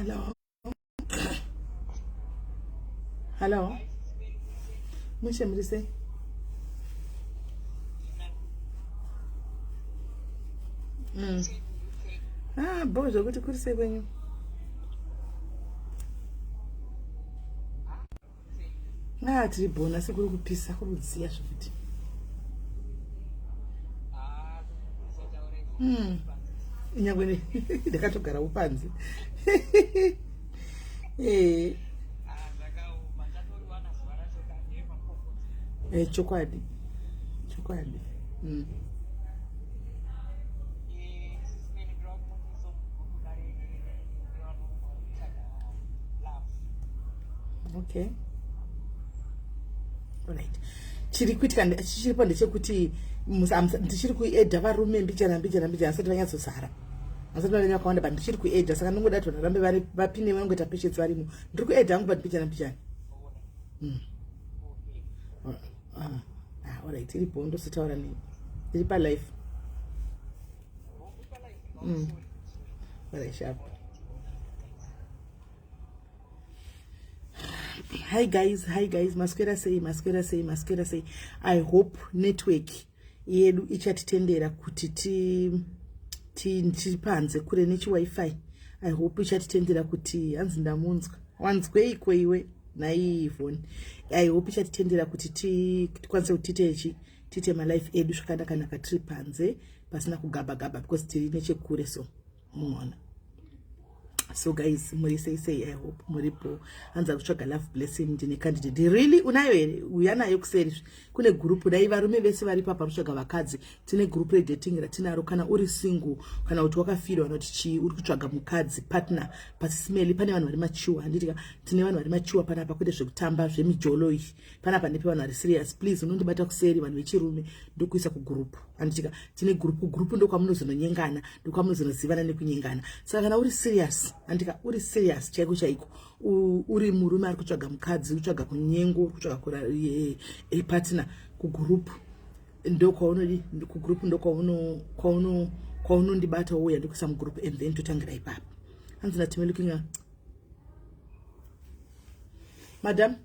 Hello. Hello. Mushe mrise. Bozo kuti kurise kwenyu. Tiri bona sikuri kupisa kurudziya zvokuti. Nyangwe ndakatogara upanze. Chokwadi. Okay. Alright. Chiri kuitika chiripo ndechekuti ndichiri kuedha varume mbijana asati vanyatsozara. Asati vave vakawanda but ndichiri kuedha saka ndingoda kuti varambe vapinde vanongoita patients varimo. Ndiri kuedha hangu but mbijana. Alright, iripo ndositaura nini. Iri palife. Alright, sharp. Hi guys, masquera say. I hope network yedu ichatitendera kuti tipanze kure nechi wifi. I hope ichatitendera kuti hanzi ndamunzwa. Wanzwe iko iwe nai Yvonne. I hope ichatitendera kuti tikwanise kuti tite ma life edu zvakanaka tiri panze pasina kugaba because tiri nechekure so muona. So guys, muri say I hope muripo anza kutsvaga love blessing ndine candidate. Really unayo here uyanayo kuseri kune group dai varume vese vari papa kutsvaga vakadzi. Tine group re dating ratinaro kana uri single kana kuti wakafira vanoti chi uri kutsvaga mukadzi partner SIS MELLY pane vanhu vari machiwa handiti tine vanhu vari machiwa pana pa kuite zvekutamba zvemijolo izvi pana pa nepe vanhu vari serious please unondibata kuseri vanhu vechirume ndokuisa ku group handiti tine group ndokwamunozononyengana ndokwamunozonozivana nekunyengana saka kana uri serious andika uri serious chaiko uri murume ari kutsvaga mukadzi kutsvaga kunyengo kutsvaga kura partner ku group ndokwaunodi ku group ndokwaunondibata uya ndikuisa mu group and then totangira ipapo hanzi natime looking at madam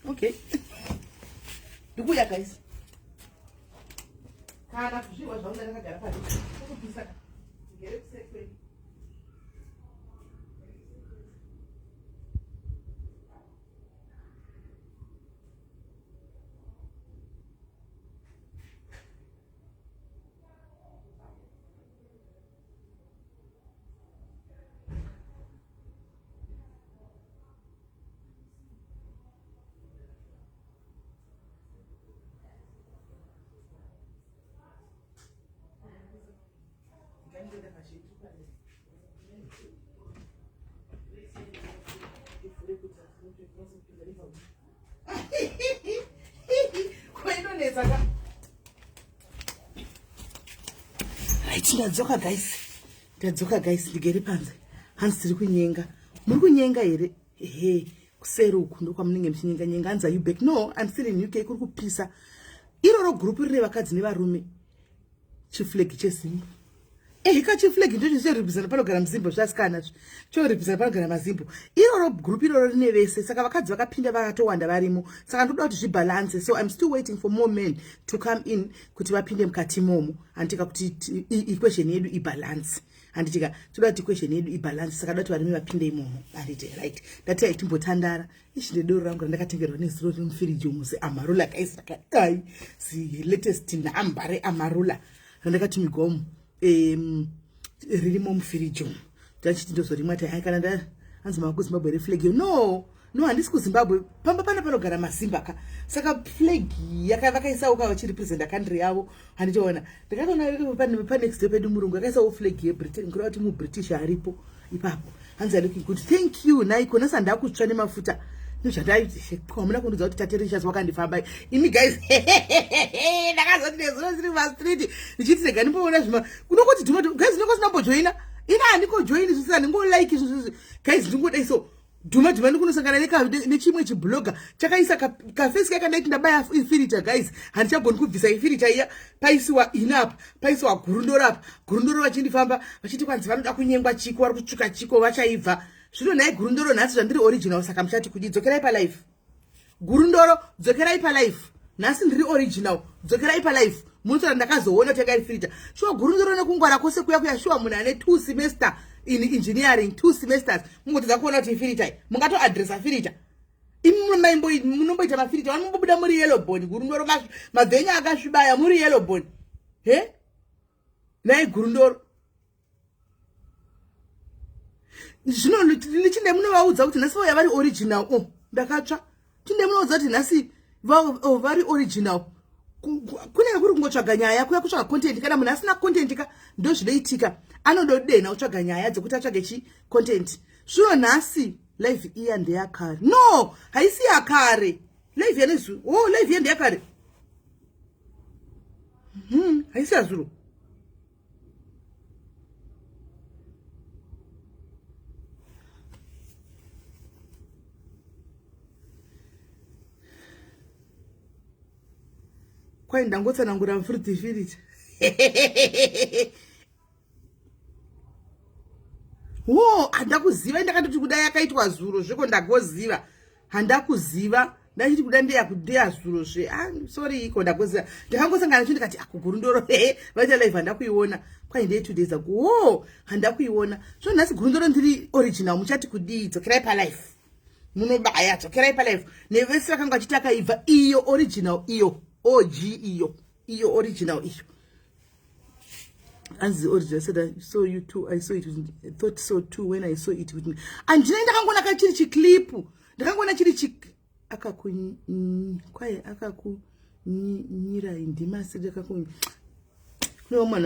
okay ndikuya guys kana kuzviwa zvaunga ndakagara pano kukupisa ngere kusekwe ndadzoka guys ndigere panze hanzi tiri kunyenga muri kunyenga here kuseri uku ndokwamunenge muchinyenga hanzi are you back no I'm still in UK kuri kupisa iroro group rine vakadzi nevarume chiflegi chezimbo chiflegi ndicho choripizana panogara muzimbo zvasikana choripizana panogara mazimbo iroro group iroro rine vese saka vakadzi vakapinda vakatowanda varimo saka ndoda kuti zvibalance so I'm still waiting for more men to come in kuti vapinde mukati momo handika kuti equation yedu ibalance handitika toda kuti equation yedu ibalance saka dati varume vapinde imomo handite right dati aitimbotandara ndedoro rangu randakatengerwa nezuro remufiriji musi amarula kaisaka ai the latest number reamarula randakati migomo ririmo mufiriji ndachiti ndozorimwa tai kana hanzi mako Zimbabwe reflag no handisi kuZimbabwe pamba panogara mazimba ka saka flag yakavakaisa uka vachirepresenta country yavo handitoona ndakatoona pa next day pedu murungu akaisa flag yeBritain ngura kuti mu British aripo ipapo hanzi are looking good thank you naiko nasa ndakutsva nemafuta ndozvandaiti kwamuna kundudza kuti taterisha wakandifamba imi guys ndakazoti nezuro ziri mastreet ndichiti sega ndimboona zvima kunongoti dhuma guys ndinongosinambojoina ina handiko join zvisina ndingo like izvo guys ndingoda iso dhuma ndikunosangana nechimwe chibloga chakaisa kafesi kakadaiti ndabaya ifirita guys handichagoni kubvisa ifirita iya paisiwa inapa paisiwa gurundoro apa gurundoro vachindifamba vachiti kwanzi vanoda kunyengwa chiko vari kutsvuka chiko vachaibva zvino nhai gurundoro nhasi zvandiri original saka muchati kudi dzokerai palife gurundoro dzokerai palife nhasi ndiri original dzokerai palife munotora ndakazoona kuti yakaifirita shuwa gurundoro nekungwara kwose kuya shuwa munhu ane 2 semester in engineering 2 semesters mungotedza kuona kuti ifirita mungatoadresa firita imi munomboita mafirita vanombobuda muri yellow bone gurundoro mabvenya akasvibaya muri yellow bone he nai gurundoro zvino lichinde munovaudza kuti nhasi vauya vari original ndakatsva chinde munoudza kuti nhasi vari original kunenge kuri kungotsvaga nyaya kuya kutsvaga content kana munhu asina content ka ndo zvinoitika anododena kutsvaga nyaya dzekuti atsvage chicontent zvino nhasi live iya ndeyakare no haisi yakare live yanezvu live iya ndeyakare haisi yazuro kwai ndangotsanangura mfuritifirita handakuziva ndakatoti kudai yakaitwa zuro zveko ndagoziva handakuziva ndachiti kuda ndeya zuro zve sorry iko ndagoziva ndakangosangana nacho ndikati akugurundoro vaita live handakuiona kwai ndei 2 days ago handakuiona so nhasi gurundoro ndiri original muchati kudii dzokerai palife munobaya dzokerai palife nevese vakanga vachiti akaibva iyo original iyo OG iyo original iyo as the original said I saw you too I saw it I thought so too when I saw it with me andina ndakangona kachiri chiclip ndakangona chiri kwaye akakunyira indima sidi akaku no man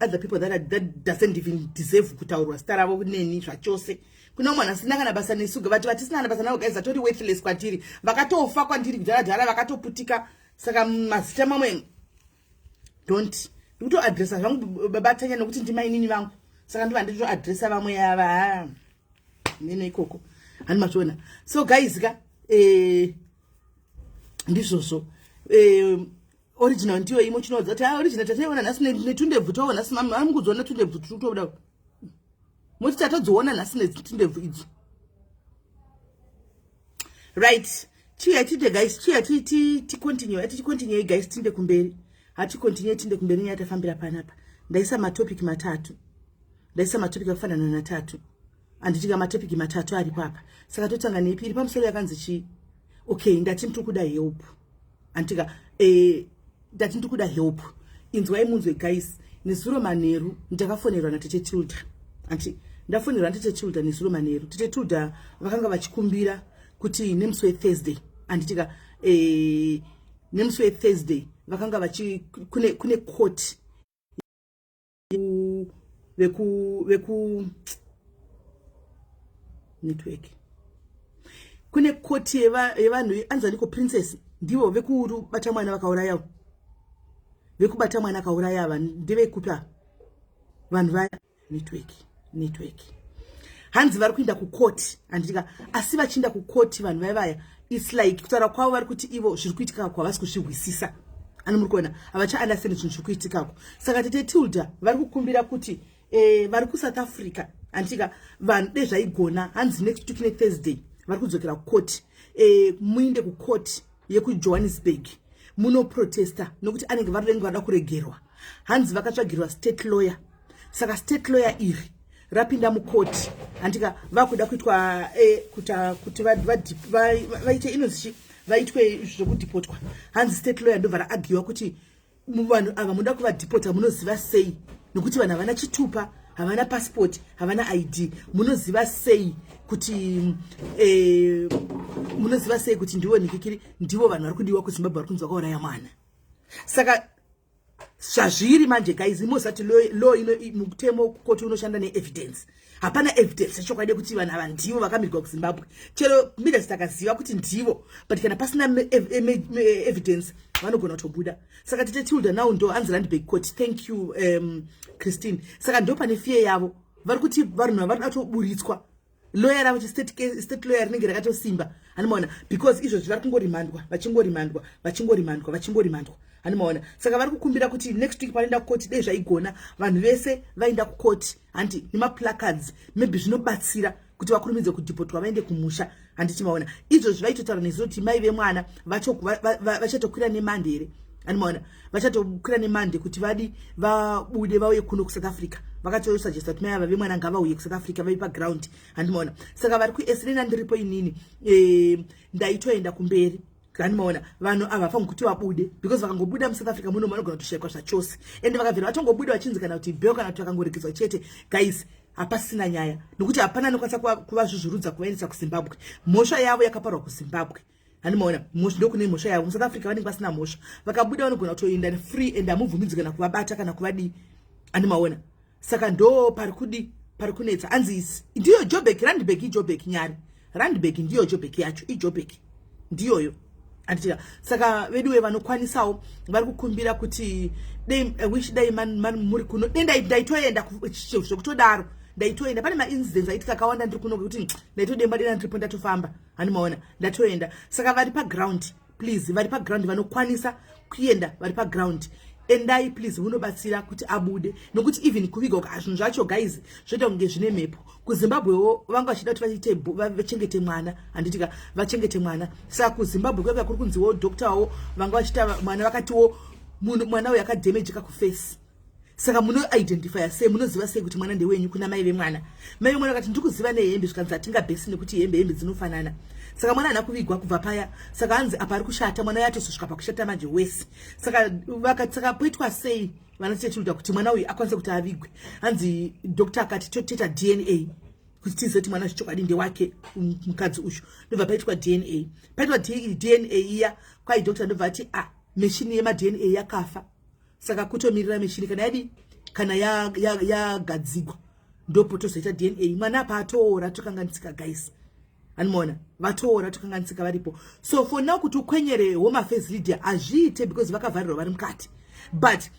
other people that doesn't even deserve kutaurwa staravo kuneni zvachose kuna mwana asina kana basa nesuga vati vatisina kana basa nawo guys atori worthless kwatiri vakatofa kwandiri kudhara vakatoputika saka mazita mamwe don't kuto addressa zvangu babatanya nokuti ndima inini vangu saka ndiva ndito addressa vamwe yava nene ikoko hani machona so guys ka ndizvozvo original ndiyo imo chinodza kuti original tataiona nhasi netundebvu toona nhasi mamukudziona netundebvu tutobuda moti tatodziona nhasi netundebvu idzi right chiya tinde guys chiya ti continue guys tinde kumberi hati continue tinde kumberi nyatafambira panapa ndaisa matopic matatu akafanana na 3 anditika matopic matatu ari papa saka totanga nepiri pamusoro yakanzi chi okay ndati ndikuda help antika ndati ndikuda help inzwai munzwe guys nezuro manheru ndakafonerwa natete Tilda anti ndafonerwa natete Tilda nezuro manheru tete Tilda vakanga vachikumbira kuti nemusi Thursday anditika nemusi Thursday vakanga vachi kune court veku network kune court yevanhu anzaniko princess ndivo vekuru bata mwana vakauraya vekubata mwana akauraya vanhu ndevekupa vanhu vaya network hanzi vari kuenda kucourt anditika asi vachinda kucourt vanhu vaya it's like kutaura kwavo vari kuti ivo zviri kuitika kwavasi kuzvihwisisa ani muri kuona havacha understand zvinhu zviri kuitikako saka tete Tilda vari kukumbira kuti vari kuSouth Africa anditika vanhu dezvaigona hanzi next week neThursday vari kudzokera kucourt muinde kucourt yekuJohannesburg munoprotesta nokuti anenge vari vada kuregerwa hanzi vakatsvagirwa state lawyer saka state lawyer iri rapinda mucourt andika vakuda kuitwa kuti vaite inozvi vaitwe zvokudipotwa hanzi state lawyer ndobva raagiwa kuti vanhu ava muda kuvadipota munoziva sei nokuti vanhu havana chitupa havana passport havana ID munoziva sei kuti ndivo nikikiri ndivo vanhu vari kudiwa kuZimbabwe vari kunzwa kauraya mwana saka zvazviri manje guys imosati law ino mutemo koti unoshanda neevidence hapana evidence chokwadi kuti vanhu ava ndivo vakamirwa kuZimbabwe chero minister akaziva kuti ndivo but kana pasina evidence vanogona kutobuda saka tete Tilda now ndo hanzi Randburg court thank you Christine saka ndo pane fear yavo vari kuti vanhu vari kutoburitswa lawyer which state lawyer rinenge rakatosimba animaona because izvo zvari kungorimandwa vachingorimandwa animaona saka vari kukumbira kuti next week vanoenda kukoti dei zvaigona vanhu vese vaenda kukoti handi nemaplacards maybe zvinobatsira kuti vakurumidze kudhipotwa vaende kumusha handiti maona izvozvo vaitotaura nesu kuti mai vemwana vachatokwira nemande here animaona vachatokwira nemande kuti vadi vabude vauye kuno kuSouth Africa vakatosuggesta kuti mai ava vemwana ngavauye kuSouth Africa vai paground handimaona saka vari kuesirena ndiripo inini ndaitoenda kumberi handimaona vanhu ava fangu kuti vabude because vakangobuda muSouth Africa muno vanogona kutoshayikwa zvachose ende vakabvira vatongobuda vachinzi kana kuti bheo kana kuti vakangoregedzwa chete guys hapasina nyaya nokuti hapana anokwanisa kuvazvuzvurudza kuvaendesa kuZimbabwe mhosva yavo yakaparwa kuZimbabwe handimaona ndokune mhosva yavo muSouth Africa vanenge vasina mhosva vakabuda vanogona kutoenda free and hamubvumidzwi kana kuvabata kana kuvadii handimaona saka ndo pari kunetsa hanzi ndiyo Joburg Randburg iJoburg nyari Randburg ndiyo Joburg yacho iJoburg ndiyoyo andira saka veduwe vanokwanisawo vari kukumbira kuti wish dai muri kuno ndaitoenda zvokutodaro ndaitoenda pane maincidents aitika akawanda ndiri kuno kuti ndaitodemba dena ndiripo ndatofamba handimaona ndatoenda saka vari paground please vari paground vanokwanisa kuenda vari paground endai please munobatsira kuti abude nokuti even kuviga zvinhu zvacho guys zvoita kunge zvine mhepo kuZimbabwewo vanga vachida kuti vachengete mwana handitika vachengete mwana saka kuZimbabwe kwanga kuri kunziwo doctorwo vanga vachita mwana vakatiwo mwana uyu akadamageka kuface saka muno identify sei munoziva sei kuti mwana ndewenyu kuna mai vemwana vakati ndikuziva nehembe zvikanzi hatingabhesi nekuti hembe dzinofanana saka mwana haana kuvigwa kubva paya saka hanzi apa ari kushata mwana yatozosvika pakushata manje wese saka poitwa sei vanotichiuda kuti mwana uyu akwanise kuti avigwe hanzi doctor akati toteta DNA kuti tizive kuti mwana zvechokwadi ndewake mukadzi uyu ndobva paitwa DNA iya kwai doctor ndobva ati meshini yemadNA yakafa saka kutomirira meshini kana yadi kana yagadzigwa ndopotozoita DNA mwana apa atoora tokanganisika guys handimaona vatoora tokanganisika varipo so for now kuti ukwenyere home affairs leader azviite because vakavharirwa vari mukati but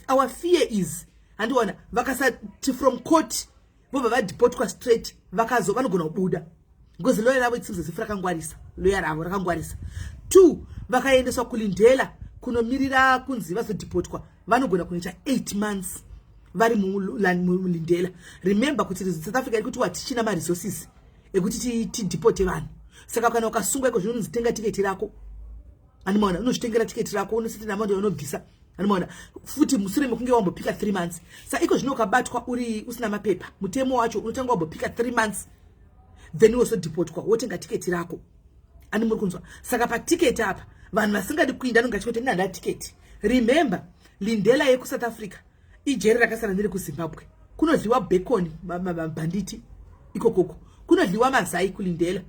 our fear is handiona vakasati from court vobva vadhipotwa straight vanogona kubuda because lawyer ravo itsinze zifu rakangwarisa lawyer ravo rakangwarisa 2 vakaendeswa kulindela kunomirira kunzi vazodhipotwa vanogona kunoita 8 months vari mulindela remember kuti South Africa iri kuti watichina maresources ekuti tidhipote vanhu saka kana ukasungwa iko zvino unozitenga tiketi rako handimaona unozvitengera tiketi rako unositi namando unobvisa handimaona futi mushure mekunge wambopika 3 months saka iko zvino ukabatwa uri usina mapepa mutemo wacho unotanga wambopika 3 months then wozodhipotwa wotenga tiketi rako muri kunzwa saka patiketi apa vanhu vasingadi kuinda anonga achikuti ndinada tiketi remember lindela yekuSouth Africa ijeri rakasara ndiri kuZimbabwe kunodliwa bacon mabhanditi ikokoko kunodliwa mazai kulindela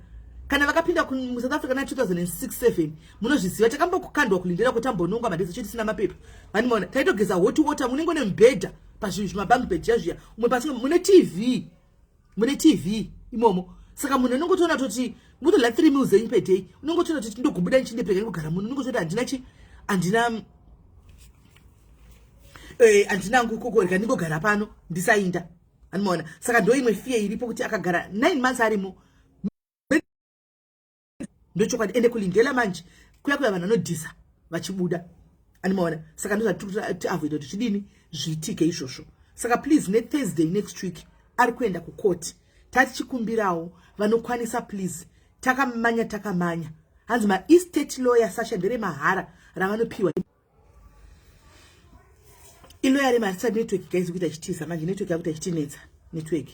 kana vakapinda kuSouth Africa na 2006-7 munozviziva takambokukandwa kulindela kuti ambonongwa madhesi chete sina mapepa vanimona taitogeza hot water munenge nemubhedha pazvimabhank bed yazviya umwe pasinga mune TV imomo saka munhu unongotoona toti mutola 3 meals zenyu per day unongotoona toti ndogobuda nchindepeka ngogara munhu unongozoti andina ngukokoreka ndingogara pano ndisainda handimaona saka ndo imwe fear iripo kuti akagara 9 months arimo ndochokwadi ende kulindela manje kuya vanhu vanodhisa vachibuda handimaona saka ndozvati avoid kuti zvidini zviitike izvozvo saka please Thursday next week ari kuenda kucourt tatichikumbirawo vanokwanisa please takamanya hanzi estate lawyer sasha ndere mahara ravanopiwa ilawyer remarisa network guys kuita chitiza manje network yakuita chitinetsa network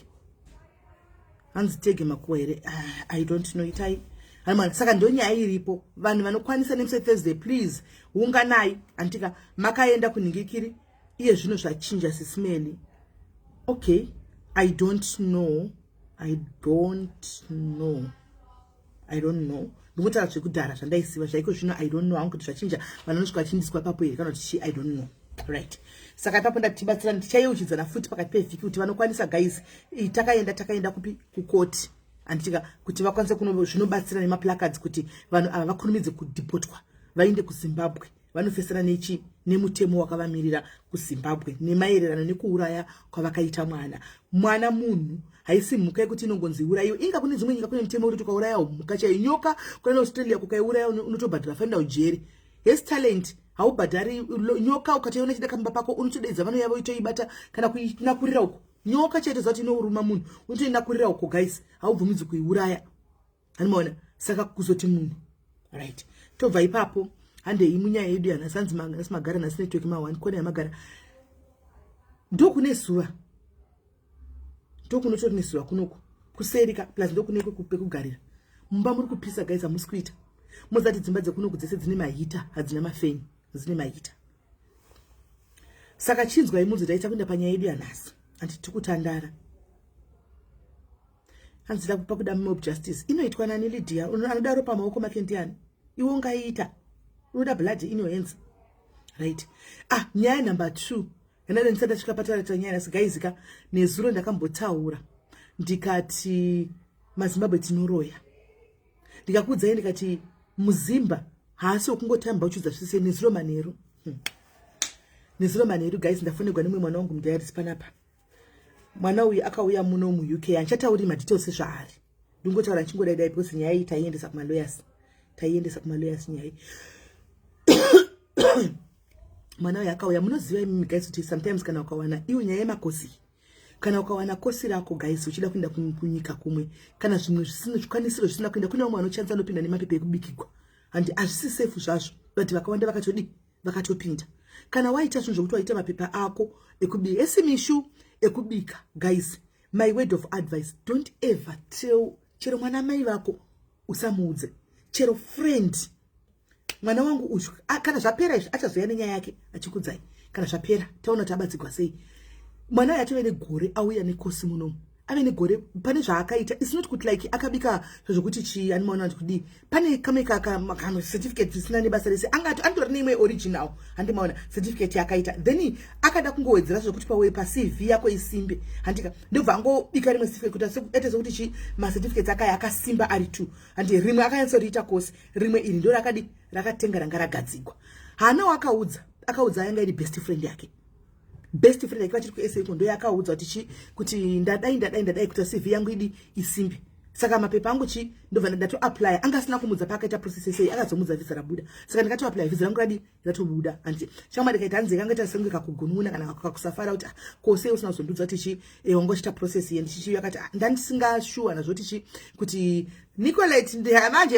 hanzi tege makuwa here I don't know itai hanimana saka ndonyaya iripo vanhu vanokwanisa nemusi Thursday please unganai antika makaenda kunhingikiri iye zvino zvachinja SIS MELLY okay I don't know ndingotaura zvekudhara zvandaisiva zvaiko zvino I don't know hangu kuti zvachinja vanhu vanosvika vachindiswa papo here kana kuti I don't know right saka ipapo ndatibatsira ndichayeuchidzana futi pakati pevhiki kuti vanokwanisa guys takaenda kupi kukoti anditika kuti vakwanise kuno zvinobatsira nemaplacards kuti vanhu ava vakurumidze kudhipotwa vaende kuZimbabwe vanofesana nemutemo wakavamirira kuZimbabwe nemaererano nekuuraya kwavakaita mwana munhu haisi mhuka yekuti inongonzi urayiwe. Inga kune dzimwe nyika kune mutemo wekuti ukauraya mhuka chaiyo, nyoka kuenda Australia kukaiuraya unotobhadhara faini ujeri. Yes talent haubhadhari nyoka ukataiona chida kamba pako unotodeidza vano yavo itoibata kana kuinakurira uko. Nyoka chaito zati inouruma munhu unotoinakurira uko guys, haubvumidzwi kuiuraya. Hanimaona saka kuzoti munhu right. Tobva ipapo handei munyaya yedu yanasanzi magara nasi network ma1 kona yamagara ndokune zuva ndokunotori nezuva kunoko kuserika plus ndokuneko pekugarira mumba muri kupisa guys, hamusi kuita muzati dzimba dzekunoku dzese dzine mahita hadzina mafeni, dzine mahita. Saka chinzwai munzi taita kuenda panyaya yedu yanhasi handiti kutandara hanzida kupa kuda mob justice inoitwa nani Lydia anoda ropa maoko make ndiani iwe ungaita unoda blood in your hands right. Nyaya number 2 yanada ndisada chikapatara tanyaya nasigaizika nezuro ndakambotaura ndikati maZimbabwe tinoroya ndikakudzai ndikati muzimba haasi wokungotamba uchudza zvise nezuro manheru nezuro manheru guys. Ndafonegwa nemwe mwana wangu mudayarisi panapa. Mwana uyu akauya muno muUK anchatauri madetails zvaari ndingotaura chingodaidai because nyaya iyi taiendesa kumalawyers nyaya mwana uyu akauya. Munoziva imi guys kuti sometimes kana ukawana iwe nyaya yemakosi, kana ukawana kosi rako guys uchida kuenda kunyika kumwe kana zvimwe zvisina zvikwanisiro zvisina kuenda, kune vamwe vanochanza nopinda nemapepa ekubikirwa and hazvisi safe zvazvo but vakawanda vakatopinda. Kana waita zvinhu zvokuti waita mapepa ako ekubika esimishu ekubika guys, my word of advice, don't ever tell chero mwana mai vako usamuudze, chero friend mwana wangu uyu kana zvapera izvi achazoya nenyaya yake achikudzai. Kana zvapera taona tabatsirwa sei. Mwana yatove negore auya nekosi munomu ave negore pane zvaakaita. It's not kuti like akabika zvokuti chi animaona kuti pane kamwe kana certificate zvisina nebasa rese angatori neimwe original handimaona certificate yakaita then akada kungowedzera zvokuti pawe pa CV yako isimbe handika ndobva angobika rimwe certificate kuti ete zokuti chi ma certificates akaya akasimba ari 2 handi rimwe akayantsoriita kosi rimwe iri ndo rakatenga ranga ragadzikwa. Hana akaudza yanga iri best friend yake vachiri kuSA iko ndo yakaudza kuti ndadai kuti CV yangu idi isimbe. Saka mapepa angu ndobva ndato apply angasina kumudza pakaita process sei akazomudza visa rabuda. Saka ndikato apply visa rangu ratobuda and shamwari ndikaita hanzi kangaita senge kakugununa kana kakusafara kuti kose usina kuzondudza kuti wangochita process yendi yakati ndandisinga sure nazvoti kuti Nicolette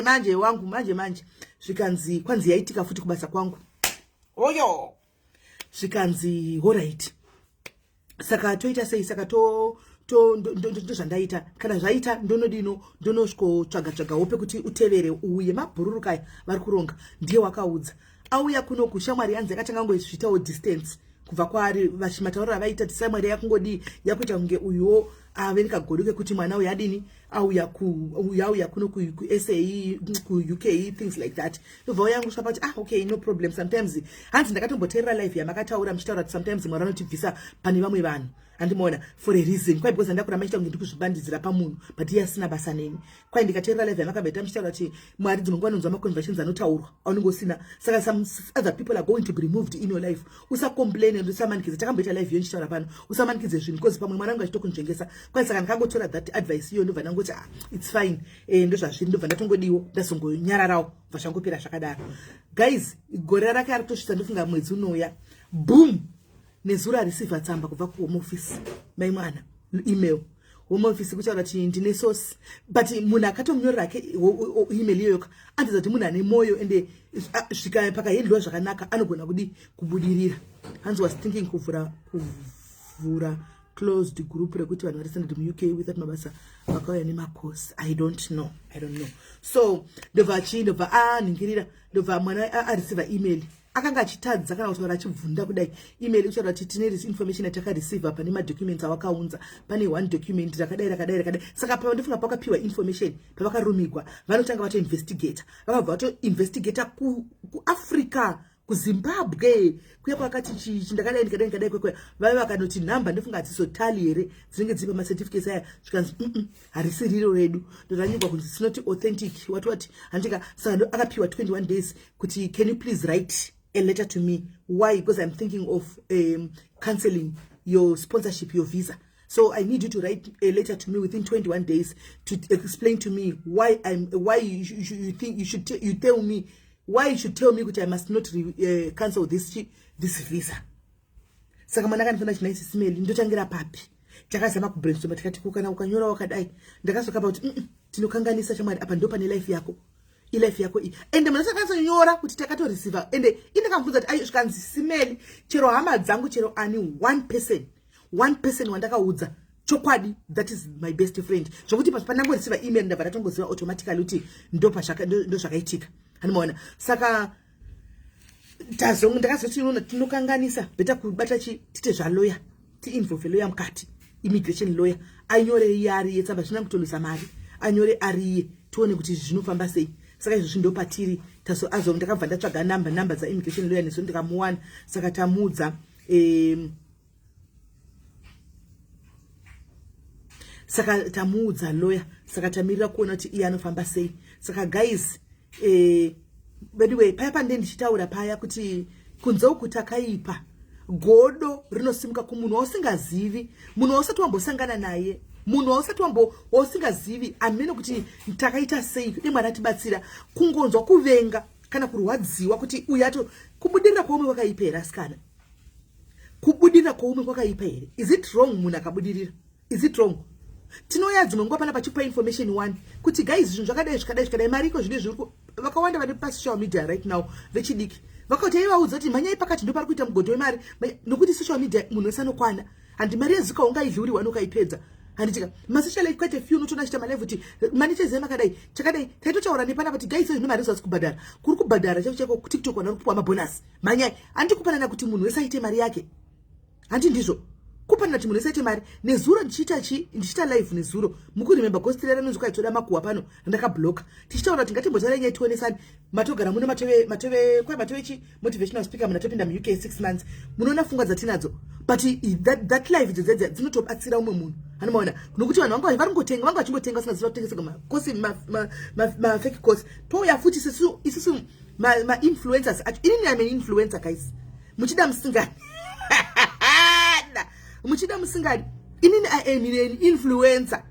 manje wangu manje zvikanzi kwanzi yaitika futi kubasa kwangu oyo zvikanzi alright. Saka toita sei, saka ndozvandaita kana zvaita ndonosvikotsvaga hope kuti utevere uye mabhururuka vari kuronga ndiye wakaudza auya kuno kushamwari yanzi akatanga ngozvitawo distance kubva kwaari vachimataurira vaita tisamwari yakungodi yakuita kunge uyuwo ave nekagodo kekuti mwana uyu adini auya kuno kuSA kuUK things like that. Ndobva yangu svapa kuti okay no problem. Sometimes hanzi ndakatomboteerera live yamakataura muchitaura kuti sometimes mwari anotibvisa pane vamwe vanhu handimoona for a reason kwai because ndakura machiita kunge ndikuzvibandidzira pamunhu but iye asina basa neni. Kwai ndikateerera live yamakabvaita muchitaura kuti mwari dzimwe nguva anonzwa maconversions anotaurwa aunongosina. Saka some other people are going to be removed in your life. Usacomplain and usamanikidze. Takamboita live yonchitaura pano usamanikidze zvinhu because pamwe mwana wangu achitokunzvengesa. Kwai saka ndakangotora that advice iyo ndobva ndangoti it's fine ndozvazviri ndobva ndatongodiwo ndazongonyararawo bva zvangopera zvakadaro. Guys gore rake ari kutosvitsa ndofunga mwedzi unoya boom nezuro receive tsamba kubva kuhome office mai mwana email home office kutaura kuti ndine source but munhu akatonyorera ke email iyoyo andiza kuti munhu ane moyo ende svika pakaendwa zvakanaka anogona kubudirira. Hanzi was thinking kuvhura closed group rekuti vanhu varisenda muUK without mabasa vakauya nemakosi. I don't know. So ndobva ningirira ndobva mwana areceiva email akanga achitadza kana kutaura achibvunda kudai email kutaura kuti tine information yatakareceiva pane madocuments awakaunza pane one document rakadai. Saka pandifunga pakapiwa information pavakarumigwa vanotanga vatoinvestigata vakabva vatoinvestigata kuAfrica kuZimbabwe kuya pakati ndakadai kwekwe vave vakanoti nhamba ndofunga hadzizotali here dzinenge dzipa macertificates aya zvikanzi harisi riro redu ndoranyigwa kuti it's not authentic what handika. Saka akapiwa 21 days kuti can you please write a letter to me. Why? Because I'm thinking of cancelling your sponsorship, your visa. So I need you to write a letter to me within 21 days to explain to me why you think you tell me why you should tell me that I must not cancel this visa. Saka mwana kanifana china SIS MELLY ndotangira papi. Takazama kubrainstorm tikati kukana ukanyora wakadai. Ndakasoka about tinokanganisa chamwari apa ndo pane life yako. Life yako iyi. Ende mwana saka nyora kuti takato receiver. Ende indakambudza kuti ayo zvikanzi SIS MELLY chero hama dzangu chero ani one person wandakaudza chokwadi, that is my best friend. Zvokuti panango receiver email ndabva ndatongoziva automatically kuti ndo zvakaitika. Hanimaona. Saka tazongo ndakazoti tinokanganisa beta kubata tite zvalawyer involve lawyer mukati, immigration lawyer anyore iyari yetsamba zvina kutolusa mari anyore ariye tione kuti zvinofamba sei. Saka izvo zvindopatiri tazo azo ndakabva ndatsvaga number za immigration lawyer neso ndikamuwana. Saka tamudza saka tamuudza lawyer, saka tamirira kuona kuti iye anofamba sei. Saka guys by the way paya pande ndichitaura paya kuti kunze ukutakaipa godo rinosimuka kumunhu wausingazivi, munhu wausati wambosangana naye, munhu wausati wausingazivi amene kuti takaita sei kuti Mwari atibatsira, kungonzwa kuvenga kana kurwadziwa kuti uyato kubudirira kwaumwe kwakaipa here asikana, kubudirira kwaumwe kwakaipa here. Is it wrong munhu akabudirira? Is it wrong? Tinoya dzimwe nguva pana pachipa information one kuti guys zvinhu zvakadai mariko zvine zviri vakawanda vari pasocial media right now vechidiki vakati aivaudza kuti mhanyai pakati ndo pari kuita mugodhi wemari nokuti social media munhu wese anokwana handi mari yezika ungaidhuriwa nokaipedza handitika masocial life quite a few unotoona chita malive kuti manichezema kadai chakadai taitotaura nepana kuti guys zvino mari zasi kubhadhara kuri kubhadhara chako kutiktok wana kupuwa mabonus mhanyai handikupanana kuti munhu wese aite mari yake handi ndizvo kupanana kuti munhu wese aite mari nezuro ndichita live nezuro mukuremember gostirera rinonzi kwaitoda makuhwa pano ndakabloka tichitaura kuti ngatimbotaura nyaya tionesani matogara muno matove chi motivational speaker muna topinda mu UK 6 months munoona pfungwa dzatinadzo but that live dzedze dzinotobatsira umwe munhu hanomaona nokuti vanhu vanga vachingotenga vasina kutengeseka makosi ma fake course touya futi isusu ma influencers inini ame influencer guys muchida musingani muchida musingani inini I am an influencer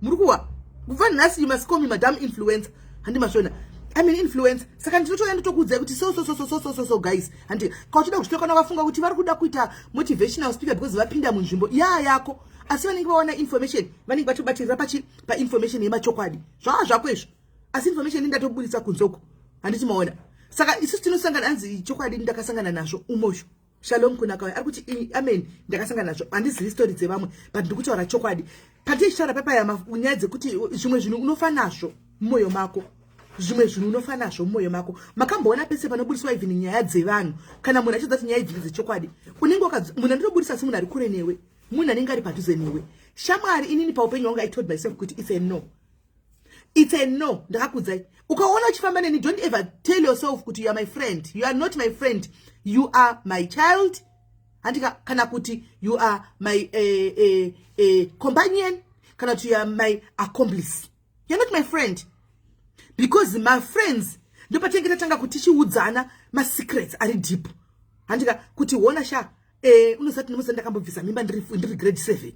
murikuwa kubva nhasi you must call me madam influencer handi mashona I'm an influencer saka ndinotoya nditokudzai kuti so guys handi kauchida kuchitokana vafunga kuti vari kuda kuita motivational speaker because vapinda munzvimbo yako asi vanenge vaona information vanenge vatobatirira pa information yemachokwadi zvako izvo asi information indatobudisa kunzoko handiti maona saka isusu tinosangana anzi chokwadi ndakasangana nazvo umosho shalom kunaka ari kuti amen ndakasangana nazvo handizivi story dzevamwe but ndikutaura chokwadi patichitaura papaya nyaya dzekuti zvimwe zvinhu unofa nazvo mumwoyo mako zvimwe zvinhu unofa nazvo mumwoyo mako makamboona pese panobudiswa even nyaya dzevanhu kana munhu achidza kuti nyaya idzi dzechokwadi unenge munhu andinobudisa semunhu ari kure newe munhu anenge ari padhuze newe shamwari inini paupenyu hwangu I told myself kuti it's a no ndakakudzai ukaona uchifamba neni don't ever tell yourself kuti you are my friend. You are not my friend, you are my child handika kana kuti you are my companion kana kuti you are my accomplice. You are not my friend because my friends ndopatengera tanga kuti chiudzana ma secrets ari deep handika kuti wona sha unosati ndimosa ndakambobvisa mimba ndiri grade 7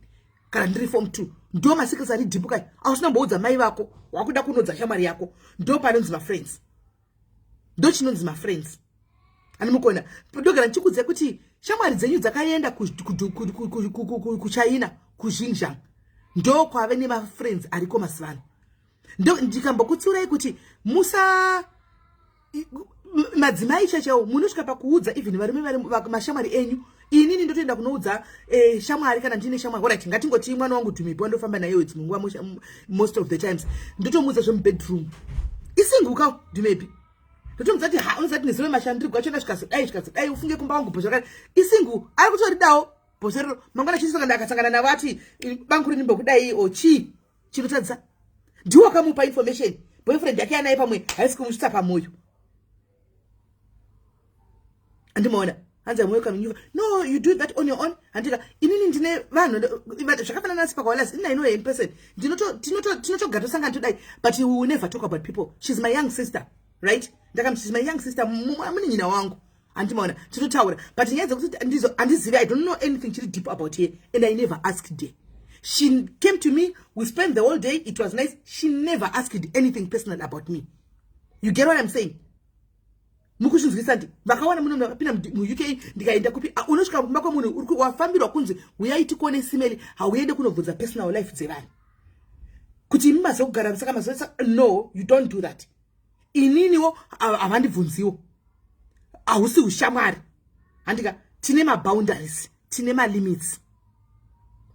kana ndiri form 2 ndo ma secrets ari deep kai ausina mboudza mai vako wakuda kunodza shamari yako ndo panonzi ma friends ndo chinonzi ma friends ani mukona ndogara ndichikudzai kuti shamwari dzenyu dzakaenda kuChina kuXinjiang ndo kwave nema friends ariko masivano ndo ndikambokutsiurai kuti musa madzimai chachawo munosvika pakuudza even vari mashamwari enyu inini ndotoenda kunoudza shamwari kana ndine shamwari ora tingatingoti mwana wangu tumipo ndofamba naye dzimwe nguva most of the times ndotomuudza zvemubedroom isinguka ndimepi ndotomudza kuti unozati nezive mashandiri gwachona zvikazodai ufunge kumba wangu bhozvakati isingu ari kutoridawo bhozerero mangwana chisaka ndakasangana navati bangu rinimbo kudai ochi chinotadza ndiwo akamupa information boyfriend yake anaye pamwe haisi kumusvitsa pamoyo andimaona hanzi amwe kamnyuva no you do that on your own handika inini ndine vanhu zvakafanana nasi pakawalasi inini I know her in person tinotogara tosangana todai but we will never talk about people. She's my young sister, right? She's my young sister munin'ina wangu andimaona tinotaura but nyaya dzekuti andizivi I don't know anything chiri deep about her and I never asked her She came to me, we spent the whole day, it was nice. She never asked anything personal about me. You get what I'm saying? Mukushinzwisandi vakawana muno vakapinda muUK ndikaenda kupi unosvika kumba kwemunhu wafambirwa kunzi uyai tikone simeli hauende kunobvunza personal life dzevanhu kuti mumaze kugara saka mazoisa. No, you don't do that. Ininiwo havandibvunziwo, hausi ushamwari. Handika tine maboundaries, tine malimits.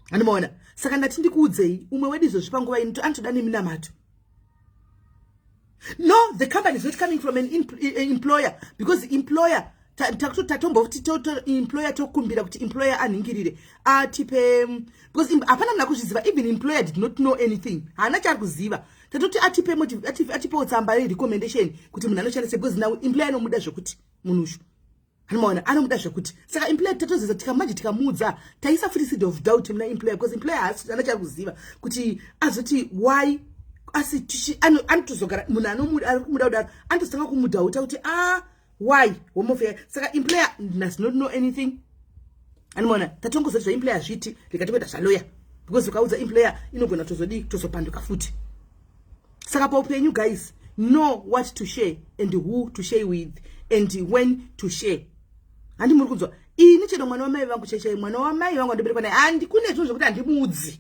Handimaona. Saka ndati ndikuudzei umwe wedu izvozvi panguva ino anotoda neminamato. No, the company is not coming from an employer, because the employer employer tokumbira kuti employer anhingirire atipe, because apana mnakuzviziva. Even employer did not know anything. Haana chari kuziva. Tatoti atipe tsamba recommendation kuti munhu anoshandisa, because now employer anomuda zvokuti munhushu. Hanomaona anomuda zvokuti. Saka employer tatozeza tikamanje tikamuudza taisa free seed of doubt muna employer, because employer haana chari kuziva kuti azoti why asi tishi anotozogara munhu anomuda kudaro anotosanga kumudhauta kuti why womofe. Saka employer does not know anything. Anomaona tatongozoti employer zviti rikatokwenda zvaloya, because ukaudza employer inogona tozopanduka futi. Saka paupenyu guys, know what to share and who to share with and when to share. Handi muri kunzwa ini chero mwana wamai vangu chechai mwana wamai vangu andoberekwa naye handi kune zviro zvokuti handimudzi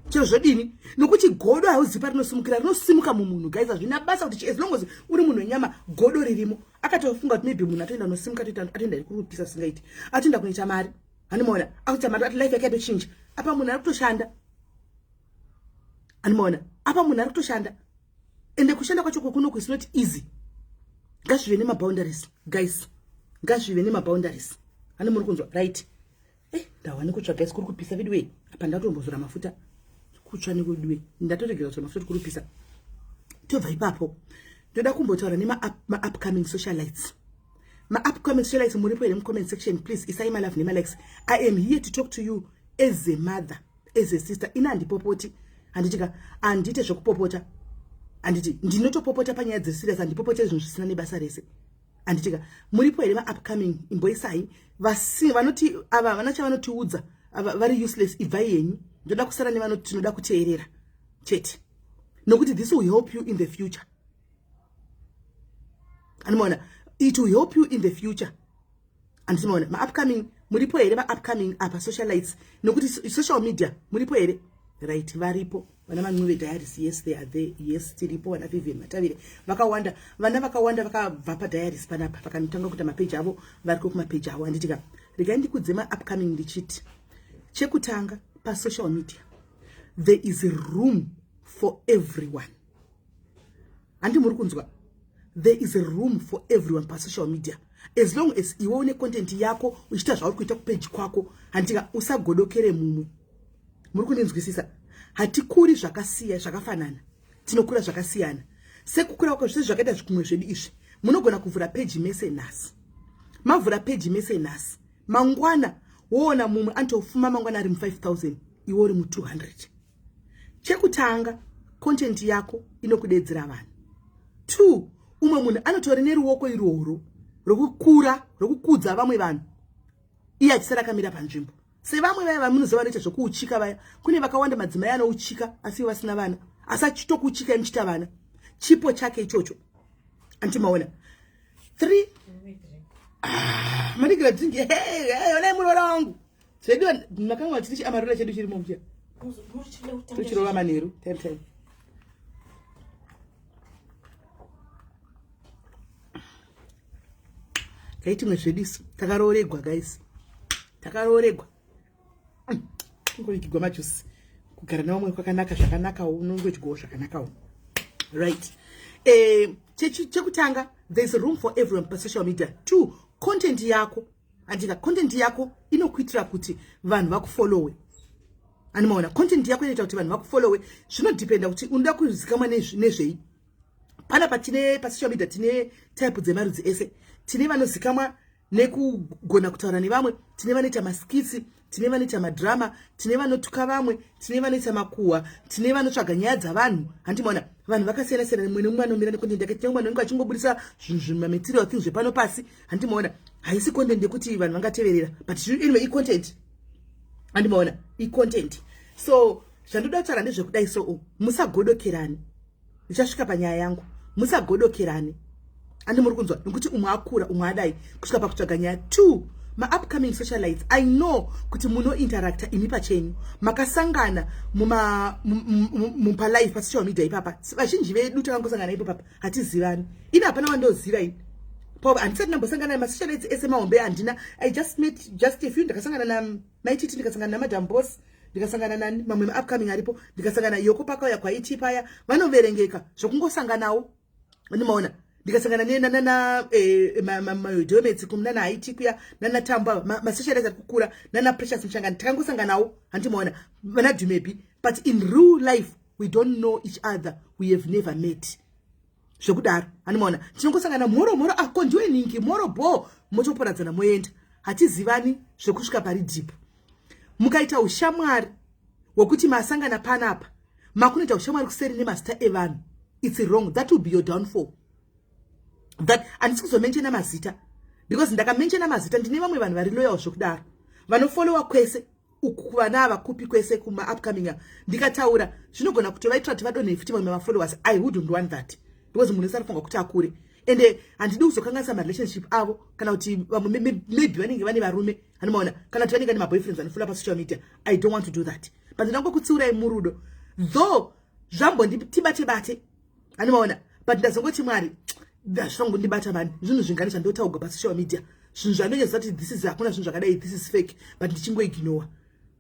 chero zvodini nokuti godo hauzipa rinosimuka mumunhu guys. Hazvina basa kuti as long as uri munhu wenyama godo ririmo. Akatofunga kuti maybe munhu atoenda nosimuka atoenda kurupisa singaiti atoenda kunoita mari. Handimaona akuita mari ati life yake yatochinja. Apa munhu ari kutoshanda. Handimaona apa munhu ari kutoshanda. Ende kushanda kwacho kunoku is not easy. Ngazvive nemaboundaries guys, ngazvive nemaboundaries. Handi muri kunzwa right? Ndawana kutsva guys kuri kupisa vidwe. Apa ndatombozora mafuta kutsva nekudwe. Ndatoregera kuti mafuta kuri kupisa. Tobva ipapo ndoda kumbotaura nema upcoming socialites. Ma upcoming socialites muripo in the comment section, please. Isai my love nema likes. I am here to talk to you as a mother, as a sister. Ina ndipopoti anditika andite zvokupopota. Anditi ndinotopopota panyaya dzeserious andipopota zvinhu zvisina nebasa rese. Anditika muripo here ma upcoming imboisai vanoti ava vanacha vanotiudza vari useless ibvai yenyu. Ndoda kusara nevanoti tinoda kuteerera chete nokuti this will help you in the future. Andimaona it will help you in the future. Andimaona ma upcoming muripo here ma upcoming apa socialites nokuti social media muripo here right varipo. Vana vanwe diaries, yes they are there, yes tiripo vana Vivian Matavire vakawanda vana vakawanda vakabva padiaries panapa vakanotanga kuita mapage avo variko kumapage avo. Anditika regai ndikudze ma upcoming ndichiti chekutanga pa social media there is a room for everyone. Andi muri kunzwa there is a room for everyone pa social media as long as iwe une content yako uchiita zvauri kuita kupage kwako. Anditika usagodokere mumwe. Muri kundinzwisisa? Hatikuri zvakasiya zvakafanana, tinokura zvakasiyana. Sekukura kwako zvese zvakaita zvikumwe zvedu izvi. Munogona kuvhura page mese nhasi. Mavhura page mese nhasi. Mangwana woona mumwe anotofuma mangwana ari mu5000 iwe uri mu200. Chekutanga content yako inokudedzera vanhu. 2 umwe munhu anotori neruoko iroro rokukura rokukudza vamwe vanhu iye achisara akamira panzvimbo. Sevamwe vaya vamunoziva vanoita zvokuuchika vaya, kune vakawanda madzimai anouchika asi vasina vana, asi achitokuchika muchita vana. Chipo chake ichocho. Antimaona 3 manigira dzingi ona murora wangu zvedu makanga tirichi amarora chedu chiri mumja tuchirova manheru time kaiti mwe zvedu takaroregwa guys, takaroregwa. Ngoikigwa majusi kugara nawo kwakanaka zvakanaka unongochigwa zvakanaka right. Chekutanga there is a room for everyone pa social media. 2 content yako andika content yako inokuitira kuti vanhu vakufollowe. Animaona content yako inoita kuti vanhu vakufollowe. Zvinodependa kuti unoda kuzikamwa nezvei. Pana patine pa social media tine type dzemarudzi ese. Tine vanozikamwa nekugona kutaura nevamwe, tine vanoita maskitsi, tine vanoita madrama, tine vanotuka vamwe, tine vanoita makuhwa, tine vanotsvaga nyaya dzavanhu. Handimaona vanhu vakasiyana siyana, mumwe nomumwe anomira necontent yake. Tine vanhu vachingobudisa material things zvepano pasi. Handimaona haisi content yekuti vanhu vangateverera, but anyway content. Handimaona content. So zvandoda kutaura ndezvekudai. So musagodokerani. Ndichasvika panyaya yangu. Musagodokerani. Andi muri kunzwa nokuti umwe akura umwe adai kusvika pakutsvaga nyaya. 2, ma-upcoming socialites, I know kuti muno interacta imi pachenyu, makasangana mupalife pasocial media ipapa. Vazhinji vedu takangosangana ipapa hatizivani. Ini hapana wandoziva ini. Handisati ndambosangana namasocialites ese mahombe handina. I just met just a few. Ndakasangana namaititi, ndikasangana namadam boss, ndikasangana nani mamwe ma-upcoming aripo, ndikasangana yoko pakauya kwaiti paya. Vanoverengeka zvokungosanganawo. Ndimaona ndikasangana nana domates kumna na IT kuya nana tamba masocialites ari kukura nana precious mshangani takangosanganawo handimaona vana dumebi, but in real life we don't know each other, we have never met. Zvekudaro handimaona tinongosangana moro ako ndiwe ningi moro bo motoporadzana moenda hatizivani zvekusvika pari deep. Mukaita ushamwari wokuti masangana panapa makunoita ushamwari kuseri nemazita evanhu, it's wrong. That will be your downfall. That handisi kuzomenshena mazita, because ndakamenshena mazita ndine vamwe vanhu vari loyal zvokudaro vanofollowa kwese uku kuvana vakupi kwese kuma upcoming. Ndikataura zvinogona kuti vaitira kuti vadonhe futi vamwe mafollowers. I wouldn't want that, because munhu sarifunga kuti akure, ende handidi kuzokanganisa marelationship avo kana kuti vamwe maybe vanenge vane varume handimaona kana kuti vanenge vane maboyfriends vanofollowa pasocial media. I don't want to do that, but ndinangokutsiurai murudo though zvambondibate handimaona, but ndazongoti Mwari zvazvangu ndibata vanhu zvinhu zvingani zvandotauga pasocial media, zvinhu zvanonyeza kuti this is hakuna zvinhu zvakadai, this is fake, but ndichingoignore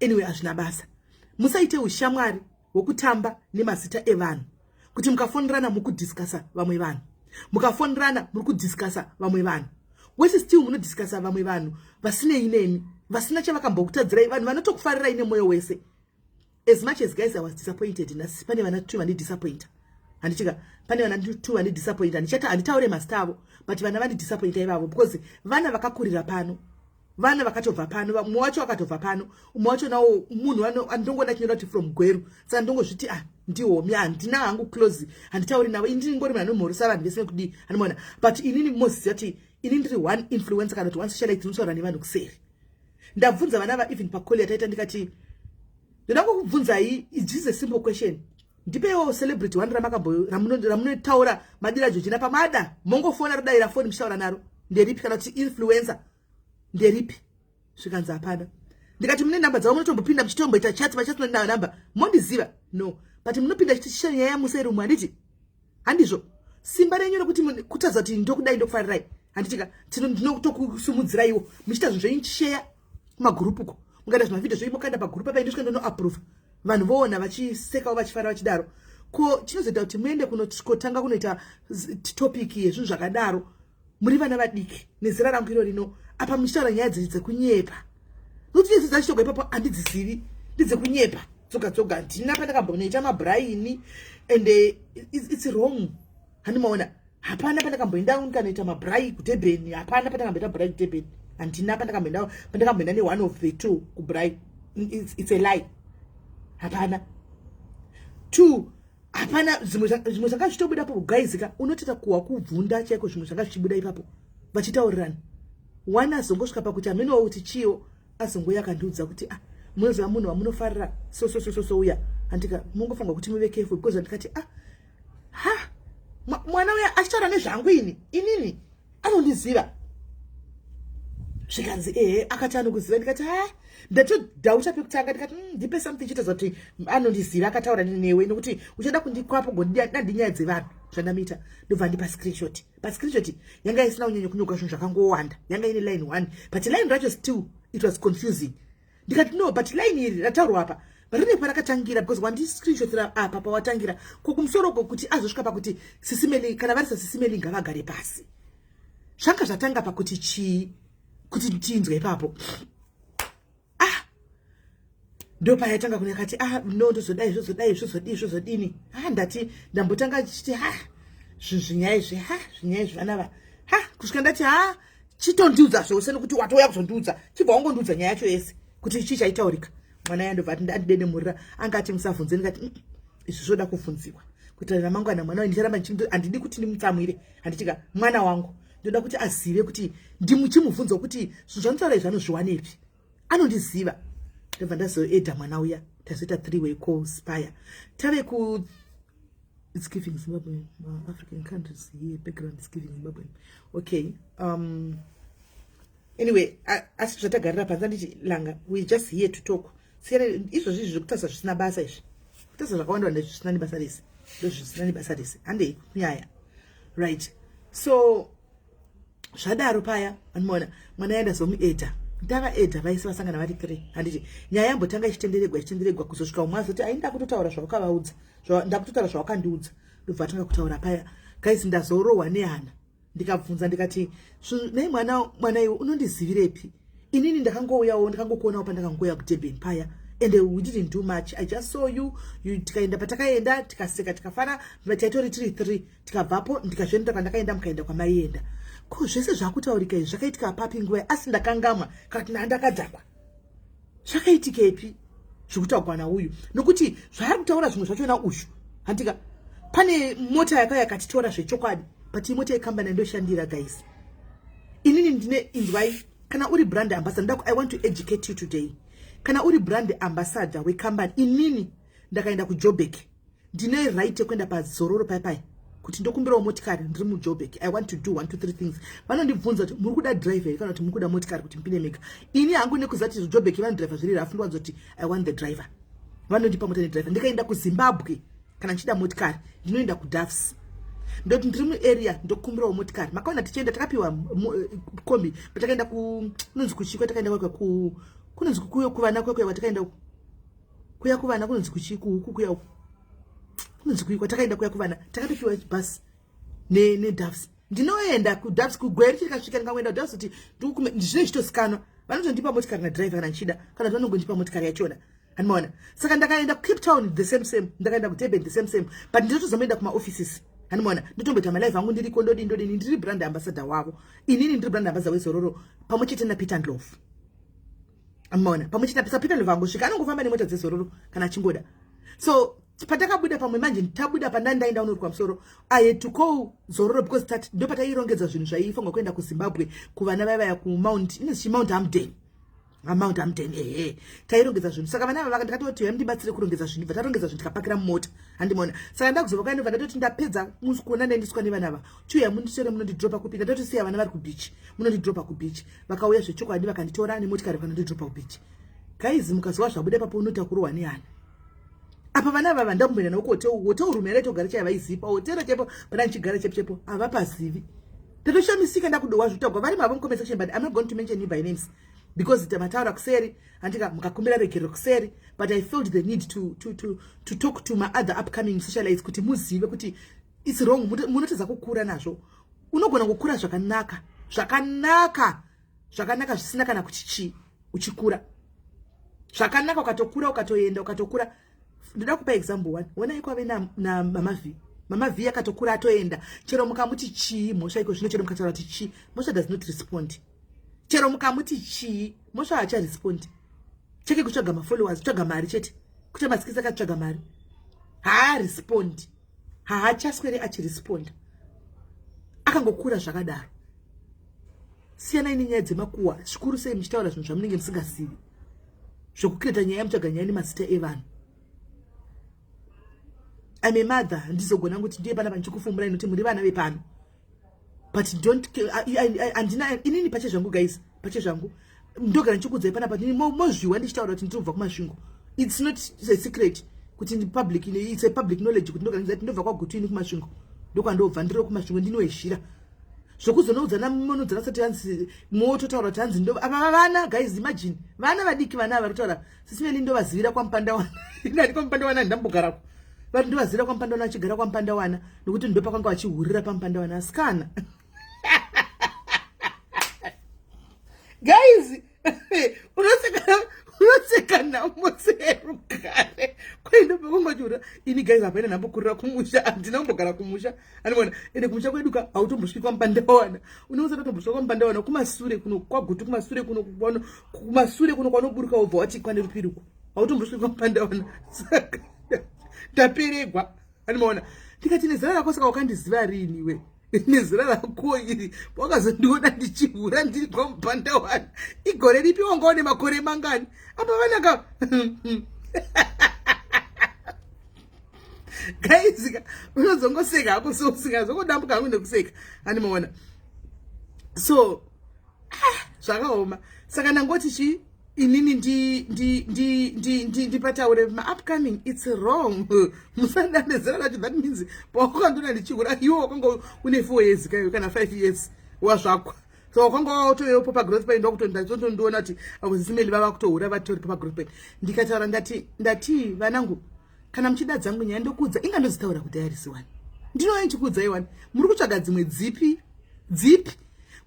anyway. Hazvina basa. Musaite ushamwari wokutamba nemazita evanhu kuti mukafonderana mukudiscussa vamwe vanhu, mukafonderana muri kudiscussa vamwe vanhu, wese still munodiscussa vamwe vanhu vasinei nemi, vasina chavakambokutadzirai, vanhu vanotokufarirai nemoyo wese. As much as guys I was disappointed, nasi pane vana 2 vani disappointa. Handichika pane vana 2 vani disappointa. Handichata handitaure mazita avo, but vana vani disappointa ivavo because vana vakakurira pano, vana vakatobva pano, umwe wacho akatobva pano, umwe wacho nawo munhu andongoda chinyora kuti from Gweru, saka ndongozviti ndihomi handina hangu close, handitauri navo, ndingori munhu anomhorisa vanhu vese kudi handimaona. But inini moziva kuti ini ndiri one influencer kana kuti one socialite dzinotaura nevanhu kuseri. Ndabvunza vana va even pakoli yataita ndikati ndoda kukubvunzai, it is a simple question. Ndipewo celebrity one ramunotaura madira jojina pamada mongofona rodaira foni muchitaura naro nderipi, kana kuti influencer nderipi. Zvikanzi hapana. Ndikati mune namba dzavo munotombopinda muchitomboita chat pachat na namba mondiziva no, but munopinda chitisha nyaya museri umwe. Handiti handizvo simba renyu rokuti kutaza kuti ndokudai ndokufarirai. Handitika ndinotokusumudziraiwo muchita zvinhu zvenyu share kumagroup uko, mukaita zvimavideo zvenyu mokaenda pagroup apa ndosvika ndono approve vanhu voona vachisekawo vachifara vachidaro. Ko chinozoita kuti muende kotanga kunoita topic yezvinhu zvakadaro muri vana vadiki nezera rangu iro rino apa muchitaura nyaya dzekunyepa. Nokuti idzo dzachitogwa ipapo handidzizivi ndedzekunyepa tsoga handina pandakambonoita mabraini and it's wrong handimaona. Hapana pandakamboenda ndikanoita mabrai kuDurban, hapana pandakamboita brai kuDurban, handina pandakamboenda ne one of the two kubrai. It's a lie. Hapana. 2, hapana zvimwe zvanga zvichibuda papo guysika unotoita kuwa kubvunda chaiko zvimwe zvanga zvichibuda ipapo vachitaurirana. 1 azongosvika pakuti amenowo kuti chiyo azongoya akandiudza kuti munoziva munhu wamunofarira so uya. Handika mungofunga kuti muve careful because ndikati mwana uya achitaura nezvangu inini anondiziva. Zvikanzi akati anokuziva. Ndikati ndatodhauta pekutanga ndikati ndipe something chitaza kuti anondiziva akataura newe nokuti uchada kundikwapo ndandinyaya dzevanhu zvandamita. Ndobva ndipa screenshot. Pa screenshot yanga isina unyanya kunyoka zvinhu zvakangowanda, yanga ine line 1 but line racho still it was confusing. Ndikati no, but line iri rataurwa apa rine parakatangira because wandi screenshot apa pawatangira kokumusoro kokuti azosvika pakuti SIS MELLY kana varisa SIS MELLY ngavagare pasi. Zvanga zvatanga pakuti kuti tinzwe ipapo. Ndo payatanga kunekati no zvozodini. Ndati ndambotanga chiti zvinyaya zvanava kusvika ndati chitondiudza zvose nokuti watoya kuzondiudza chibva wangondiudza nyaya yacho yese kuti chichaitaurika. Mwana yandobva ndadedemurira angati musavhunze. Ndikati izvi zvoda kuvhunziwa kuti ramangwana mwana ndicharamba handidi kuti ndimutsamwire. Handitika mwana wangu ndoda kuti azive kuti ndimuchimubvunza kuti zvinhu zvanotaura izvi anozviwanepi, anondiziva. ndabva ndazoedha mwana uya tazoita 3-way calls paya tave ku it's giving Zimbabwe African countries here background is giving Zimbabwe okay anyway asi zvatagarira panza nditi langa we just here to talk siyere izvozvi zvokutasa zvisina basa izvi kutasa zvakawanda ndezvisina nebasa rese ndozvisina nebasa rese handei nyaya right so zvadaro paya anoona mwana yaenda zomuedha ndakaedha vaisi vasangana vari 3 handiti nyaya yambotanga ichitenderegwa kuzosvika umwe azoti ainda kutotaura zvawakavaudza ndakutotaura zvawakandiudza ndobva atanga kutaura paya guys ndazorohwa nehana ndikabvunza ndikati nei mwana iwe unondizivirepi inini ndakangouyawo ndikangokuonawo pandakangoya kuDurban paya and we didn't do much. I just saw you tikaenda patakaenda tikaseka tikafara vataitori tiri 3 tikabvapo ndikazvenda kwandakaenda mukaenda kwamaienda ko zvese zvakutaurika izvi zvakaitika papi nguva asi ndakangamwa kana ndakadzakwa zvakaitikepi zvokutaurwa nauyu nokuti zvaari kutaura zvimwe zvachona ushu handika pane mota yakauya yakatitora zvechokwadi but imota yekambani ndoshandira guys inini ndine inzwai kana uri brand ambassador I want to educate you today kana uri brand ambassador wekambani inini ndakaenda kuJoburg ndine right yekuenda pazororo paipai kuti ndokumbirawo motikari ndiri muJoburg I want to do 1 2 3 things vanondibvunza kuti muri kuda driver kana kuti muri kuda motikari kuti mpinde mega ini hangu nekuzati Joburg vanodriver zviri rafu ndwanzoti I want the driver vanondipa mota nedriver ndikaenda kuZimbabwe kana nchida motikari ndinoenda kuDAFS ndoti ndiri muarea ndokumbirawo motikari makaona tichienda takapiwa kombi patakaenda kunonzi kuchikwa takaenda ku kunonzi kuyo kuvana kwekwe watakaenda kuya kuvana kunonzi kuchiku huku kuya kunonzi kuya takaenda kuya kuvana takapiwa bus ne DAFS ndinoenda kuDAFS kugweri chikasvika ngangoenda DAFS kuti ndizvine chitosikanwa vanotondipa motikari na driver kana nchida kana vanongondipa motikari yachona anoona saka ndakaenda ku Cape Town the same ndakaenda ku Durban the same but ndinotozoenda kuma offices anoona ndotomboita malive angu ndiriko ndodi ndiri brand ambassador wavo inini ndiri brand ambassador wezororo pamwechete na Peter Ndlovu amona pamwechete na Peter Ndlovu angosvika anongofamba nemota dzezororo kana achingoda so patakabuda pamwe manje tabuda pandandaenda unori kwamusoro I had to call zororo because that ndo patairongedza zvinhu zvaifunga kuenda kuZimbabwe kuvana vaya ku Mount Hamden tairongedza zvinhu saka vana vava ndakatoti yamdibatsire kurongedza zvinhu vatarongedza zvinhu tikapakira mumota handimona saka ndakuzobva kainova ndatoti ndapedza musikuona ndaendiswa nevana ava chuya mundisere munondidropa kupinda ndatosiya vana vari kubeach munondidropa kubeach vakauya zvechokwadi vakanditora nemotikari vakanondidropa kubeach guys mukazwa zvabuda papo unotakurwa nehana apa vana vava ndambomboenda nauko hoteo rume yaitogara chaiva izipa hotero chepo pana nchigara chepo havapazivi ndatoshamisika ndakudowa zvitogwa vari mavo mucomment section but I'm not going to mention you by names because tamataura kuseri andika mukakumbira regero kuseri but I felt the need to talk to my other upcoming socialites kuti muzive kuti it's wrong munoteza kukura nazvo unogona kukura zvakanaka zvisina kana kuti uchikura zvakanaka ukatokura ukatoenda ukatokura ndoda kupa example 1 when I kwave na mama V akatokura atoenda chero mukamuti chi mosha iko zvino chero mukataura kuti chi mosha does not respond chero mukamuti chi mosha acha respond cheke kutsvaga ma followers tsvaga mari chete kuti masikisa katsvaga mari respond haachaswere achi respond akangokura zvakadaro siyana ine nyaya dzemakuwa zvikuru sei muchitaura zvinhu zvamunenge musingazivi zvokuketa nyaya mutsvaga nyaya nemazita evanhu I'm a mother ndizogona kuti ndiye pana panchikufumbira inoti muri vana vepano but don't andina inini pache zvangu guys pache zvangu ndogara nchikudzai pana pati mozviwa ndichitaura kuti ndinobva kumasvingo it's not a secret kuti ndi public it's a public knowledge kuti ndogara ndizati ndobva kwagutini kumasvingo ndokwandobva ndiro kumasvingo ndinoishira zvokuzonoudzana munodzana sati hanzi mototaura kuti hanzi ndo apa vana guys imagine vana vadiki vana vari kutaura sisimeli ndovazivira kwampanda wana ndari kwampanda wana ndambogarako vari ndovazivira kwampanda wana achigara kwampanda wana nokuti ndopa kwanga vachihurira pampanda wana asikana guys unoseka namoserugare kwaindopakwangachura ini guys hapaina nambokurira kumusha handina kumbogara kumusha anibona ende kumusha kweduka hautombosviki kwampanda wana unousati utombosvika kwampanda wana kumasure kuno kwagutu kumasure kuno kwanoburuka ubva wati kwane rupiriku hautombosviki kwampanda wana saka ndaperegwa anibona ndikati nezera rako saka wakandiziva rini we nezera rako iri wakazondiona ndichihura ndiri kwamupanda wani igore ripi wangaone makore mangani apa vanaka gaizika unozongoseka hako so usingazongodambuka hangu nekuseka animaona so zvakaoma saka nangoti chi inini ndipataure upcoming it's wrong musandandezera racho that means paukandona ndichihura iwe wakanga une 4 years kayo kana 5 years wazvakwa so wakanga watoyopo pagrowth pain ndokutondiona kuti SIS-MELLY vava kutohura vatori pagrowth pain ndikataura ndati vanangu kana muchida dzangu nyaya ndokudza ingandozitaura kuti ayarisiwani ndinoya ndichikudza iwani muri kutsvaga dzimwe dzipi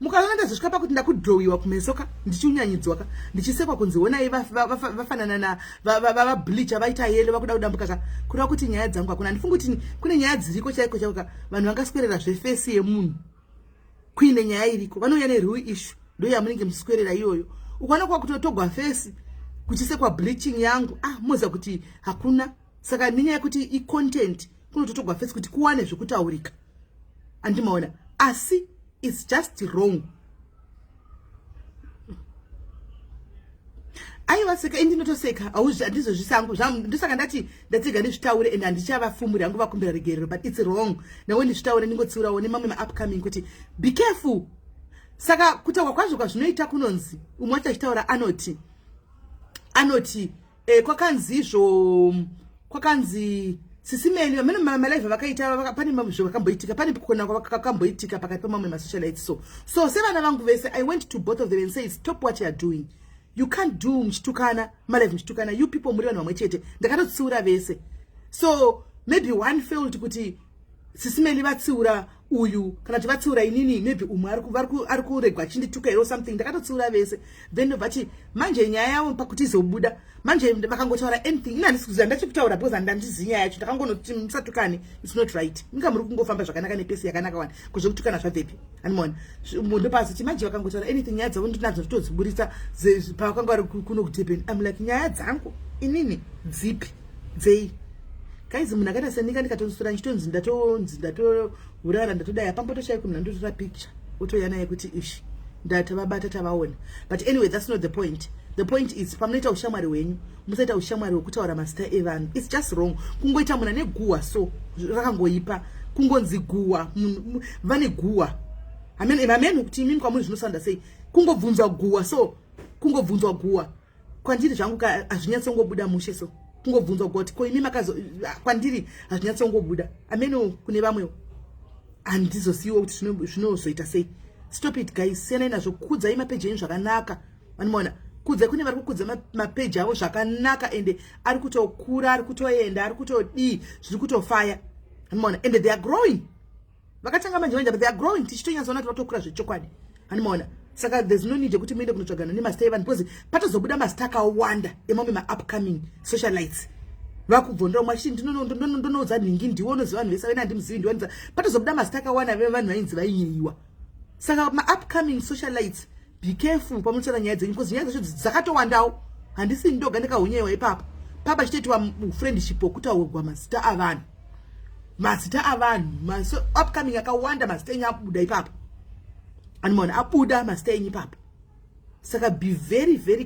mukaona ndazosvika pakuti ndakudrowiwa kumesoka ndichiunyanyidzwaka ndichisekwa kunzi honai vafanana na vableach vaita yelo vakuda kudambuka kureva kuti nyaya dzangu hakuna ndifunga kuti kune nyaya dziriko chaiko chauka vanhu vangaswerera zvefesi yemunhu kuine nyaya iriko vanouya nerui ishu ndo yamunenge muchiswerera iyoyo ukaona kuva kutotogwa fesi kuchisekwa bleaching yangu moza kuti hakuna saka nenyaya yekuti icontent kunototogwa fesi kuti kuwane zvekutaurika andimaona asi it's just wrong. Aiwa seka indinotoseka handizo zvisangu ndosaka ndati ndatiga ndizvitaure and handichavafumuri hangu vakumbira regerero but it's wrong nawe ndizvitaure ndingotsiurawo nemamwe maupcoming kuti be careful saka kutaurwa kwazvo kwazvinoita kunonzi umwe wacho achitaura anoti kwakanzi SIS-MELLY vamene malive vakaita pane mamwe zvakakamboitika pane kukona kwakakamboitika pakati pamamwe masocialites so sevana vangu vese I went to both of them and said stop what you are doing. You can't do mchitukana malive mchitukana you people muri vanhu vamwe chete ndakatotsiura vese so maybe one failed kuti SIS-MELLY vatsiura uyu kana kuti vatsiura inini maybe umwe ari kuregwa chindituka or something ndakatotsiura vese then vachi manje nyaya yavo pakuti izobuda manje vakangotaura anything ina ndisikuziva ndachikutaura because handandizivi nyaya yacho ndakangonoti musatukane it's not right inga muri kungofamba zvakanaka nepesi yakanaka wani kuzvokutukana zvabvepi animona ndopasi ti manje vakangotaura anything nyaya dzavo ndinadzo todziburitsa pavakanga vari kuno kudhebheni I'm like nyaya dzangu inini dzipi dzei guys munhu akaita senika ndikatosura ndichitonzi ndatourara ndatodai apambotoshai kunhu ndandotora picture otoya naye kuti ishi ndatavabata tavaona but anyway that's not the point. The point is pamunoita ushamwari hwenyu musaita ushamwari hwekutaura mazita evanhu it's just wrong kungoita munhu ane guwa so rakangoipa kungonzi guwa vane guwa ameni kuti imini kwamuri zvinosanda sei kungobvunzwa guwa so kungobvunzwa guwa kwandiri zvangu hazvinyatsongobuda mushe so kungobvunzwa kuti ko imi makazo kwandiri hazvinyatsongobuda ameno kune vamwe handizosiyiwo kuti zvinozoita sei. Stop it guys siyanai nazvo kudzai mapeji enyu zvakanaka vanimona kudzai kune vari kukudza mapeji avo zvakanaka ende ari kutokura ari kutoenda ari kutodii zviri kutofaya vanimona ende they are growing vakatanga manje but they are growing tichitonyatsaona kuti vatokura zvechokwadi vanimona saka there's no need yekuti muende kunotsvagana nemasita evanhu because patozobuda masita akawanda emamwe maupcoming socialites vakubvondera mwachiti ndinoudza nhingi ndiwo unoziva vanhu vese vena handimuzivi ndiwanidza patozobuda masita akawanda vevanhu vainzi vainyeyiwa saka maupcoming socialites be careful pamunotaura nyaya dzenyu because nyaya dzacho dzakatowandawo handisi ndoga ndikahunyewa ipapo papa chitoitwa friendship wokutaurwa mazita avanhu upcoming akawanda mazita enyu abuda ipapo animona abuda mazita enyu ipapo saka be very very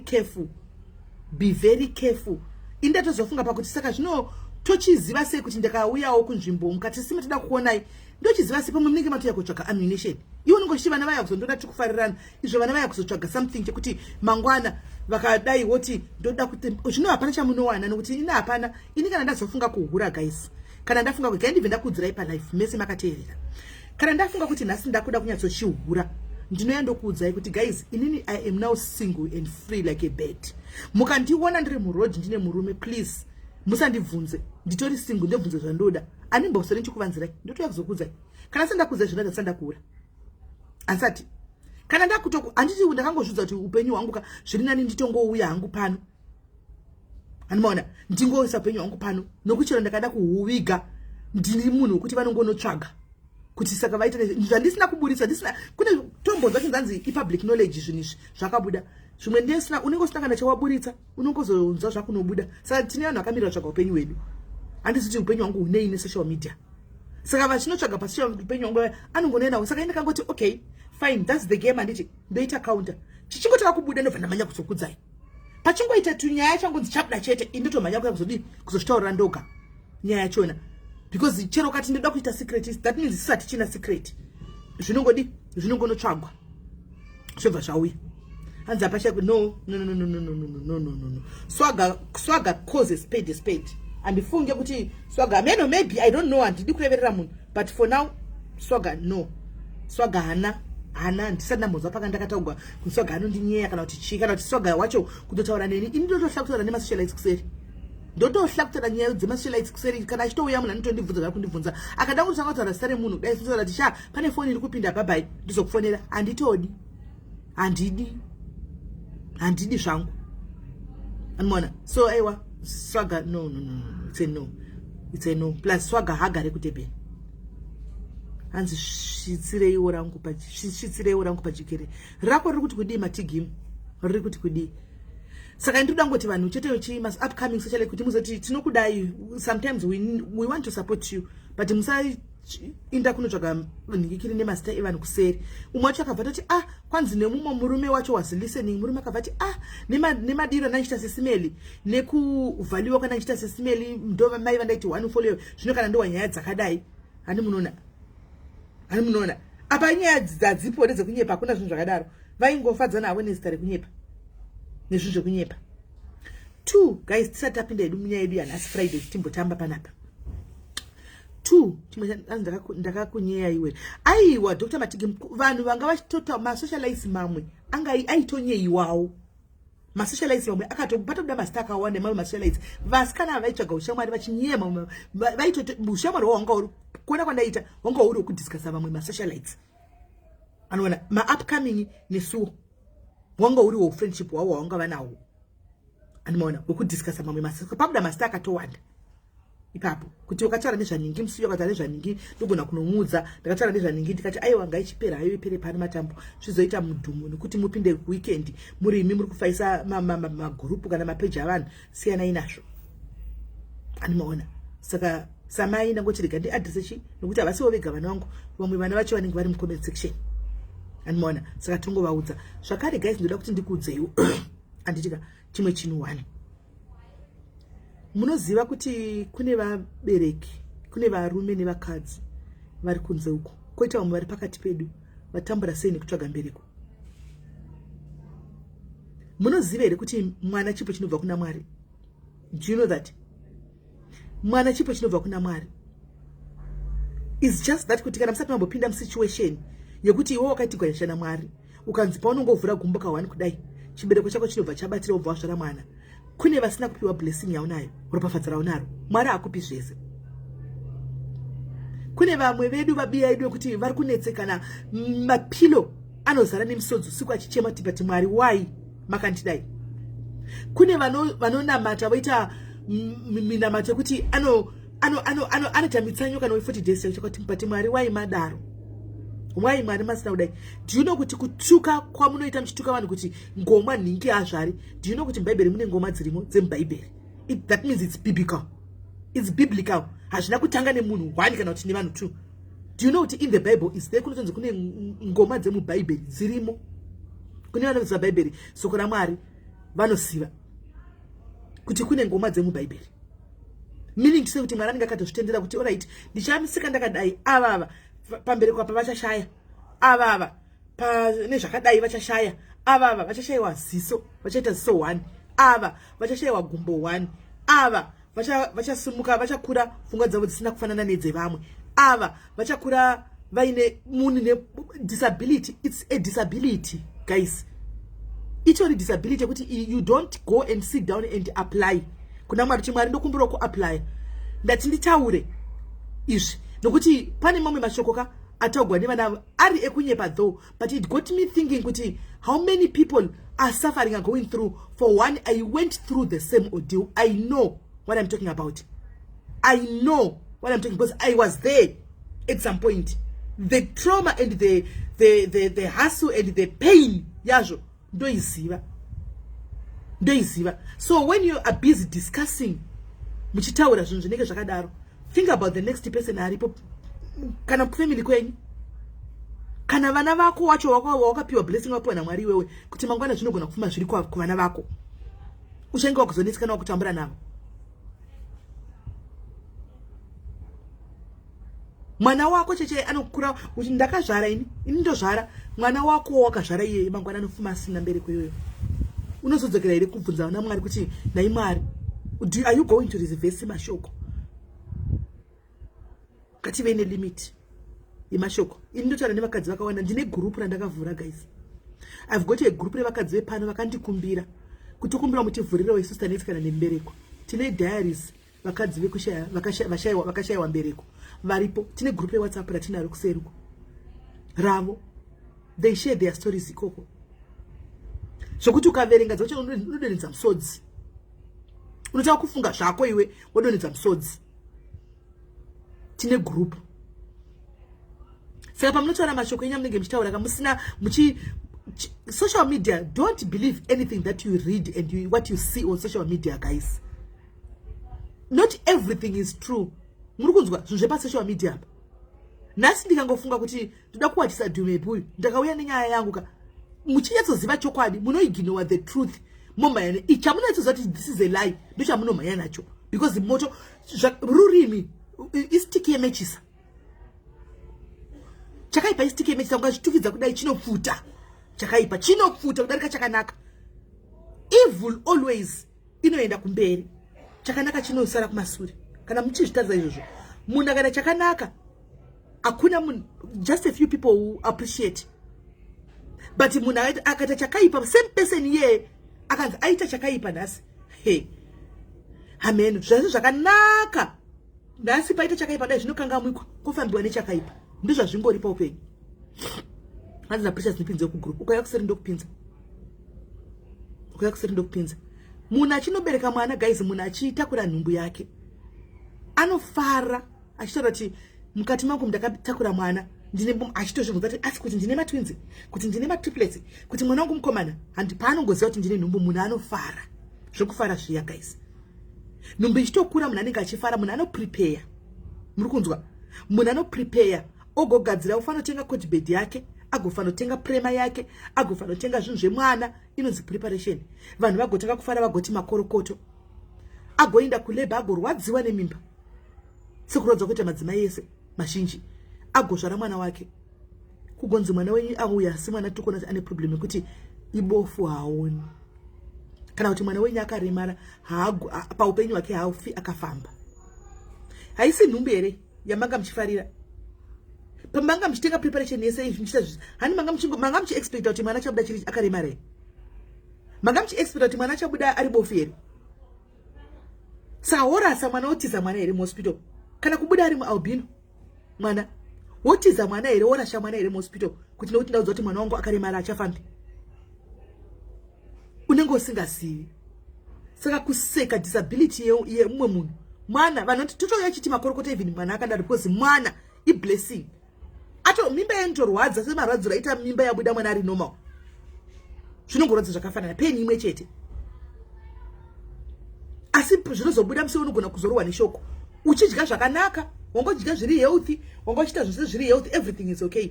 careful indatozofunga pakuti saka zvino tochiziva sei kuti ndakauyawo kunzvimbo mukati sima toda kuonai ndochiziva sei pamwe munenge matoya kutsvaga ammunition iwo unongochiti vana vaya kuzondoda tikufarirana izvo vana vaya kuzotsvaga something chekuti mangwana vakadai woti ndoda kuti zvino hapana chamunowana nokuti ina hapana ini kana ndazofunga kuhura guys kana ndafunga kuti ndibve ndakudzirai palife mese makateerera kana ndafunga kuti nhasi ndakuda kunyatsochihura ndinoya ndokuudzai kuti guys inini I am now single and free like a bird mukandiona ndiri muroad ndine murume please musandibvunze nditori single ndobvunze zvandoda animbosori ndichikuvanzirai ndotoya kuzokuudzai kana sandakudza zvinoda sandakuura asati kana handiti ndakangozvidza kuti upenyu hwangu zviri nani nditongouya hangu pano animaona ndingoisa upenyu hwangu pano nokuchero ndakada kuhuviga ndiri munhu wekuti vanongonotsvaga kuti saka vaita zvandisina kuburitsa kune tombo dzacho dzanzi ipublic knowledge zvinhu izvi zvakabuda zvimwe ndesina unenge usina kana chawaburitsa unongozonzwa zvakunobuda saka tine vanhu vakamirira tsvaga upenyu hwedu handisi kuti upenyu hwangu hunei nesocial media saka vachinotsvaga pashure penyu wangu anongonoenda saka ine kangoti okay fine that's the game anditi ndoita counter chichingotaka kubuda ndobva manya kuzokudzai pachingoita tunyaya changonzi chabuda chete indotomanya kuya kuzozvitaurira ndoga nyaya yachona because chero kati ndoda kuita secret that means isati china secret zvinongonotsvagwa zvobva zvauya hanzi apasha no swaga cause a spade andifunge kuti swaga maybe I don't know handidi kureverera munhu but for now swaga no swaga hana ndisati ndambonzwa paka ndakataugwa kuti swaga anondinyeya kana kuti chii kana kuti swaga wacho kutotaura neni ini ndotohla kutaura nemasocialites kuseri ndotohla kutaura nyaya dzemasocialites kuseri kana achitouya munhu anotondibvunza zvaa kundibvunza akada kutanga kutaura zita remunhu dai funzora kuti sha pane foni iri kupinda bhabai ndizokufonera handitodi handidi zvangu anmona so aiwa swaga no it's a no plus swaga hagare kutebheni hanzi svitsirei rangu pajikere rako riri kuti kudii matigimu riri kuti kudii saka ndinoda ngoti vanhu chete mas upcoming socially kuti muzoti tinokudai sometimes we want to support you but musainda kunotsvaga nhingikiri nemazita evanhu kuseri umwe wacho akabva toti kwanzi nemumwe murume wacho was listening murume akabva ti nemadiro anandichita sesimeli nekuvhaliwa kwanandichita sesimeli ndova mai vandaiti one follow zvino kana ndowa nyaya dzakadai hani munoona apa nyaya dzadzipo ndedzekunyepa hakuna zvinhu zvakadaro vaingofadza navo nezita rekunyepa nezvinhu zvekunyepa 2 guys tisati tapinda hedu munyaya yedu yanhasi friday timbotamba panapa 2 ndakakunyeya iwe aiwa Dr. Matigi vanhu vanga vachitota masocialize mamwe anga aitonyeyiwawo masocialize mamwe akatobata kuda masita akawanda mamwe masocialize vasikana vaitsvaga ushamwari vachinyeya mamwe vaitoti ushamwari wanga uri kuona kwandaita wanga uri wokudiscussa vamwe masocialites anoona upcoming nesuwo wanga uri wo friendship wawo wanga vanawo anoona wokudiscussa mamwe masocialites pabuda masita akatowanda ipapo kuti wakataura nezvaningi musuyo wakataura nezvaningi ndogona kunomuudza ndakataura nezvaningi ndikati aiwa ngaichipera hayo ipere pane matambo zvizoita mudhumo nekuti mupinde weekend murimi muri kufaisa magrupu kana mapeji avanhu siyanai nazvo anomaona saka samai nangochirega ndiadrese chi nokuti havasiwo vega vana vangu vamwe vana vacho vanenge vari mucomment section anomaona saka tongovaudza zvakare guys ndoda kuti ndikuudzeiwo anditika chimwe chinhu 1 munoziva kuti kune vabereki kune varume nevakadzi vari kunze uko koita vamwe vari pakati pedu vatambura sei nekutsvaga mbereko munoziva here kuti mwana chipo chinobva kuna Mwari do you know that mwana chipo chinobva kuna Mwari is just that kuti kana musati mambopinda musituation yekuti iwe wakaiti gwanyasha naMwari ukanzi paunongovhura gumbo ka1 kudai chibereko chako chinobva chabatira ubva wasvara mwana kune vasina kupiwa blessing yaunayo ropafadzo raunaro Mwari akupi zvese kune vamwe vedu vabiya edu kuti vari kunetsekana mapilo anozara nemisodzi usiku achichema tipati Mwari why makandidai kune vanonamata voita minamato yekuti anoita mitsanyo kana 40 days chakati tipati Mwari why madaro why Mwari masina kudai do you know kuti kutuka kwamunoita mchituka vanhu kuti ngoma nhingi azvari do you know kuti mubhaibheri mune ngoma dzirimo dzemubhaibheri that means it's biblical hazvina kutanga nemunhu 1 kana kuti nevanhu 2 do you know kuti in the bible is there kunotonzi kune ngoma dzemubhaibheri dzirimo kune vanodzidza bhaibheri soko raMwari vanosiva kuti kune ngoma dzemubhaibheri meaning to say kuti Mwari anenge akatozvitendera kuti alright ndichamisika ndakadai avava pambereko apa vachashaya avava nezvakadai vachashaya avava vachashayiwa ziso vachaita ziso 1 ava vachashayiwa gumbo 1 ava vachasumuka vachakura pfungwa dzavo dzisina kufanana nedzevamwe ava vachakura vaine munhu nedisability it's a disability guys itori disability yekuti you don't go and sit down and apply kuna Mwari chimwari ndokumbura kuapply ndati nditaure izvi nokuti pane mamwe mashokoka ataugwa nevana ari ekunyepa though but it got me thinking kuti how many people are suffering and going through for one I went through the same ordeal I know what I'm talking about because I was there at some point the trauma and the hassle and the pain yazvo ndoiziva so when you are busy discussing muchitaura zvinhu zvinenge zvakadaro think about the next person aripo kana family kwenyu, kana vana vako wacho wakapiwa blessing wapiwa naMwari wewe kuti mangwana zvinogona kufuma zviri kuvana vako, uchange wakuzonetsekana wakutambura navo. Mwana wako cheche anokura uchi ndakazvara ini ndozvara, mwana wako wakazvara iye mangwana anofuma asina mbere kwewe. Unozodzokera ere kubvunza na Mwari kuti nai Mwari, are you going to reverse mashoko? Kative ine limit yemashoko. Ini ndotaura nevakadzi vakawanda, ndine group randakavhura guys. I've got a group revakadzi vepano vakandikumbira kuti kumbira mutivhurire sister net kana nembereko. Tine diaries vakadzi vekushaya vakashayiwa mbereko varipo. Tine group reWhatsApp ratinaro kuseruko ravo, they share their stories ikoko. Zvokuti ukaverenga dzacho unodonedza musodzi, unotaka kufunga zvako iwe wodonedza musodzi. Tine group. Saka pamunotaura mashoko enyu munenge muchitaura musina social media, don't believe anything that you read and what you see on social media guys. Not everything is true. Muri kunzwa zvinhu zvepa social media apa. Nasi ndikangofunga kuti ndoda kuwatisa Dhumebu, ndakauya nenyaya yangu ka muchinyatsoziva chokwadi, munoignore the truth. Momayane ichamunatsoziva kuti this is a lie, ndochamunomhanya nacho because moto rurimi istiki yemechisa. Chakaipa istiki yemechisa ungachitukidza kudai chinopfuta. Chakaipa chinopfuta kudarika chakanaka. Evil always inoenda kumberi, chakanaka chinosara kumashure. Kana muchizvitaridza izvozvo, munhu kana chakanaka akuna munhu, just a few people who appreciate. But munhu akata chakaipa, same person iye akanzi aita chakaipa nhasi, hey amen, zvazvo zvakanaka nhasi paita chakaipa dai zvinokangamwikwa kufambiwa nechakaipa. Ndizvo zvazvingori paupenyu. Hanzi naprecious ndipinze kugroup, ukauya kuseri ndokupinza, ukauya kuseri ndokupinza. Munhu achinobereka mwana guys, munhu achitakura nhumbu yake anofara achitaura kuti mukati mangu ndakatakura mwana, ndine achitozvibvunza kuti asi kuti ndine matwins, kuti ndine matriplets, kuti mwana wangu mukomana, handi paanongoziva kuti ndine nhumbu, munhu anofara. Zvokufara zviya guys. Nhumbu ichitokura munhu anenge achifara, munhu anoprepare. Muri kunzwa? Munhu anoprepare ogogadzira, ufana kutenga coat bed yake, agofana kutenga prema yake, agofana kutenga zvinhu zvemwana, inonzi preparation. Vanhu vagotanga kufara vagoti makorokoto, agoenda kuleba agorwadziwa nemimba. Sekurodza kuti madzimai ese mazhinji agozvara mwana wake, kugonzi mwana wenyu auya asi mwana tokona ane problem yekuti ibofu haoni, kana kuti mwana wenyu akaremara paupenyu hwake haufi akafamba. Haisi nhumbu here yamanga muchifarira? Pamanga muchitenga preparation yese izvi muchita zvisi, hani manga muchiexpecta kuti mwana chabuda chiri akaremara here? Manga muchiexpecta kuti mwana chabuda ari bofu here? Saorasa mwana otiza mwana here muhospital, kana kubuda ari mualbino mwana wotiza mwana here, orasha mwana here muhospital kuti nokuti ndaudza kuti mwana wangu akaremara achafambi. Unenge usingazivi. Saka kuseka disability yemumwe munhu, mwana vanoti totouya chiti makorokota even mwana akadaro because mwana iblessing. Ato mimba yenotorwadza semarwadzo raita mimba yabuda mwana ari normal. Zvinongorodza zvakafanana, peni imwe chete. Asi zvinozobuda musi unogona kuzorwa neshoko. Uchidya zvakanaka, wangodya zviri healthy, wangochita zvose zviri healthy, everything is okay.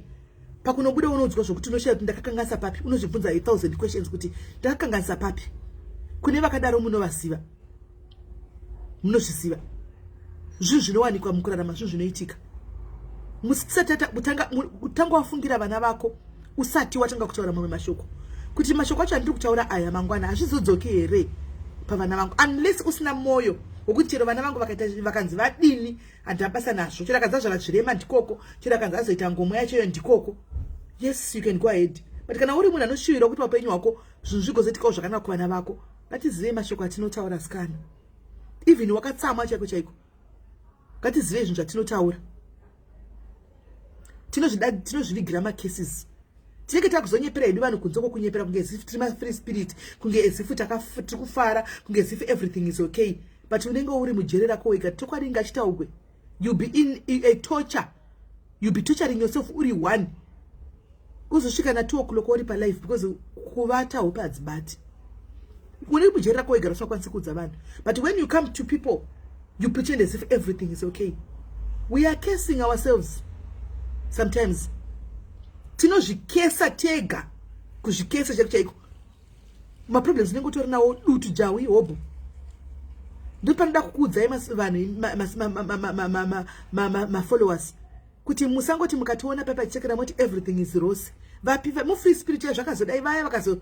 Pakunobuda unodzwa zvokuti unoshaya kuti ndakakanganisa papi, unozvibvunza 1000 questions kuti ndakakanganisa papi. Kune vakadaro munovaziva, munozviziva zvinhu zvinowanikwa mukurarama, zvinhu zvinoitika. Utanga wafungira vana vako usati watanga kutaura mamwe mashoko, kuti mashoko acho andiri kutaura aya mangwana hazvizodzoki here pavana vangu, unless usina moyo wokuti chero vana vangu vakanzi vadini handabasa nazvo, chero akanzi zvakazvirema ndikoko, chero akanzi azoita ngoma yachoyo ndikoko. Yes, you can go ahead. But kana uri munhu anoshuvira kuti paupenyu hwako zvinhu zvigozoitikawo zvakanaka kuvana vako, ngatizive mashoko atinotaura sikana. Even wakatsamwa chaiko chaiko, ngatizive zvinhu zvatinotaura. Tinozvivigira macases. Tinenge takuzonyepera hedu vanhu kunze kwokunyepera, kunge zifu tiri free spirit, kunge zifu tiri kufara, kunge zifu everything is okay. But unenge uri mujere rako wega, tokwadi ngachitaugwe. You'll be in a torture. You'll be torturing yourself uri one. Uzosvika na 2 o'clock uri pa life because kuvata upa hadzibati. Uri mujere rako wega usakwanisa kuudza vanhu. But when you come to people, you pretend as if everything is okay. We are cursing ourselves. sometimes tinozvikesa tega kuzvikesa chaiko maproblems nengotori nawo dutu jawu ihobo ndopanoda kukuudzai vanhu mafollowers kuti musangoti mukationa papachekera moti everything is rose vapi mufree spirit yazvakazodai vaya vakazo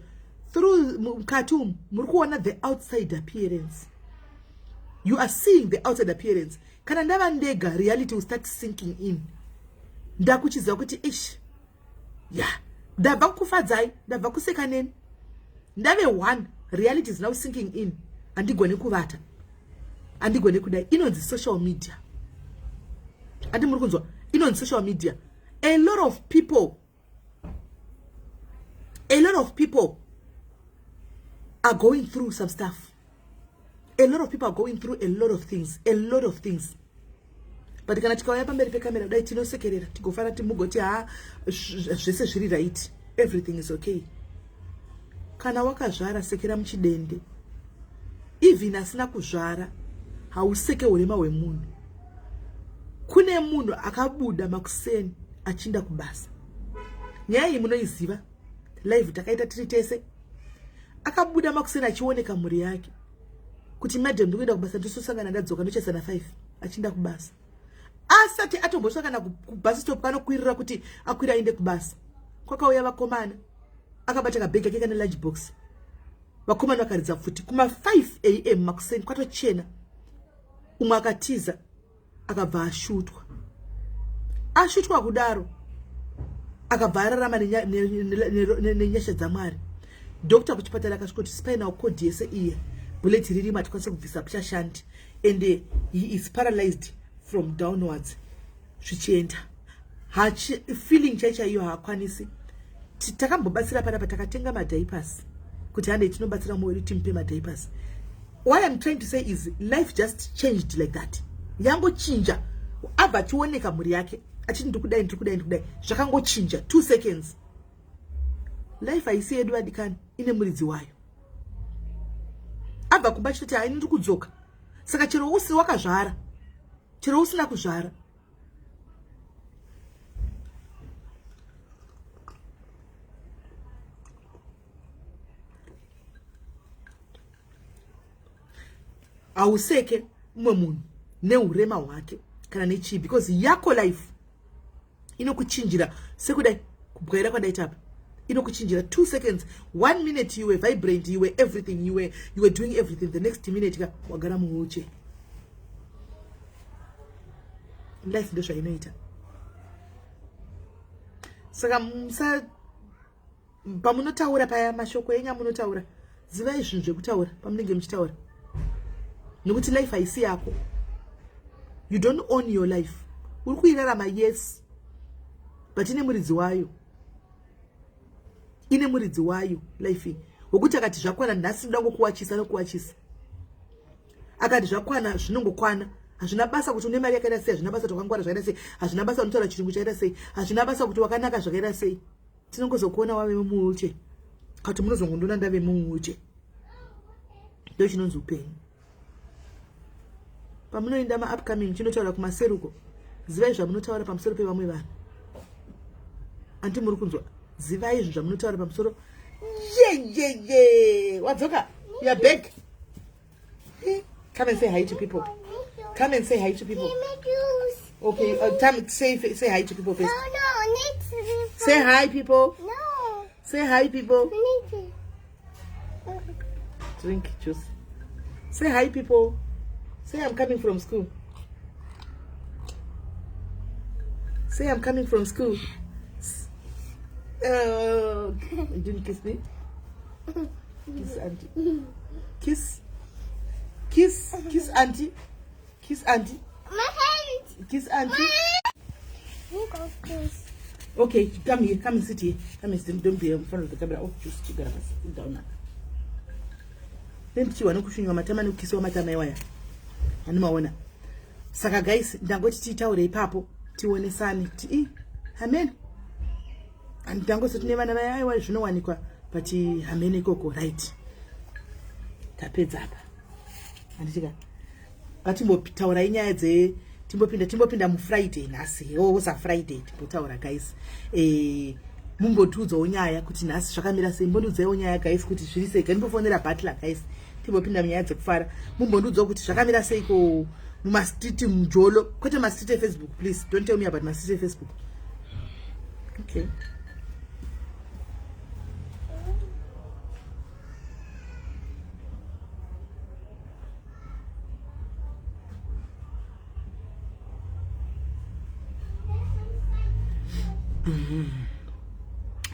through mukati umu muri kuona the outside appearance. You are seeing the outside appearance. Kana ndava ndega reality will start sinking in. Ndakuchiza kuti ish. Yeah. Ndabva kufadzai, ndabva kusekaneni. Ndave one, reality is now sinking in. Andigone kuvata. Andigone kudai. Inonzi social media. Andi muri kunzwa. Inonzi social media. A lot of people are going through some stuff. A lot of people are going through a lot of things. But kana tikauya pamberi pekamera dai tinosekerera tigofara timugoti zvese zviri right, everything is okay. Kana wakazvara sekera muchidende. Even asina kuzvara hauseke urema hwemunhu. Kune munhu akabuda makuseni achinda kubasa. Nyaya iyi munoiziva. Live takaita tiri tese. Akabuda makuseni achioneka mhuri yake. Kuti madam ndikuenda kubasa ndisosangana ndadzoka ndochesana 5 achinda kubasa. Asati atombosvakana kubasa stop kanokwirira kuti akwira aende kubasa. Kwakauya vakomana. Akabata kabhegi kake kana lunch box. Vakomana vakaridza futi kuma 5 am makuseni kwatochena. Umwe akatiza akabva ashutwa. Ashutwa kudaro. Akabva ararama nenyasha dzaMwari. Doctor kuchipatara akasvika spinal cord yese iye. Bullet riri matikwanisa kubvisa kuchashandi. And he is paralyzed from downwards. Zvichienda. Feeling chaiyo haakwanisi. Takambobatsira panapa takatenga madiapers. Kuti hande tinobatsira mwiri timpe madiapers. What I'm trying to say is life just changed like that. Yangochinja. Abva chioneka mhuri yake. Achiti ndikudai. Zvakangochinja 2 seconds. Life haisi yedu adikani ine muridzi wayo. Abva kumba chiti haini ndikudzoka. Saka chero usi wakazvara. Chero usina kuzvara. Auseke umwe munhu neurema hwake kana nechi because yako life inokuchinjira sekudai kubwaira kwadaita apa inokuchinjira 2 seconds 1 minute you were vibrant you were everything you were doing everything the next minute wagara muwheelchair. Life ndo zvainoita. Saka pamunotaura paya mashoko enyu munotaura zivai zvinhu zvekutaura pamunenge muchitaura. Nokuti life haisi yako. You don't own your life. Uri kuirarama yes. But ine muridzi wayo. Ine muridzi wayo life. Wokuti akati zvakwana nhasi ndango kuwachisa nokuwachisa. Akati zvakwana zvinongokwana. Hazvina basa kuti une mari yakaita sei, hazvina basa kuti wakangwara zvakaita sei, hazvina basa unotaura chirungu chakaita sei, hazvina basa kuti wakanaka zvakaita sei. Tinongozokuona wave muwheelchair. Kuti munozongondona ndave muwheelchair. Ndo chinonzi upenyu. Pamunoenda ma-upcoming chinotaura kumaseruko. Zivai zvamunotaura pamusoro pevamwe vanhu. Anti muri kunzwa. Zivai izvo zvamunotaura pamusoro. Wadzoka. You are back. Come and say hi to people. Come and say hi to people. Okay, say hi to people first. No. Say hi, people. No. Say hi, people. Need to. Drink juice. Say hi, people. Say I'm coming from school. Say I'm coming from school. You didn't kiss me? Kiss auntie. Kiss. Kiss auntie. Kiss auntie. My hand. Kiss auntie. Kiss. Okay, come here. Come and sit here. Come and sit. Don't be in front of the camera. Oh, just sit down now. Then you want to kushinywa matama nukisiwa matama yawaya. Animaona. Saka guys, ndangoti titaure ipapo tionesane kuti amen. Andangoso tine vana vaya aiwa zvinowanikwa but amen ikoko right. Tapedza apa. Anditika. Ngatimbotaura inyaya timbopinda mufriday nhasi oza friday timbotaura guys mumbotudzawo nyaya kuti nhasi zvakamira sei. Mbondudzaiwo nyaya guys kuti zviri sei. Ndimbofonera butler guys timbopinda munyaya dzekufara. Mumbondudzawo kuti zvakamira sei ko mumastreet mujolo kwete mastreet efacebook. Please don't tell me about mastreet efacebook. Okay.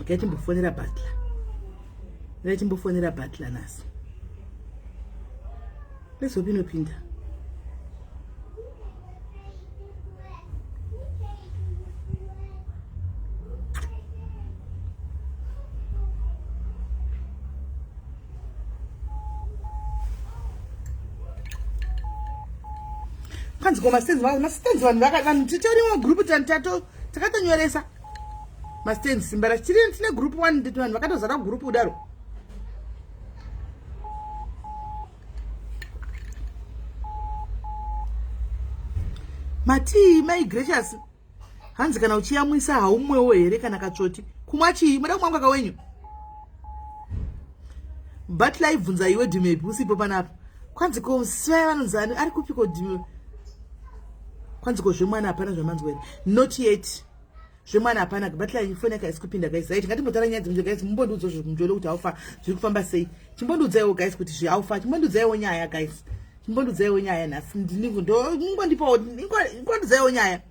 Okay, timbofonera butler nasi. Lezopinopinda. Kanzi kwa mastenzi vanhu titoriwo group takatonyoresa mastenzi simbara tine group 1 nditi vanhu vakatozara group kudaro. Mati my gracious hanzi kana uchiyamwisa haumwewo here kana katsvoti kumwa chii muda kumwa mwaka wenyu. But live bvunza iwe dhimepi usipo panapa kwanzi ko sai vanonzani ari kupiko dhime kwanzi ko zvemwana hapana zvamanzwa here. Not yet zvemwana hapana. But live phone yaka isi kupinda guys. Right, ngatimbotara nyaya dzimwe guys. Mumbondudzo zvimujolo kuti haufa zviri kufamba sei. Chimbondudzaiwo guys kuti zvaufa. Chimbondudzaiwo nyaya guys. Chimbondudzaiwo nyaya nhasi ndingu ndo ngondipawo ngondudzaiwo nyaya.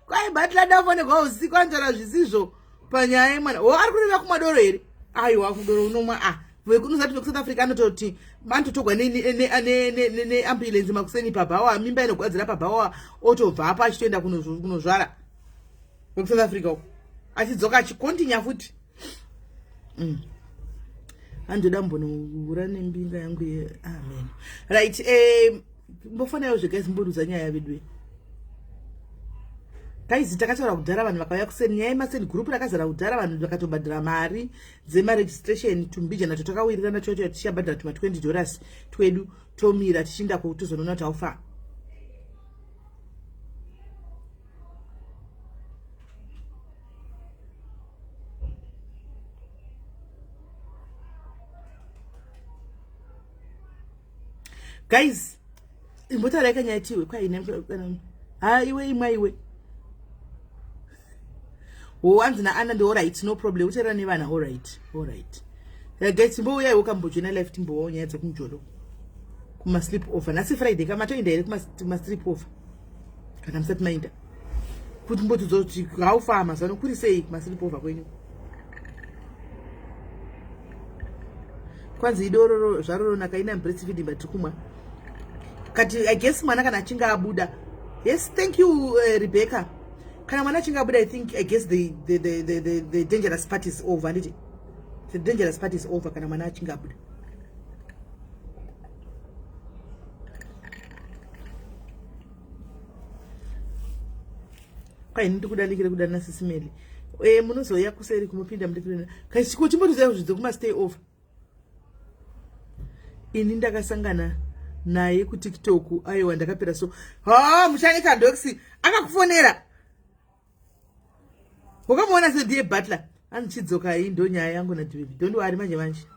Kwai butler ndafonekwa usiku anzvara zvisizvo panyaya yemwana. Ari kureva kumadoro here. Aiwa kudoro unomwa vekunozati vekusouth Africa anototi vanototogwa neambulance makuseni pabhawa mimba inogwadzira pabhawa otobva apa achitoenda kunozvara vekusouth Africa uko achidzoka achikontinya futi. Andoda mbonoura nembinga yangu amen. Right, mbofonayo zvegais mbodudza nyaya vedwe guys. Takataura kudhara vanhu vakauya kuseni nyaya yemaseni group rakazara kudhara vanhu vakatobhadhira mari dzemaregistration tumbijana totakawirirana chocho tichabhadhira tuma $20 twedu tomira tichinda kutozonoona kuti haufa. Guys, imbotaura yakanyaya tiwe kwaine iwe imwa iwe wanzi naana ndi alright no problem utera nevana alright. Guys imbouya wakambojona live timbowawo nyaya dzekumujolo kuma sleep over nasi Friday kamatoenda here kuma sleep over kana musati maenda kuti mbotudza kuti haufama zano kuri sei kuma sleep over kwenyu. Kwanzi idororo zvaroro nakaina breastfeeding but kumwa kati I guess mwana kana achinga abuda. Yes, thank you Rebecca. Kana mwana achinga abuda I guess the dangerous part is over nditi. The dangerous part is over kana mwana achinga abuda. Kai ndikudalikira kudana SIS MELLY. Munozoya kuseri kumupinda mudikirina. Kai chiko chimbotuzaya zvidzo kuma stay over. Ini ndakasangana naye ku TikTok aiwa ndakapera so muchanika ndoksi akakufonera ukamuona se die butler anchidzoka hii ndo nyaya yangu na Dhimepi don't worry manje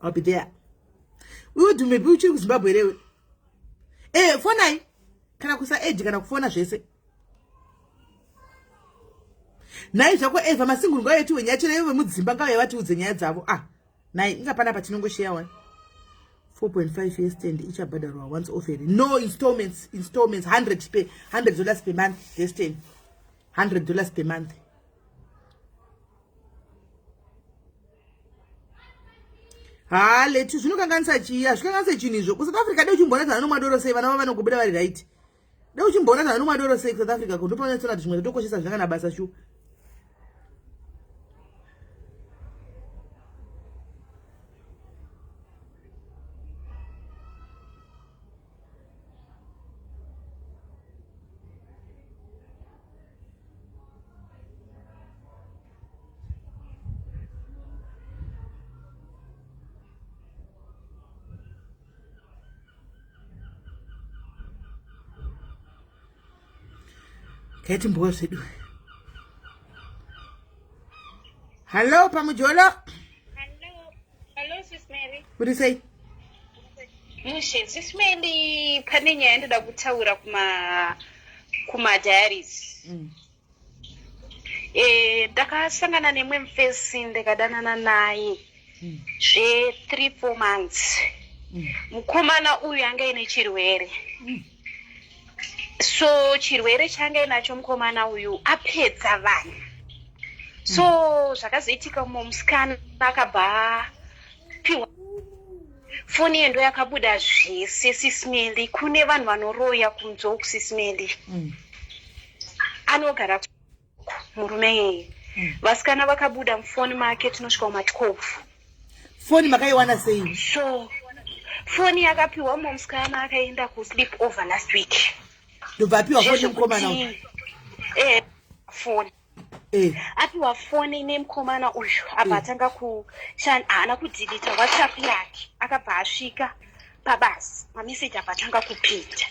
I'll be there. Uyo Dhimepi uchiri ku Zimbabwe rewe fonai kana kusa edge kana kufona zvese nai zvako eva masingu ngo yetu wenyachira yewe mudzimba ngawe vati udze nyaya dzavo nai ingapana patinongoshiya wani 4.5 years stand each abhadharwa once off here. No installments $100 per month years stand $100 per month. Letu zvinokanganisa chiya zvikanganisa chinizvo ku South Africa deu chimbona kana nomadoro sei vana vanokubuda vari right deu chimbona kana nomadoro sei South Africa kundopaona tsona zvimwe zvotokoshesa zvakana basa shu. Taiti mboa zvedu. Hello, Pamujolo. Hello, Sis Mary. What do you say? Sis Mary, pane nyaya ndoda kutaura kuma diaries. Ndakasangana nemwe mufesi ndikadanana naye. 3-4 months. Mukomana uyu anga ine chirwere. So chirwere changa inacho mukomana uyu apedza vanhu. So zvakazoitika musikana akabva piwa foni yendo yakabuda zvese Sis Melly. Kune vanhu vanoroya kunzwa Sis Melly. Anogara murume yeye. Vasikana vakabuda mufoni make tinosvika kuma12. Foni makaiwana sei? So foni yakapiwa musikana akaenda ku sleep over last week. Ndobva apiwa foni mukomana uyu. Foni. Apiwa foni nemukomana uyu abva atanga haana kudhilita WhatsApp yake. Akabva asvika pabasi mameseji abva atanga kupinda.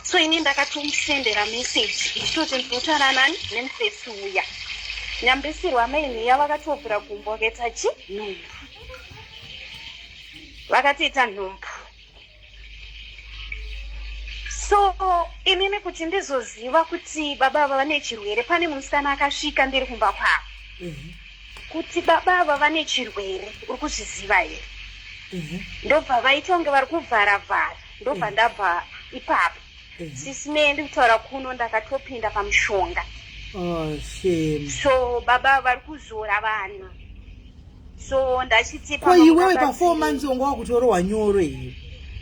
So ini ndakatomusendera meseji ichitoti ndinotaura nani nemufesi uya. Nyambisirwa amainhiya vakatobvira gumbo vakaita nhumbu. Vakatiita nhumbu. So inini kuti ndizoziva kuti baba ava vane chirwere, pane musikana akasvika ndiri kumba kwavo. Kuti baba ava vane chirwere, uri kuzviziva here? Ndobva vaita kunge vari kuvhara-vhara. Ndobva ndabva ipapo. Sis Melly kutaura kuno ndakatopinda pamushonga. Shame. So baba vari kuzora vanhu. So ndachiti ko iwewe performance wanga wakutorowa nyoro here.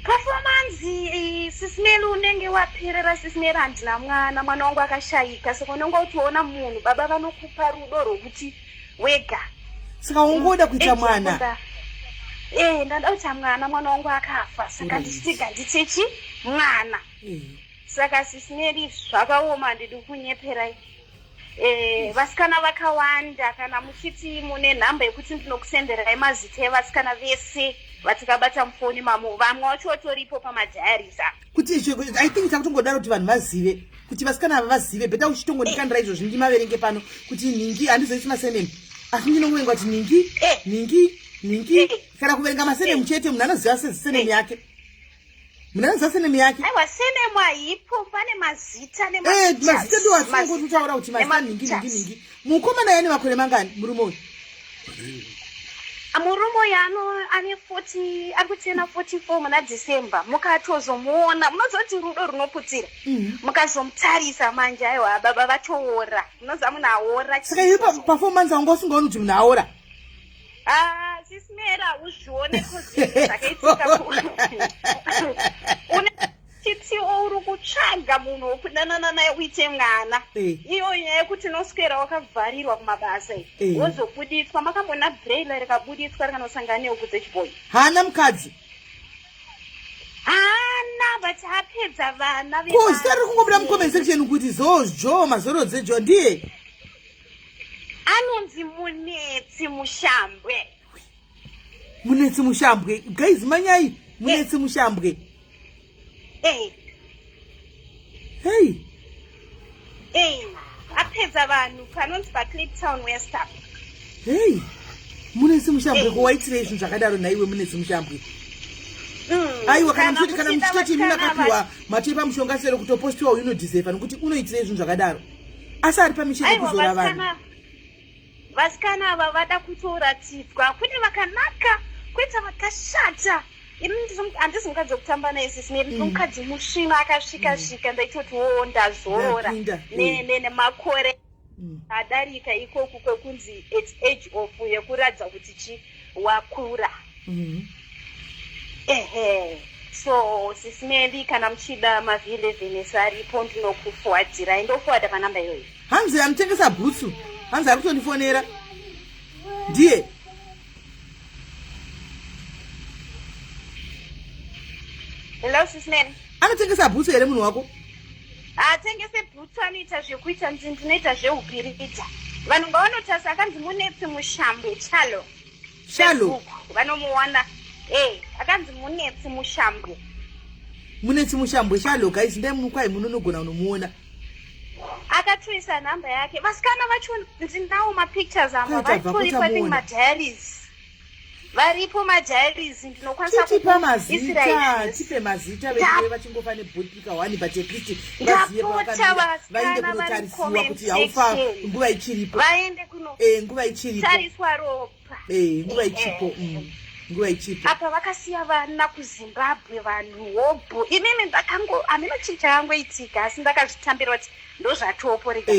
Performance Sis Melly unenge waperera Sis Melly handina mwana wangu akashayika. Saka unenge uchiona munhu baba vanokupa rudo rwokuti wega. Saka ungoda kuita mwana. Ndada kuita mwana wangu akafa. Saka ndichitiga nditechi mwana. Saka Sis Melly zvakaoma ndiri kunyepera. Vasikana vakawanda kana muchiti mune nhamba yekuti ndinokusenderai mazita evasikana vese vatikabata mufoni vamwe vacho vatoripo pamadiaries kuti I think takutongodaro kuti vanhu vazive kuti vasikana ava vazive beta uchitongondikandira izvozvi ndimaverenge pano kuti ningi handizoisi masenemu asi ndinokuverenga kuti ningi kana kuverenga masenemu chete munhu anoziva sezisenemu yake. Munhu anoziva senemu yake. Aiwa senemu haipo pane mazita mazita ndo atinongotutaura kuti mazita ningi. Mukomana yane makore mangani murume uyu? Murume uyu ane 40 ari kuchena 44 muna December. Mukatozomuona munozoti rudo runoputira. Mukazomutarisa manje aiwa baba vatoora. Munoziva munhu aora. Saka iwe performance wanga usingaoni kuti munhu aora. Sis Melly uzvione kuti zvakaitika unechiti uri kutsvaga munhu wokudanana naye uite mwana. Iyo nyaya yekuti unoswera wakavharirwa kumabasa wozobuditswa. Makambona braila rikabuditswa rikanosangana neokudze chiboyi. Hana mukadzi. Hana but apedza vana ko zita riri kungobuda mucomment section kuti zozvo mazoro dzejo ndiye anonzi Munetsi Mushambwe. Munetsi Mushambwe guys manyai Munetsi Mushambwe. Hey. Apedza vanhu panonzi paClip Town West up. Hey. Munetsi Mushambwe ko waitire izvo zvakadaro naiwe Munetsi Mushambwe. Aiwa kana muchitoti mina kapiwa matipa mushonga sero kutopostiwa uno deserve nokuti unoitire izvo zvakadaro. Asi ari pamishini kuzora vanhu. Vasikana ava vada kutoratidzwa kuti vakanaka kuita vakashata. Handisi mukadzi wokutamba naye Sis Melly. Mukadzi musvina akasvika ndaitoti ndazorora nemakore adarika ikoko kwekunzi age of yekuradza kuti wakura. So Sis Melly kana muchida mavhili 11 aripo ndinokufuadzira ndofuada panamba iyoyo. Hanzi amutengesa bhutsu. Hanzi ari kutondifonera. Ndiye. Hello Sis Melly. Anotengesa bhutsu here munhu wako? Atengese bhutsu anoita zvekuita ndinoita zveupirita. Vanhu ngavanotarisa akanzi Munetsi Mushambwe Chalo. Vanomuona. Akanzi Munetsi Mushambwe. Munetsi Mushambwe Chalo guys ndai mukwai munonogona unomuona. akatoisa nhamba yake. Vasikana vacho ndinawo mapictures amba varipo madiaries. Varipo madiaries ndinokwanisa tipa mazita, tipe mazita vedu vachingofa nebhotika 1 but at least vazive pavakamira vaende kunotarisiwa kuti haufa nguva ichiripo. Vaende kuno nguva ichiripo. Tariswa ropa. Nguva ichipo. Nguva ichipo. Apa vakasiya vana kuZimbabwe vanhu hobho. Inini hamina chinhu chakangoitika asi ndakazvitambira kuti ndozvatopo rega.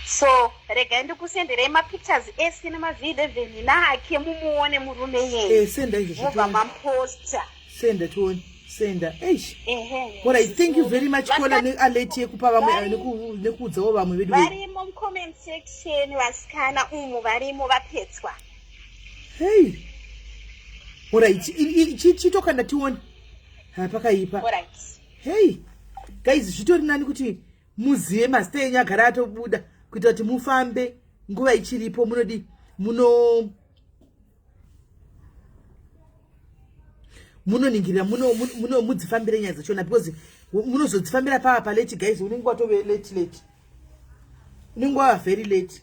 So rega ndikusenderei mapictures ese nemaV11 nahake mumuone murume yeye. Senda izvo. Mubva mamposta. Senda tuone. Senda. Alright, thank you very much kola nealert yekupa vamwe nekuudzawo vamwe vedu. Varimo mucomment section vasikana umu varimo vapetswa. Hey. Alright, chitokanda tione. Pakaipa. Alright. Hey. Guys, zvitori nani kuti muzive mazita enyu agara atobuda kuita kuti mufambe nguva ichiripo. Munodi munoningirira mudzifambire nyaya dzachona because munozodzifambira papa late guys. Unenge watove late. Unenge wava very late.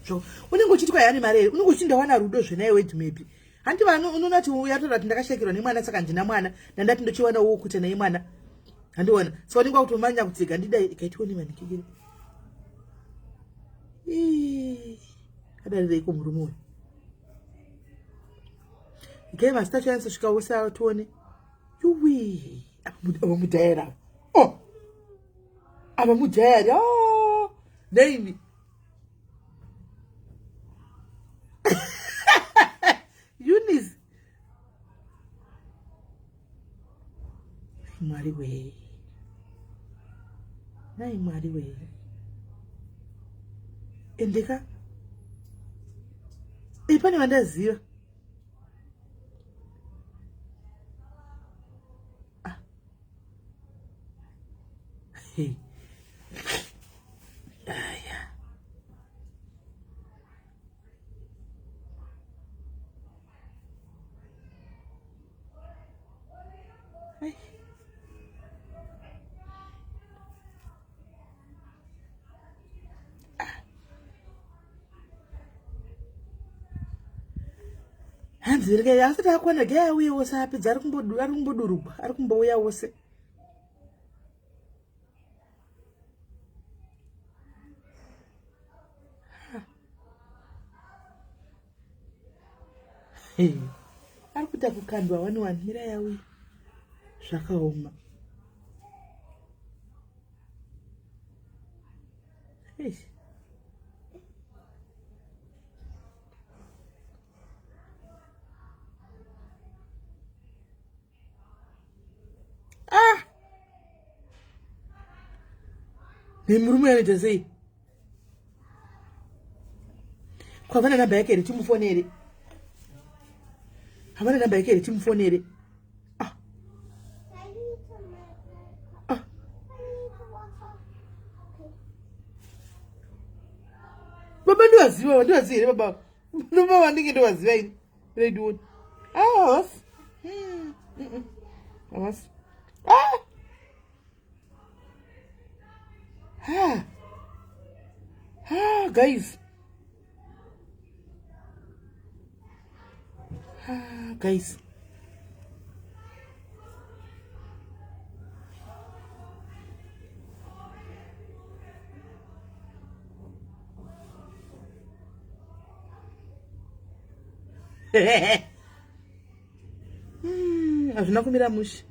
So unenge uchiti kwayani mari here unenge uchindawana rudo zvenaiwe wedmap. Hanti vanhu unonati uyatoda kuti ndakashaikirwa nemwana saka ndina mwana nandati ndochiwana wo kuti naye mwana handiona. So unenge wakutomanya kuti gandida ikaitiwe manikigire. Kadari iko murume uyu. Ikai masita chance svika usa tuone. Yuwi. Aba mudhaira. Aba mudhaira. Name. Eunice. Mwari we. Nai mwari we. Endeka. Pane vandaziva. Hey. Aya. Hey. Hanzi rega asati akwana gaya uye wose apedza ari kumbodurugwa ari kumbouya wose. Ari kuita kukandwa wani mira yawe zvakaoma. Nemurume anoita sei? Kwavana namba yake here timufonere. Havana namba yake here timufonere. Baba ndowaziva here baba. Baba wandinge ndowaziva ini. Ready. Was. Was. Guys. Guys. Hazvina kumira mushe.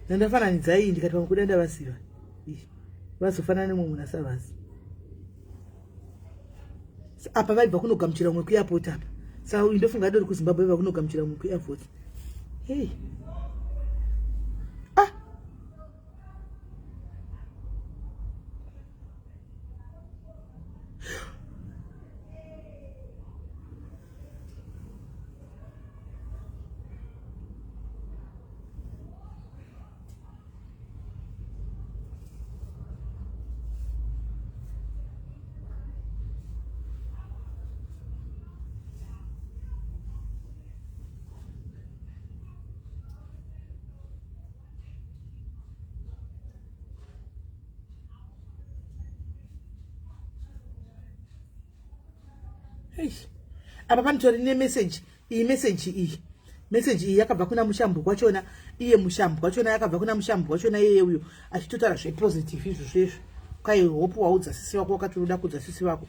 Nandafananidza iyi ndikati pamukuda ndavasiva. Vazofanana nemwe munhu asavazi. Apa vaibva kunogamuchira mumwe kuairport apa. Saka ndofunga adori kuZimbabwe vaibva kunogamuchira mumwe kuairport. Hey. Hey. Apa panitori ne message. Iyi message iyi yakabva kuna mushambo kwachona. Iye mushambo kwachona yakabva kuna mushambo kwachona yeye uyo. Achitotara zve positive izvo zvezvo. Kai hope waudza sisi wako wakatoda kudza sisi wako.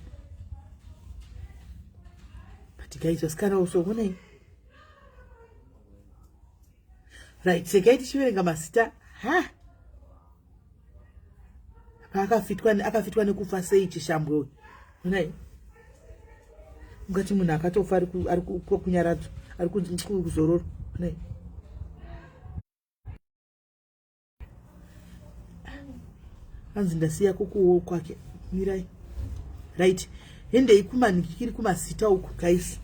But guys waskara usogona. Right, sekaiti chiverenga masita. Ha. Akafitwa nekufa sei chishambwe uyu. Unai. Ngati munhu akatofa ari kunyaradza, ari kuzororo. Unai. Hanzi ndasiya kukuwo kwake. Mirai. Right. Hende ikumani kiri kumasita uku guys.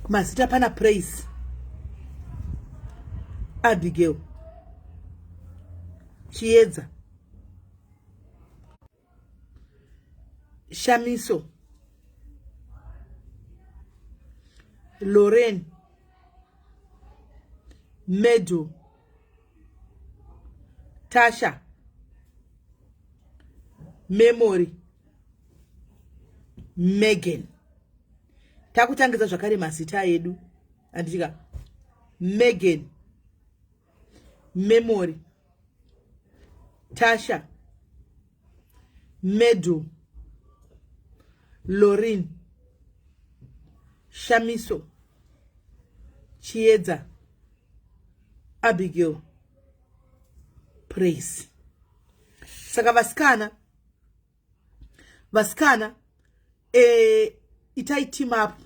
Kumasita pana praise. Abigail. Chiedza. Shamiso. Lorraine. Medo. Tasha. Memory. Megan. Takutangiza zvakare masita edu. Andichika Megan. Memory. Tasha. Medu. Lorraine. Shamiso. Chiedza. Abigail. Praise. Saka vaskana itai team up.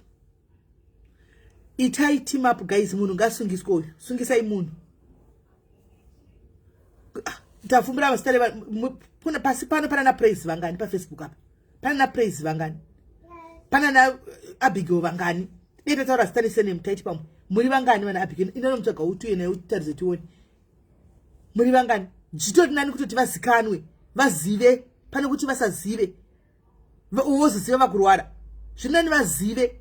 Itai team up guys, munhu ngasungiswe uyu. Sungisai munhu. Tafumbira vasitale puna pasi pano pana na praise vangani pa Facebook apa. Pana na praise vangani. Pana na Abigail vangani. Dete taura stani sene mtaiti pamwe. Muri vangani vana Abigail. Inono mtsvaga utuye naye utarize tione. Muri vangani. Zvitoti nani kutoti vazikanwe. Vazive. Pane kuti vasazive. Uvoziziva vakurwara. Zvinani vazive.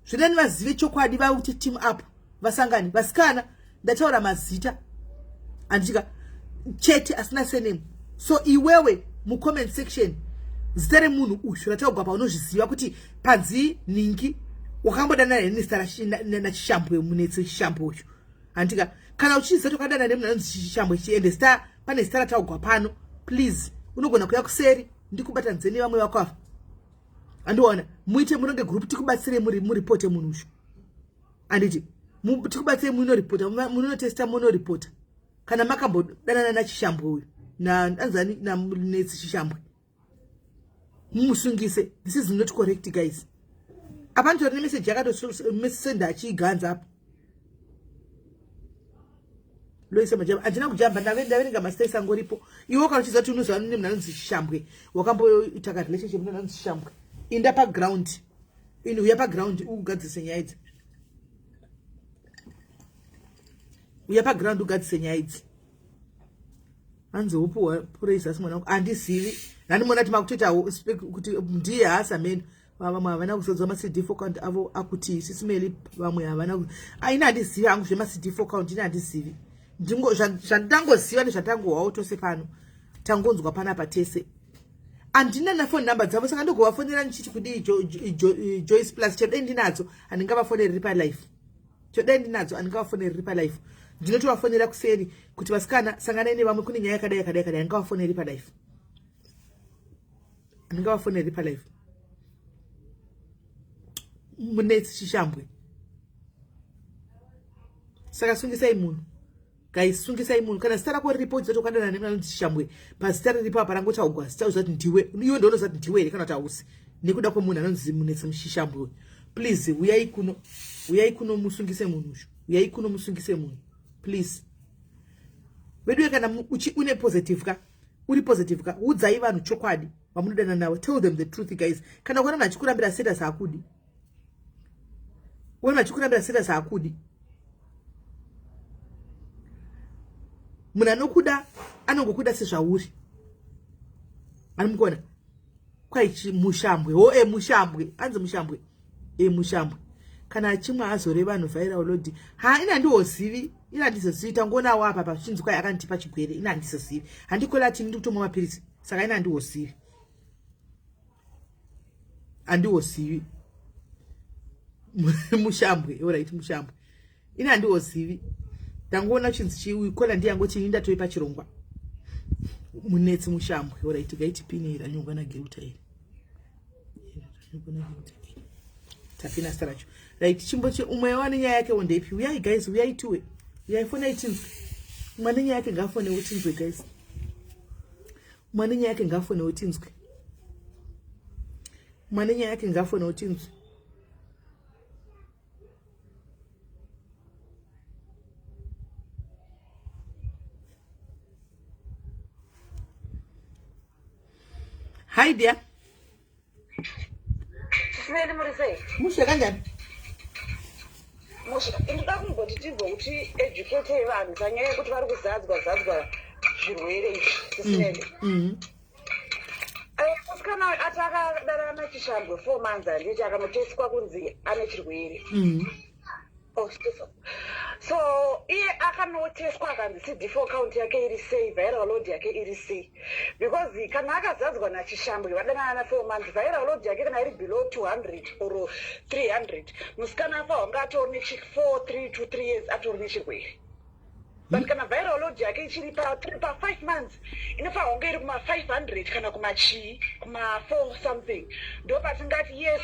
Zvinani vazive chokwadi vauti team up. Vasangani. Vasikana. Ndataura mazita. Andika. Cheti asina surname. So iwewe mu comment section zitare munhu uyu ratagwa pa unozviziva kuti panzi ningi wakambodana nesitara na chishambwe munetse chishambwe uyu. Andika kana uchiziva tokadana nemunhu chishambwe chiende star pane star ratagwa pano please unogona kuya kuseri ndikubatanze nevamwe vakafa. Andiona muite munonge group tikubatsire muri report munhu uyu. Anditi tikubatsire muno report muno testa muno report. Kana makambo dana na chishambwe uyu na anzani na munetsi chishambwe musungise. This is not correct guys. Abantu vane message yakato send achiganza apa loise majamba andina kujamba ndavenga masters angoripo iwo kana chiza tunuza nne mnanzi chishambwe wakambo itaka relationship mnanzi chishambwe inda pa ground inu uya pa ground ugadzise nyaya idzi. Uya pa ground ugadzise nyaya idzi. Anze upo praise asi mwana wangu andisivi nani mona tima kutoita kuti ndiye hasa men vamwe havana kuzodzwa ma CD4 count avo akuti SIS MELLY vamwe havana aina andisivi angu zvema CD4 count ina andisivi ndingo zvandangoziva nezvatangowawo tose pano tangonzwa pana patese andina na phone number dzavo saka ndogovafonera ndichiti kudi Joyce Plus chodai ndinadzo andingavafonereri pa live chodai ndinadzo andingavafonereri pa live ndinotovafonera kuseri kuti vasikana sanganai nevamwe kune nyaya yakadai andingavafonereri pa live andingavafonereri pa live munetsi chishambwe. Saka sungisai munhu guys, sungisai munhu kana zita rako riripo dzotokadana nemunhu chishambwe pazita riripo apa rangotaugwa zita uzati ndiwe iwe ndono zati ndiwe here kana kuti hausi nekuda kwemunhu anonzi munetsi muchishambwe. Please uyai kuno musungise munhu uyu. Uyai kuno musungise munhu please. Wedu kana une positive ka uri positive ka udzai vanhu chokwadi vamunodana nawo. Tell them the truth guys. Kana ukaona achikurambira status akudi wena achikurambira status akudi munhu anokuda anongokuda sezvauri animukona kwaichi mushambwe mushambwe anzi mushambwe mushambwe kana achimwa azore vanhu viral load ina ndiwozivi ina ndizozivi tangonawo apa pachinzi kwai akandipa chigwere ina ndizozivi handikola ati ndikutomwa mapirisi saka ina ndiwozivi andiwozivi mushambwe alright mushambwe ina andiwozivi ndangoona chinzi chikola ndiyango chini ndatoipa chirongwa munetsi mushambwe alright gaiti pini ira nyongwa na geuta iri tapina staracho right chimbo umwe wane nyaya yake ondeipi uyai guys uyai tuwe uyai fona itinzwe mwana nyaya yake ngafone utinzwe guys mwana nyaya yake ngafone utinzwe mwana nyaya yake ngafone utinzwe hi dear Smeli murisei. Mushe kanjani? Mushe. Ndinoda kumboti tibve kuti educate vanhu panyaya yekuti vari kuzadzwa zvirwere izvi. Smeli. Musikana ati akadarana chishambwe 4 months handiti akamuteswa kunzi ane chirwere. So iye akanoteswa akanzi CD4 count yake iri sei, viral load yake iri sei, because kana akazadzwa nachishambwe vadanana na 4 months viral load yake kana iri below 200 or 300 musikana afa wanga atori nechi 4 3 to 3 years atori nechirwere. But kana viral load yake ichiri pa 5 months inofa wanga iri kuma 500 kana kuma 4 something ndo patingati yes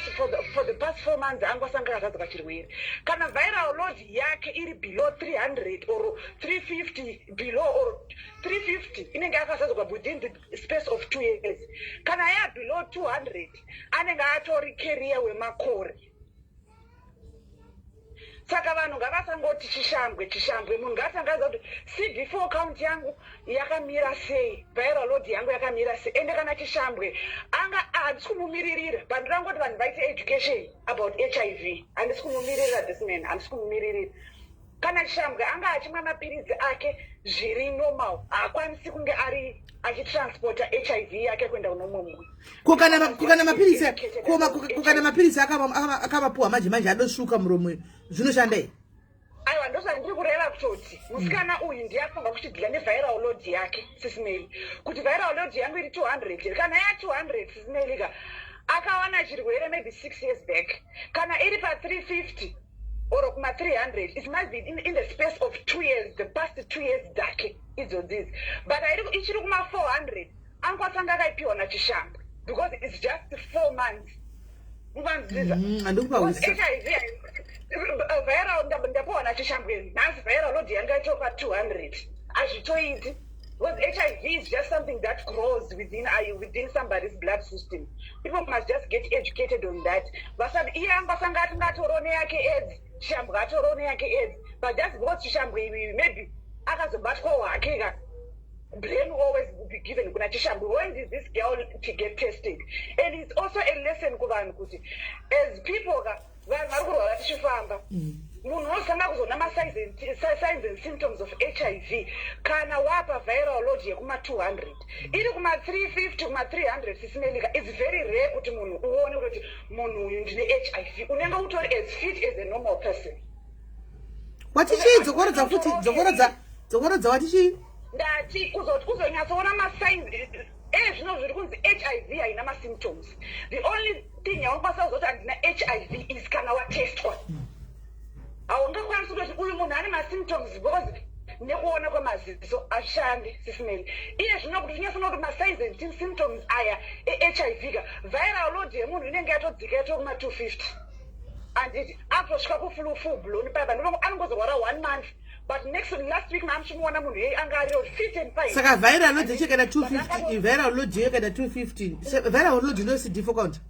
for the past 4 months angosanga akazadzwa chirwere. Kana viral load yake iri below 300 or 350 below or 350 inenge akazadzwa within the space of 2 years. Kana ya below 200 anenge atori carrier wemakore. Saka vanhu ngavasangoti chishambwe munhu ngatangaza kuti CD4 count yangu yakamira sei, viral load yangu yakamira sei, ende kana chishambwe anga handisi kumumiririra pandangoti vanhu vaite education about HIV handisi kumumiririra this man handisi kumumiririra. Kana chishambwe anga achimwa mapirizi ake zviri normal haakwanisi kunge ari achitransporta HIV yake kuenda kunomwe munhu. Kukana mapirizi akavapuwa manje adosvuka muromwe zvinoshandei? Aiwa ndosandiri kureva kutoti musikana uyu ndiyafunga kuchidhila neviral load yake sisimeli kuti viral load yangu iri 200 kana ya 200 sisimeli ka akawana chirwere maybe 6 years back kana iri pa 350 or kuma 300 it must be in the space of 2 years, the past 2 years dake idzo this, but ichiri kuma 400 ankwasanga akaipiwa nachishambwe because it's just 4 months. Viral ndapuwa nachishambwe nansi viral load yanga itopa 200 azvitoiti because HIV is just something that grows within somebody's blood system. People must just get educated on that. Vasati iye angasanga ati ngatorone yake AIDS chishambwe atorone yake AIDS, but just because chishambwe maybe akazobatwa wake ka blame will always be given kuna chishambwe. When did this girl to get tested? And it's also a lesson kuvanhu kuti as people ka vanhu vari kurwara tichifamba munhu unosanga kuzona signs and symptoms of HIV kana wapa viral load yekuma 200 iri kuma 350 kuma 300 sisinelika. It's very rare kuti munhu uone kuti munhu uyu ndine HIV unenge utori as fit as a normal person. Watichi dzokorodza watichi ndati kuzonyatsoona masigns zvino zviri kunzi HIV haina masymptoms. The only thing yaunokwanisa kuzoti handina HIV is kana watestwa. Haungakwanisi kutoti uyu munhu ane masymptoms because nekuona kwemaziso ashandi sisimeli. Iye zvino kuti tinyasoona kuti masigns and symptoms aya eHIV ka viral load yemunhu inenge yatodzika yatokuma 250 handiti atosvika full blown paipa anongozorwara 1 month but last week mamuchimuona munhu yeye anga ari fit and fine. Saka viral load yechekada 250 viral load yekada 250 viral load ino CD4 count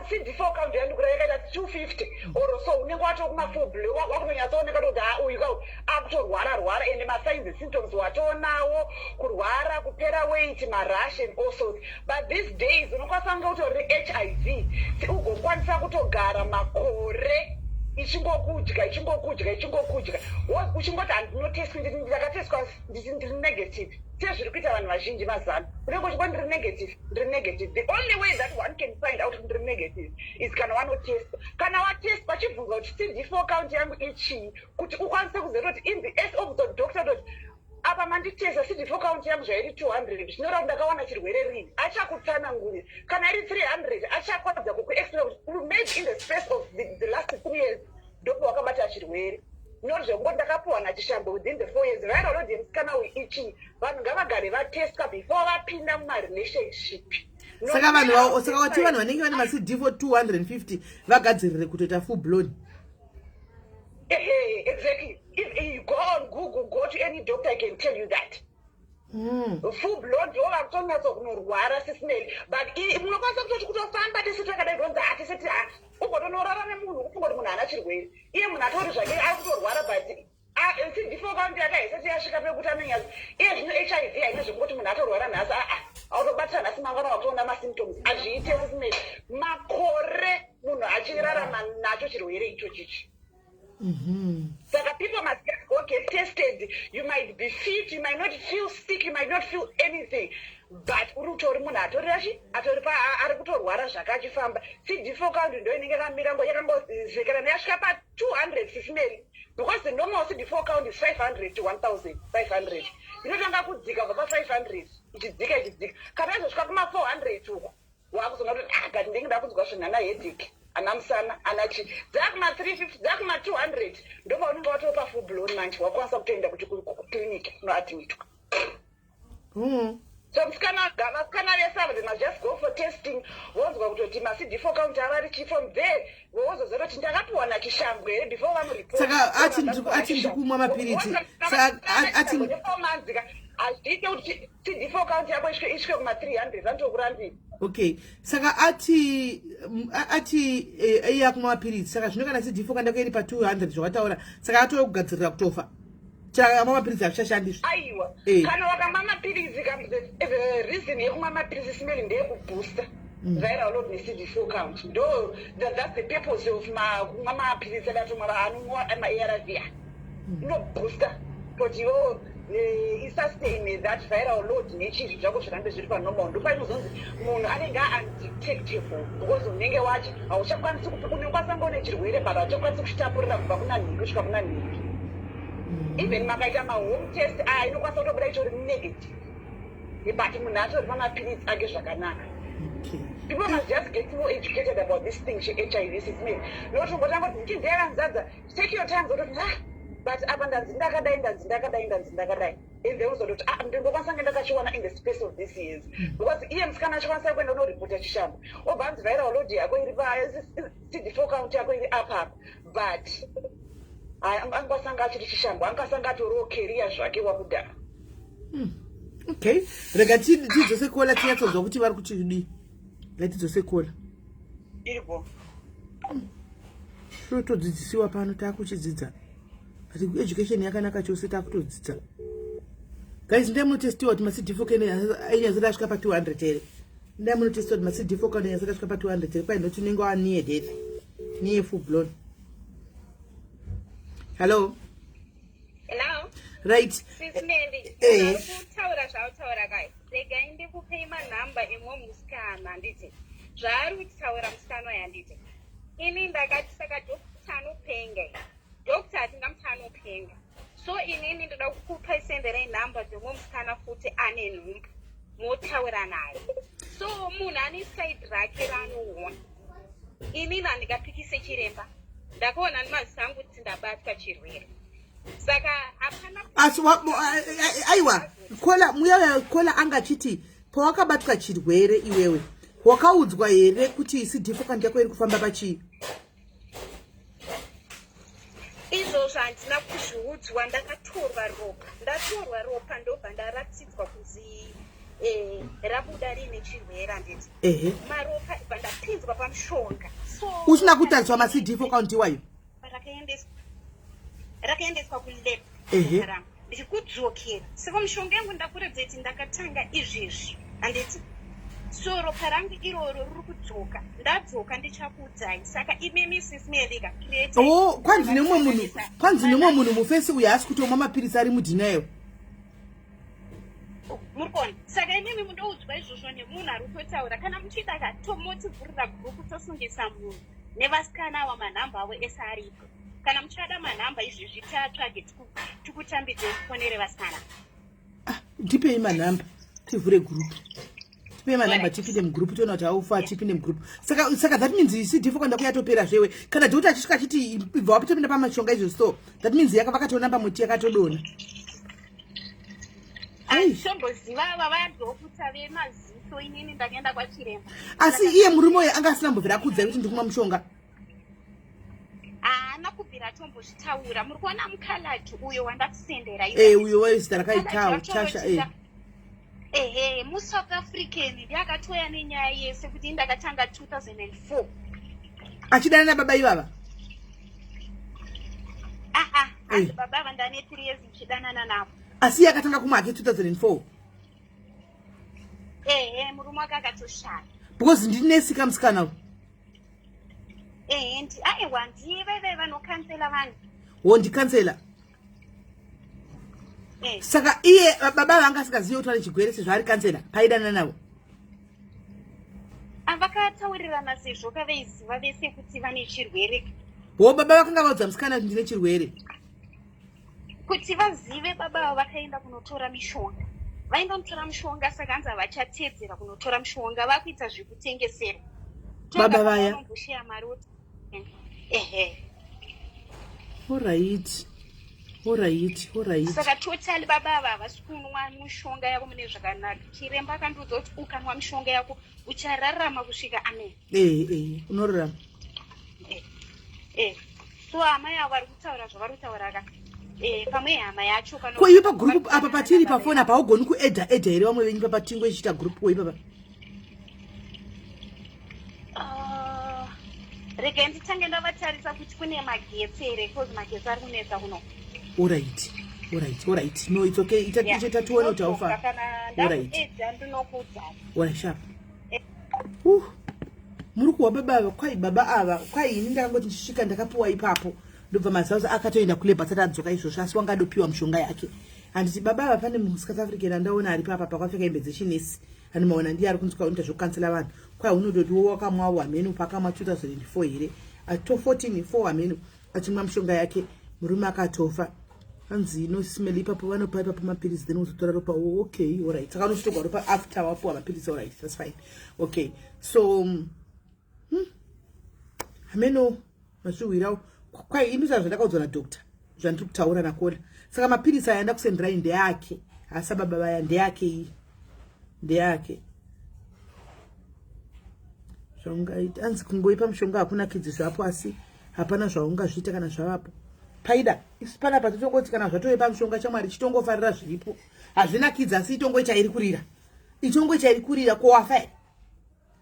CD4 count yandikura yakaita 250 or so unenge watokuma full blown wakunonyatsooneka kuti uyu ka akutorwara ende masigns and symptoms watoonawo kurwara kupera weight marash and also. But these days unokwanisa kunge utori HIV ugokwanisa kutogara makore ichingokudya uchingoti handinoteswa ndakateswa ndiri negative. Sezviri kuita vanhu vazhinji mazano unenge uchingoti ndiri negative. The only way that one can find out ndiri negative is kana vanoteswa. Kana wateswa chibvunza kuti CD4 count yangu ichii kuti ukwanise kuziva kuti in the eyes of the doctor apa manditesa CD4 count yangu zvairi 200 zvinoreva ndakawana chirwere rini achakutsanangurira mari 300 achakwadza kukuexplain kuti maybe in the space of the last 3 years ndopo wakabata chirwere. Not zvongo ndakapuwa nachishambo within the 4 years. Viral load yemusikana weichi vanhu ngavagare vatesta before vapinda mumarelationship. Saka vanhu saka kuti vanhu vanenge vane maCD for 250 vagadzirire kutoita full blown. Exactly. If you go on Google, go to any doctor, I can tell you that. Full blown do vakutonatsa kunorwara sisineli. But munokwanisa kutoti kutofamba tisitokadai ronza atisiti ugotonorara nemunhu upungoti munhu haana chirwere. Iye munhu atori zvake ari kutorwara but CD4 count yake haisati yasvika pekuti anonyazi. Iye zvino HIV haina zvekuti munhu atorwara nhasi autobatana nhasi mangwana wakutoona masymptoms. Azviite sisineli. Makore munhu achirarama nacho chirwere ichochichi. So the people must go get tested. You might be fit, you might not feel sick, you might not feel anything. But urutori munhu atori ari kutorwara zvakachifamba. CD4 count ndo inenge yakambozekera neyasvika pa 200 sisineri. Because the normal CD4 count is 500 to 1,500. Inotanga kudzika kubva pa 500 ichidzika. Kana yazosvika kuma 400 uko wakuzonga kuti but ndenge ndakunzwa zvinana headache. Anamusana anachi dzakuma 350 dzakuma 200 ndoba unenge watopa full blown manje wakwanisa kutoenda kuti clinic no admitwa. So msikana lesava they must just go for testing. Wonzwa kutoti maCD4 count avari chi from there wozozera kuti ndakapuwa nachishambwe before vamureport. Saka ati ndikumwa mapiritsi. Saka ati azviite kuti CD4 count yako isvike kuma 300 vantokurambira. Okay, saka ati yakumwa mapiritsi. Saka zvino kana CD4 kanda kuiri pa 200 zvawataura. Saka atokugadzirira kutofa. Chaka mapiritsi achashandiswa. Aiwa. Kana wakamwa mapiritsi the reason yekumwa mapiritsi simeli ndeyekubooster viral load neCD4 count. Ndo that's the purpose of kumwa mapiritsi adatomwa anomwa ama-ARV. No booster. Kuti isustain that viral load nechinhu zvako zvirambe zviri panormal. Ndopainozonzi munhu anenge undetectable because unenge wacho hauchakwanisi unokwanisa ngone chirwere but hauchakwanisi kuchitapurira kubva kuna nhingi kusvika kuna nhingi. Even makaita mahome test inokwanisa kutobuda ichori negative but munhu atori pamapiritsi ake zvakanaka. People must just get more educated about this thing HIV sickness. Nokuti ungotanga kuti ndiki ndiyakanzadza take your time zototi but apa ndanzi ndakadai and then uzototi ndingokwanisa nge ndakachiwana in the space of these years because iye musikana achikwanisa kuenda unoripota chishambo obvanzi viral load yako iri pa CD4 count yako iri apa but angakwanisa achiri chishambo angakwanisa atoriwo career zvake wakudhara. Okay, rega tidzosekola tinyatsonzwa kuti vari kuchidi latidzosekola iripo totodzidzisiwa pano takuchidzidza ati education yakanaka chose takutodzidza. Guys, ndamunotestiwa kuti maCD4 kene ainyazira asvika pa 200 here. Ndamunotestiwa kuti maCD4 kene ainyazira asvika pa 200 here. Kwai ndoti unenge wa near death. Near full blown. Hello. Hello. Right. Sis Melly. Kutaura zvautaura kai. Rega ndikupe manamba emwe musikana nditi. Zvari kutaura musikana yanditi. Ini ndakati saka dokta anopenga. Dokta ati ndamutsa anopenga. So inini ndoda kukupa sendere namba dzemwe musikana futi ane nhumbu. Motaura naye. So munhu ane side rake ranoona. Inini handikapikise chiremba. Ndakaona nemaziso angu kuti ndabatwa chirwere. Saka hapana aiwa kola angachiti pawakabatwa chirwere iwewe wakaudzwa here kuti CD4 count yako iri kufamba pachii? izvozvo handina kuzviudzwa. Ndatorwa ropa ndobva ndaratidzwa kuzi rabuda rine chirwere handiti. Maropa ibva ndapinzwa pamushonga. Usina kutariswa maCD4 count iwayo? Rakaendeswa kulab ndichikudzokera. Saka mushonga yangu ndakuredza kuti ndakatanga izvezvi handiti. So ropa rangu iroro riri kudzoka. Ndadzoka ndichakuudzai. Saka imimi Sis Melly create. Kwanzi nemwe munhu mufesi uyo asi kutomwa mapiritsi ari mudhinayo. Murikona. Saka imimi mundoudzwa izvozvo nemunhu ari kutotaura. Kana muchida katomotivhurira gurupu tosungisa munhu nevasikana ava manhamba avo ese aripo. Kana muchada manhamba izvezvi tatsvage tikutambidze kufonere vasikana. Ndipei manhamba tivhure gurupu. tipe manamba tipinde mugroup tiona kuti aufa tipinde mugroup saka that means isidhifo kwanda kuyatopera zvewe kana dhoti achisvika achiti ibva wapitopinda pamashonga izvo so that means vakatoona pamuti yakatodona shomboziva vavadokuta vemaziso inini ndakaenda kwachiremba asi iye murume uyo anga asina mbobvira akudzai kuti ndikumwa mushonga haana kubvira tombozvitaura muri kuona mukhalati uyo wandakusendera uyo waizita rakaitauchasha muSouth African ndakatoya nenyaya yese kuti ndakatanga 2004 achidana nababa ivava asi baba vandane 3 years ndichidanana navo asi yakatanga kumwake 2004 murume wake akatoshaya because ndinesika musikana aiwa ndiveve vanokansela vanhu ndikansela saka iye baba vanga asikazivi kuti vane chigwere sezvo ari kansela paidana navo avakataurirana sezvo kaveiziva vese kuti vane chirwere baba vakanga vaudza musikana kuti ndine chirwere kuti vazive baba vavo vakaenda kunotora mishonga vaindonotora mishonga saka hanzi havachatedzera kunotora mishonga vakuita zvekutengesera baba vaya vambosheya mari Alright. Saka totally baba ava havasi kunwa mishonga yako mune zvakanaka. Chiremba akandiudza kuti ukanwa mishonga yako uchararama kusvika amen. Unorarama. So hama yavo vari kutaura zvavari kutaura aka. Pamwe hama yacho kana ko iwe pagroup apa patiri pafoni apa haugoni kuedha here vamwe venyu papatingo ichiita group ko ipapa. Rega nditange ndavatarisa kuti kune magetsi here because magetsi ari kunetsa kuno. Alright. No, it's okay. Ita tuone kuti aufa. Alright, sharp. Muri kuwa baba kwai baba ava kwai ini ndakangoti ndisvika ndakapuwa ipapo ndobva mazauza akatoenda kule basata adzoka izvozvo asi wangadopiwa mushonga yake handiti baba ava pane muSouth African andaona ari papa pakapfeka hembe dzechinesi ani maona ndiye ari kunzwa unoita zvokukansela vanhu kwai unototi wakamwawo hameno pakamwa 2004 here ato 14 hameno achimwa mushonga yake murume akatofa hanzi SIS-MELLY ipapo vanopa ipapo mapirisi then uzotora ropa okay alright saka unochitogwa ropa after wapuwa mapirisi alright that's fine okay so hameno mazviwirawo kwai imi zvandakaudzwa nadhokta zvandiri kutaura nakoda saka mapirisi aya ndakusenderai ndeyake hasa baba vaya ndeyake iyi ndeyake zvaungaita hanzi kungoipa mushonga hakuna kidzi zvapo asi hapana zvaungazviita kana zvavapo paida isi panapa totongoti kana zvatoipa mushonga chamwari chitongofarira zviripo hazvina kidzi asi itongoita iri kurira kowafa here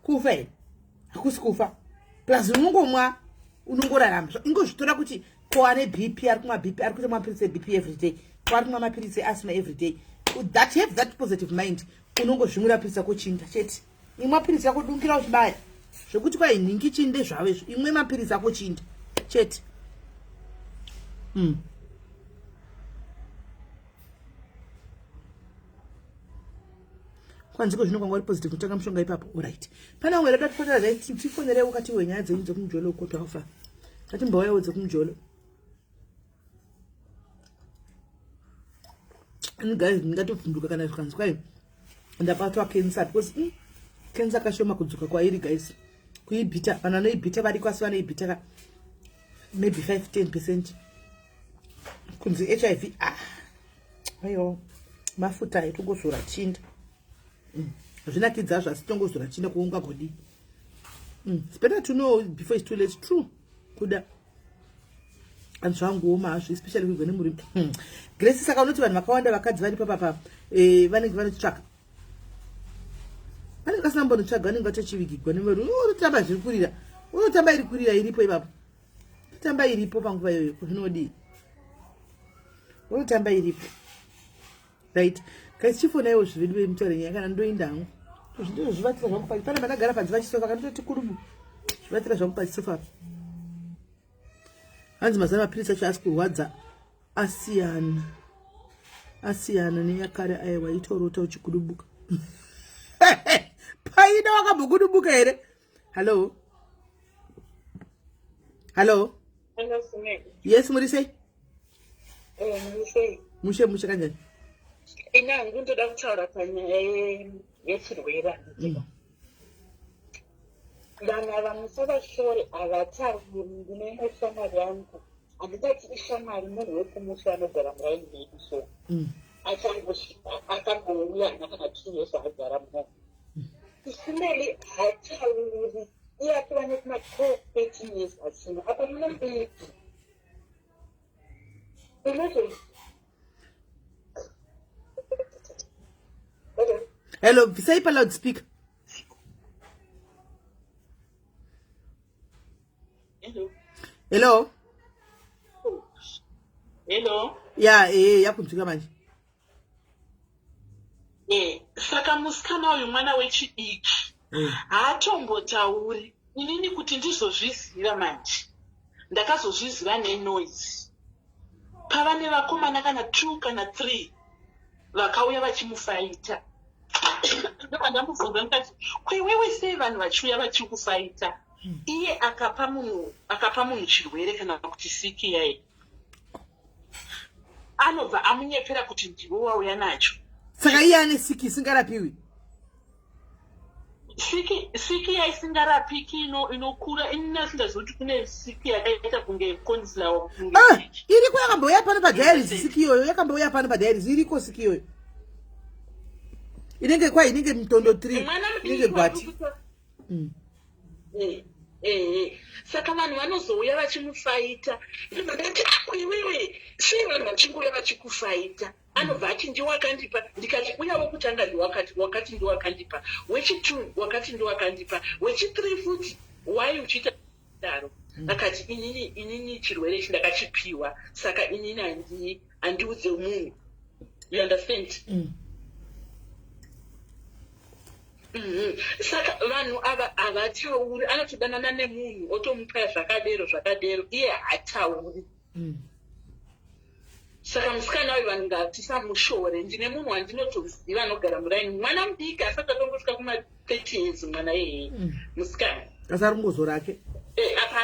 kufa here hakusi kufa plus unongomwa unongorarama ingozvitora kuti ko ane BP ari kumwa BP ari kuita mapirisi eBP every day ko ari kumwa mapirisi easthma every day have that positive mind unongozvimurapirisa kochinda chete imwe mapirisi yako dunkira uchibaya zvekuti kwai nhingi chinde zvavo izvo imwe mapirisi ako chinda chete kwanziko zvino kwanga uri positive kutanga mushonga ipapo alright pana umwe rada tofotera zai tifonere wakati wenyaya dzenyu dzekumujolo uko twafa tatimboyawo dzekumujolo guys ndingatobvunduka kana zvikanzi kwai ndabatwa cancer because cancer kashoma kudzoka kwairi guys kuibhita vanhu vanoibhita vari kwasi vanoibhita maybe 5-10% kunzi HIV aiwa mafuta etongozora chinda zvina kidza zvasi tongozora chinda kuunga godi it's better to know before it's too late true kuda and zvangooma hazvo especially kuigone muri Grace saka unoti vanhu vakawanda vakadzi vari papapa vanenge vanotsvaka vanenge vasina mbonotsvaga vanenge vatachivigigwa nevari unotamba zviri kurira unotamba iri kurira iripo ipapo totamba iripo panguva iyoyo zvinodii unotamba iripo right guys chifonaiwo zvividi vemutaure nyaya kana ndoinda hangu ndizvo zvivatira zvangu pasi pane vanagara panze vachisofa kana ndoti kurubu zvivatira zvangu pachisofa hanzi mazana mapirisi acho asi kurwadza asiyana neyakare aiwa itorota uchikudubuka paida wakambokudubuka here hallo yes muri sei mushe kanjani ina ngundoda kutaura panyaya yechirwere anoitika vana vamusavashore havatauri ndinoenda shamwari yangu handidati ishamwari munhu wekumusha anogara muraini medu so akangouya nakana 2 years agara muno isimeli hatauri iye akiva nekuma 12-13 years asina apa munombiti Hello, say per loudspeaker. Hello. Hello. Yeah, yakunzwika manje. Saka musikana uyu mwana wechidiki haatombotauri inini kuti ndizozviziva manje ndakazozviziva nenoise pava nevakomana kana 2 kana 3 vakauya vachimufaita ndoka ndamubvunza ndikati kwewewe sei vanhu vachiuya vachikufaita iye akapa munhu chirwere kana kuti siki yaye anobva amunyepera kuti ndiwe wauya nacho saka iye ane siki isingarapiwi siki yaisingarapiki inokura ininasindaziva kuti kune siki yakaita kunge conslaw iriko yakambouya pano padiaries siki iyoyo yakambouya pano padiaries iriko siki iyoyo inenge mitondo 3 inenge gwati saka vanhu vanozouya vachimufaita ndati iwewe sei vanhu vachingouya vachikufaita anobva ati ndiwakandipa ndikati uya wokutanga wakati ndiwakandipa wechi2 wakati ndiwakandipa wechi3 futi wai uchiita daro akati inini chirwere ichi ndakachipiwa saka inini handiudze munhu you understand saka vanhu ava havatauri anotodanana nemunhu otomupa zvakadero iye hatauri saka musikana wayo vanhu ngatisamushore ndine munhu wandinotoziva anogara muraini mwana mudiki asati atongosvika kuma-30 years mwana iyeye musikana asarungozo rake apa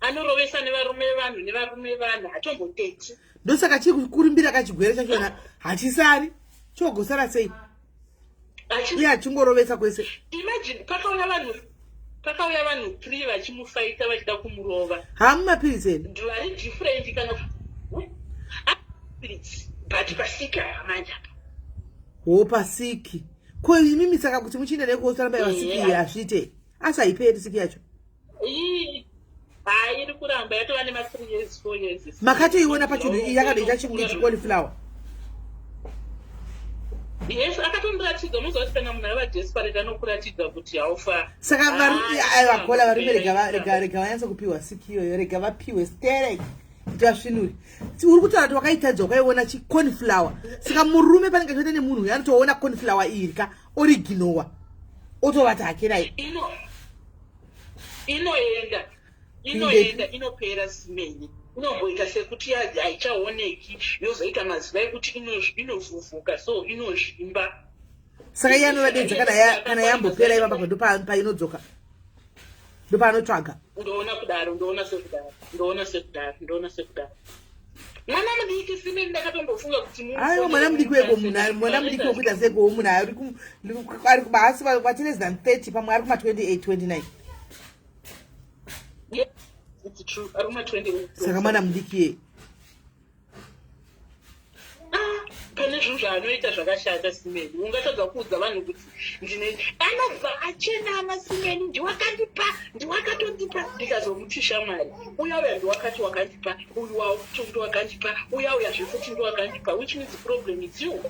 anorovesa nevarume vanhu hatomboteti ndosaka chikurumbira kachigwere chachona hachisari chogosara sei iye achingorovesa kwese imagine pakauya vanhu 3 vachimufaita vachida kumurova hamumapirizi ene vari different kana but pasiki hamanja pasiki ko imimi saka kuti muchienda nekosaramba yavasiki hazviite asaiperi siki yacho iri kuramba yatova nema3 years 4 years makatoiona pachinhu yakadoita chikunge chicauliflower yes akatondiratidza muziva kuti kana munhu ava desperate anokuratidza kuti haufa saka vakola varume rega vanyatsa kupiwa siki iyoyo rega vapiwe stereke kuti vasvinuri uri kutaura kuti wakaitadza wakaiona chiconflower saka murume panenge choite nemunhu uyo anotoona conflower iri ka originowa otovati hakenai inoenda inopera simeni inomboita sekuti haichaoneki yozoita maziva ekuti inovhuvhuka so inozvimba saka iye anovadedza kana yambopera ivamba ndopainodzoka ndopaanotsvaga ndoona sekudaro mwana mudiki simeni ndakatombofunga kuti aiwa mwana mudiki weko mwana mudiki wekuita sekowo munhu ari kubasi vati less than 30 pamwe ari kuma-28 29 it's true aruma 28 saka mwana mudiki ye pane zvinhu zvaanoita zvakashata simeni ungatadza kuudza vanhu kuti anobva achenama simeni ndiwakatondipa ndikazomuti shamwari uya ndiwakati wakandipa uyu wakuti ndiwakandipa uya zvefuti ndiwakandipa which means the problem is you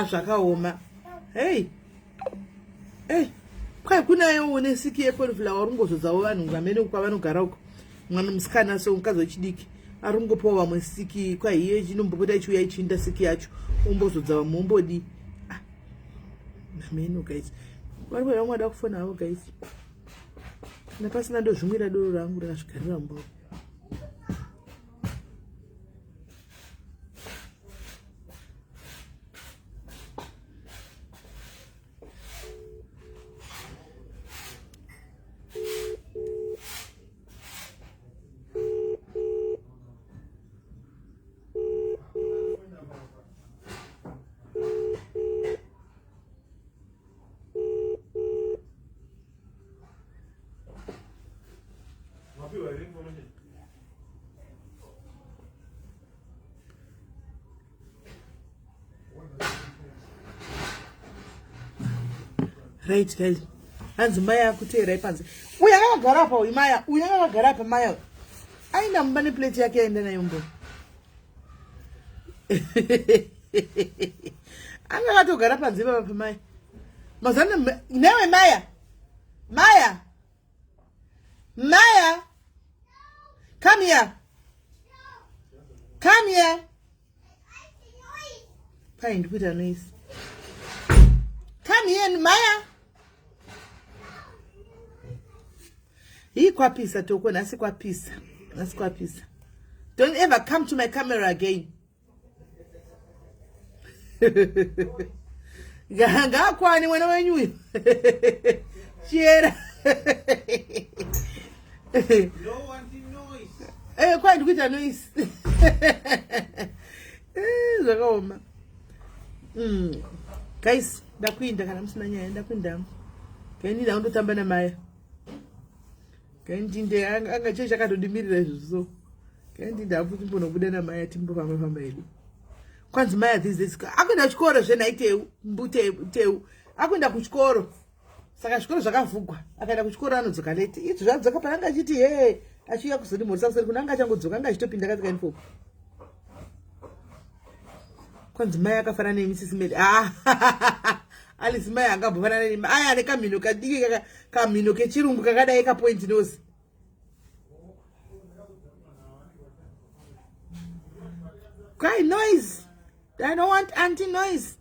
zvakaoma hey kwai kunayo une siki yeconflower arungozodzawo vanhu vamene kwavanogara uko mwana musikana so mukadzi wechidiki arungopawo vamwe siki kwai iye chinombopota ichiuya ichinda siki yacho ombozodza vamwe ombodi nameno guys vari vamwe vada kufona havo guys napasina ndozvimwira doro rangu rakasvigarira mbao Right, guys. Hands Maya kuteera panze. Uya akagara apa uyu Maya. Uya akagara apa Maya. Aina mbane plate yake aenda nayo mbo. Anga katogara panze papa Maya. Mazana newe Maya. Maya. Maya. Come here. Come here. Find put a noise. Come here, Maya. Hii kwa pisa toko nasi kwa pisa. Nasi kwa pisa. Don't ever come to my camera again. Ganga kwani mwana wenyu. Chiera. No one noise. Kwani kuita noise. Zakoma. Guys, ndakwinda kana musina nyaya ndakwinda. Kaini ndaundo tamba na Maya. Kaini ndinde anga checha katodimirira izvo. Kaini ndafuti mbono buda na Maya timbo pamba edu. Kwanzi Maya these days akuenda kuchikoro zvenaiteu mbuteu. Akuenda kuchikoro. Saka chikoro zvakavhugwa. Akaenda kuchikoro anodzoka late. Izvo zvadzoka pananga achiti he achiuya kuzodimorisa kuseri kunanga achangodzoka anga achitopinda katika info. Kwanzi Maya akafanana neMrs Melly. Alice Maya angabofanana nemi. Aya ane kamino kadiki kamino kechirungu kakadai ka point nose. Cry noise. I don't want anti-noise.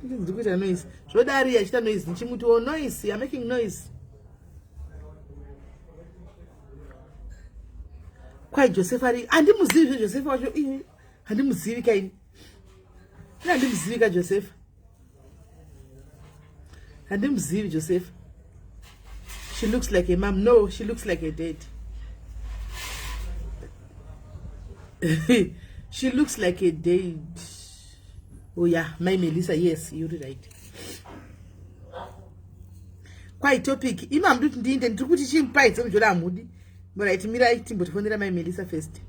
Ndikuita noise. Zvodari achita noise. Nchimuti wo noise. You're making noise. Kwai Joseph ari. Andimuzivi Joseph wacho. Andimuzivi kaini. Andimuzivi ka Joseph. Andimuzivi Joseph. She looks like a mom. No, she looks like a dad. She looks like a dad. Oh yeah, my Melissa, yes, you're right. Quite topic. Imam do ndinde ndikuti chimpai tsomujola amudi. But I timira itimbo tfonera my Melissa first.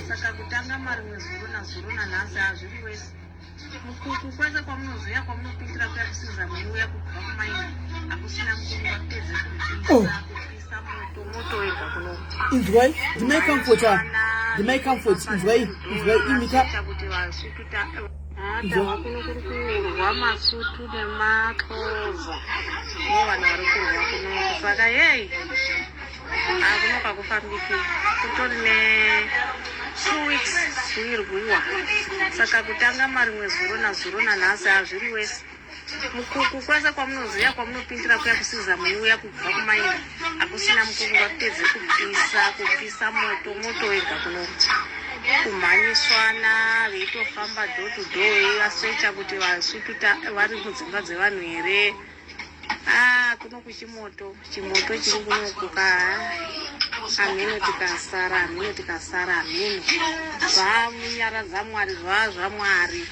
Saka kutanga marimwe zuro na nhasi hazviri wese mukuku kwese kwamunoziya kwamunopindira kuya kusiza muiuya kubva kumaini hakusina mukuku wapedze kupisa moto wega kuno Inzwai, ndimai comfort, inzwai imika kuti vasututa hata kuno kuri kurwa masutu nematroza nevanhu vari kurwa kuno saka yei hakuno kakufambiki kutori ne 2 weeks kuirwiwa saka kutanga marimwe zuro na nhasi hazviri wese mukuku kwese kwamunoziya kwamunopindira kuya kusiza muiuya kubva kumaini hakusina mukuku wapedze kupisa moto wega kuno kumhanyiswana veitofamba door to door veivasecha kuti vasututa vari mudzimba dzevanhu here kuno kuchimoto chiri kunokuka ameno tikasara ameno zvamunyara dzamwari zvazvamwari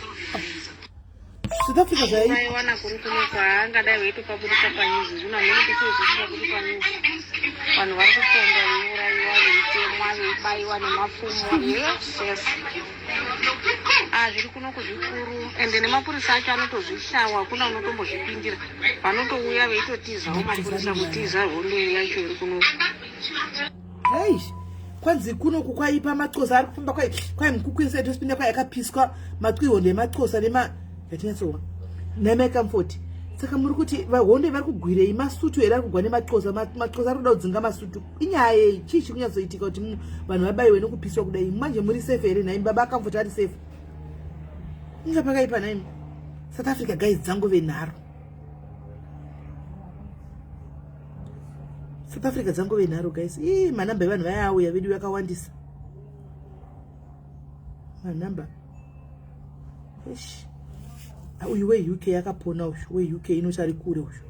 South Africa zai aiwana kuri kuno kwaangadai veitopabudisa panyuzi zvino ameno tichizvisvika kuti panyuzi vanhu vari kutonda veiuraiwa veitemwa veibaiwa nemapfumo yes zviri kuno kuzvikuru ende nemapurisa acho anotozvishawa kuna unotombozvipindira vanotouya veitotizawo mapurisa kutiza hondo yacho iri kuno. Hey, kwanzi kuno kukwaipa matsosa ari kufamba kwai mukuku inside hospital kwai akapiswa matwihondo ematsosa yatinatsowa nema comfort. Saka muri kuti vahonde vari kugwirei masutu here ari kugwa nematsosa matsosa ari kuda kudzinga masutu. Inyaya yei chii chiri kunyatsoitika kuti vanhu vabaiwe nekupiswa kudai manje muri safe here nhaimi baba comfort ari safe. Inga pakaipa nhaimi. South Africa guys dzangove nharo. South Africa dzangove nharo guys. Manamba evanhu vaya auya vedu yakawandisa. Manamba. Ish. Uyu we UK yakapona ushu. We UK inochari kure ushu.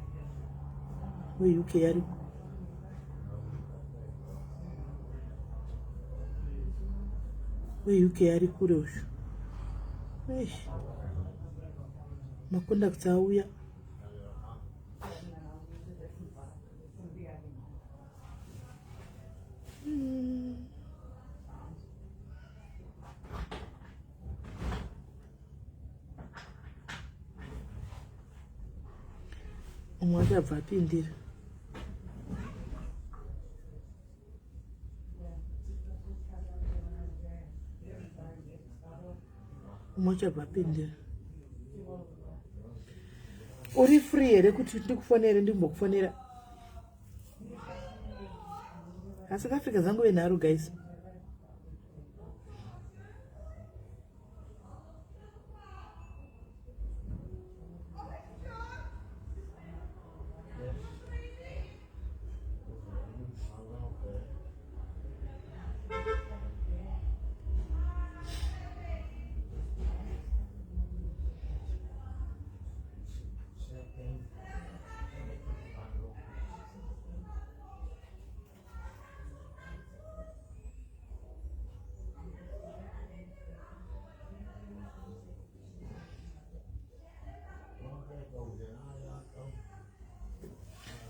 We UK yari. We UK yari kure ushu. Ish. macontacts auya. Umwe achabva apindira. Umwe achabva apindira. Uri free here kuti ndikufonere ndimbokufonera. Asi Africa zangu venharu guys.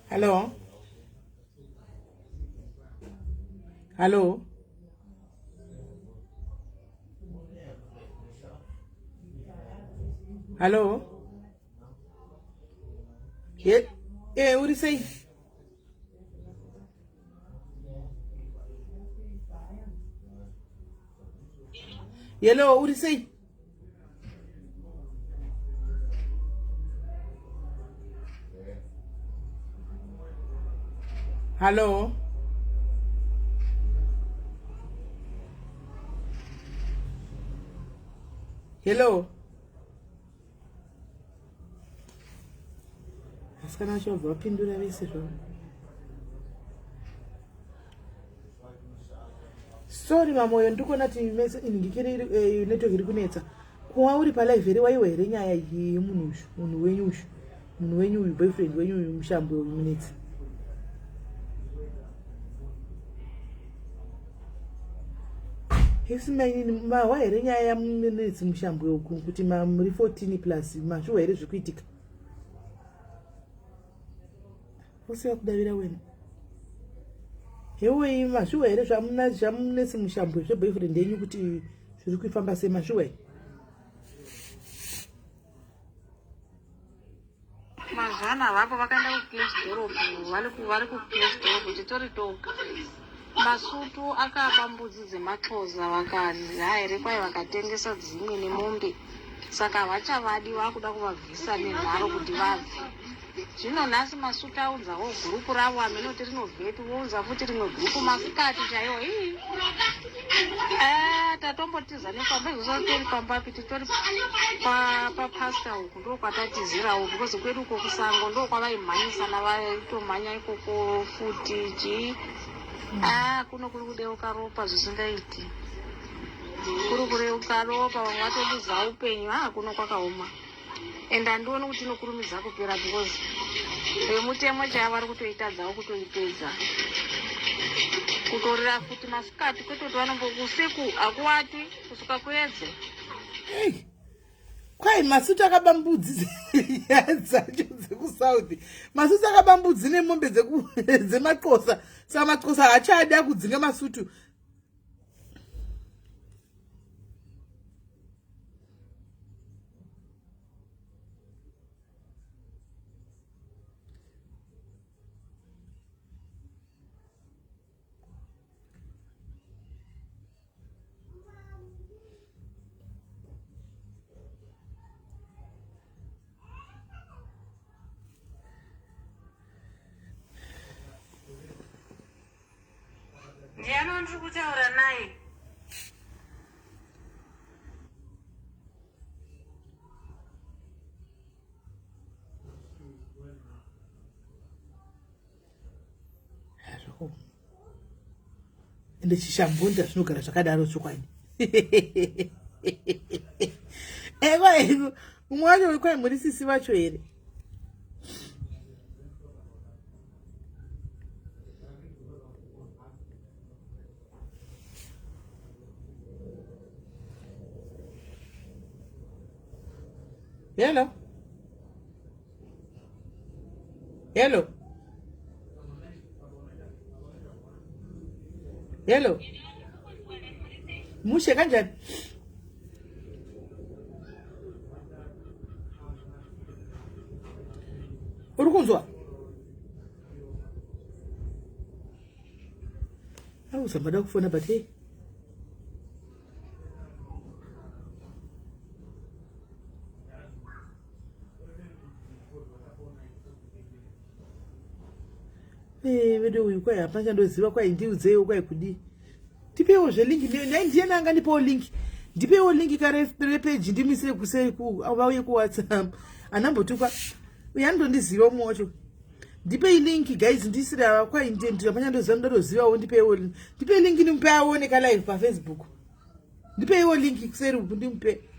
Hello? Hello? Hello? Yeah, what do you say? Hello, what do you say? Hello? Hello? Asikana chovha wapindura vese zvavo. Sorry mamoyo ndikona ti ndikiri network iri kunetsa. Kuwa uri pa live ere waiwa here nyaya iyi munhu wenyu uyu boyfriend wenyu uyu mushambo munetsa. Hesi mawa here nyaya munetsi mushambo yoku kuti muri 14 plus mashuwa here zvikuitika. Wosiya kudavira wena. Hewe mashuwa here zvamunetsi mushambo zveboyfriend yenyu kuti zviri kuifamba semashuwa. Mazana vapo vakaenda kuplace doropu vari kuplace doropu titori toga. Masutu akabambudzi dzemaxhosa vakati haire kwai vakatengesa dzimwe nemombe saka vachavadi vakuda kuvabvisa nenharo kuti vabve. Zvino nhasi masutu audzawo gurupu ravo amenoti rinovhetu voudza futi rimwe gurupu masikati chaiwo tatombotiza nepamba izvosatori pambapi titori papasta uku ndokwatatizira uku because kwedu uko kusango ndokwavaimhanyisana vaitomhanya ikoko futi chii. Kuno kuri kudeuka ropa zvisingaiti. Kuri kureuka ropa vamwe vatobuza upenyu kuno kwakaoma. And handioni kuti inokurumidza kupera because vemutemo chaya vari kutoitadzawo kutoipedza. Kutorira futi masikati kwete kuti vanombokusiku akuwati kusvika kuedze. Kwai masutu akabambudzi dzacho dzekusouth. Masutu akabambudzi nemombe dzemaxhosa. Saka maxhosa haachada kudzinga masutu. Ndiano ndiri kutaura naye. Ende chishambunda zvinogara zvakadaro chokwadi. Kwai umwe wacho kwai muri sisi vacho here. Hello. Hello. Hello. Mushe kanjani? Uri kunzwa? Usambada kufona but hey. Vede uyu kwai hapana chandoziva kwai ndiudzewo kwai kudi. Ndipewo zvelingi ndiye nanga ndipewo linki. Ndipewo linki kare page ndimisire kuseri auye ku WhatsApp. Anambotuka uyandondiziva umwe wacho. Ndipe linki guys ndisira kwai ndendira hapana ndoziva ndipewo. Ndipe linki nimpe aoneka live pa Facebook. Ndipewo linki kuseri ndimpe.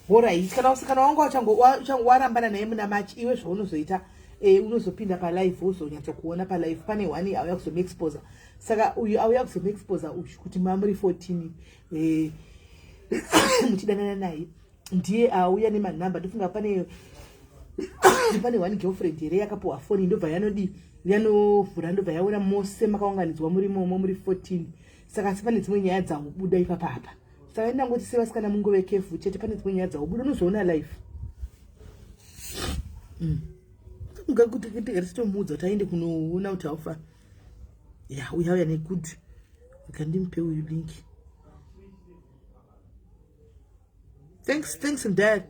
Alright, kana wanga warambana naye muna match iwe zvaunozoita unozopinda pa live uzonyatsa kuona pa live pane wani auya kuzomuexpose. Saka uyu auya kuzomuexpose kuti mamuri 14 muchidanana naye ndiye auya nemanhamba ndofunga pane one girlfriend here yakapuwa phone ndobva yanovhura ndobva yaona mose makaunganidzwa muri momo muri 14. Saka pane dzimwe nyaya dzaubuda ipapapa. Saka ndangoti sevasikana mungove careful chete pane dzimwe nyaya dzaubuda unozoona live. Ngakuti titomudza kuti aende kunoona kuti aufa. Ya uyauya negood. Ukandimpe uyu link. Thanks dad.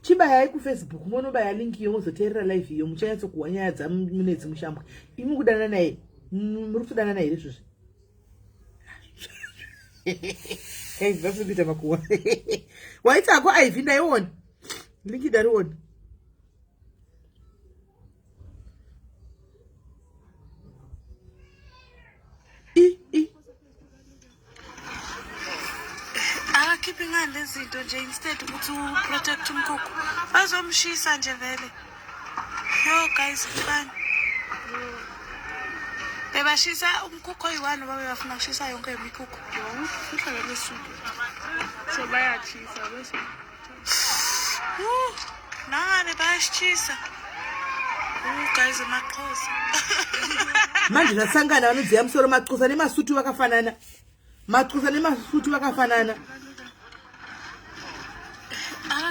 Chibaya ku Facebook monobaya link yo muzoteerera live yo muchanyatso kuwa nyaya dzamunedzi mushambwe. Imi kudana naye. Muri kudana naye izvozvo. Hey, that's a bit of a cool. Why it's a go I think I won. Link it that one. Keeping on this instead to protect Mkuku. As she's Anjavele. Yo, guys, fun. Eba she's Mkuko, you want to have she's a young Mikuku. So buy a cheese. Nah, the best cheese. Guys, I'm not close. Manje sangana vanodziya musoro matsusa nemasutu vakafanana. Matsusa nemasutu vakafanana.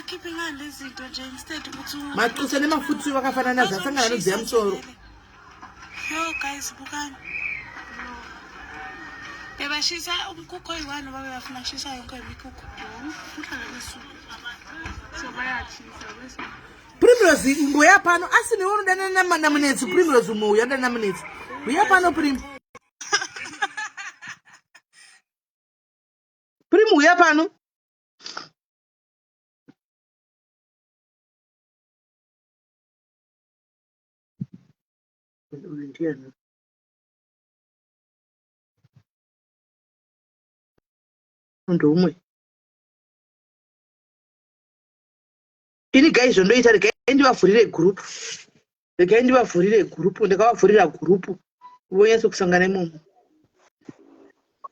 Keeping on this instead to matsusa nemafutu vakafanana zvasangana vanodziya musoro. Yo guys, bukan. Eba she's Mkuko, you want to have she's a young Mikuku. So buy a cheese. Primrose ngoya pano asini unodana na munetsi Primrose umoya ndana munetsi. Uya pano Prim uya pano. Ndo umwe. Ini guys ndoita regai ndivavhurire group. Regai ndivavhurire group ndakavavhurira group. Vonyatso kusangana imomo.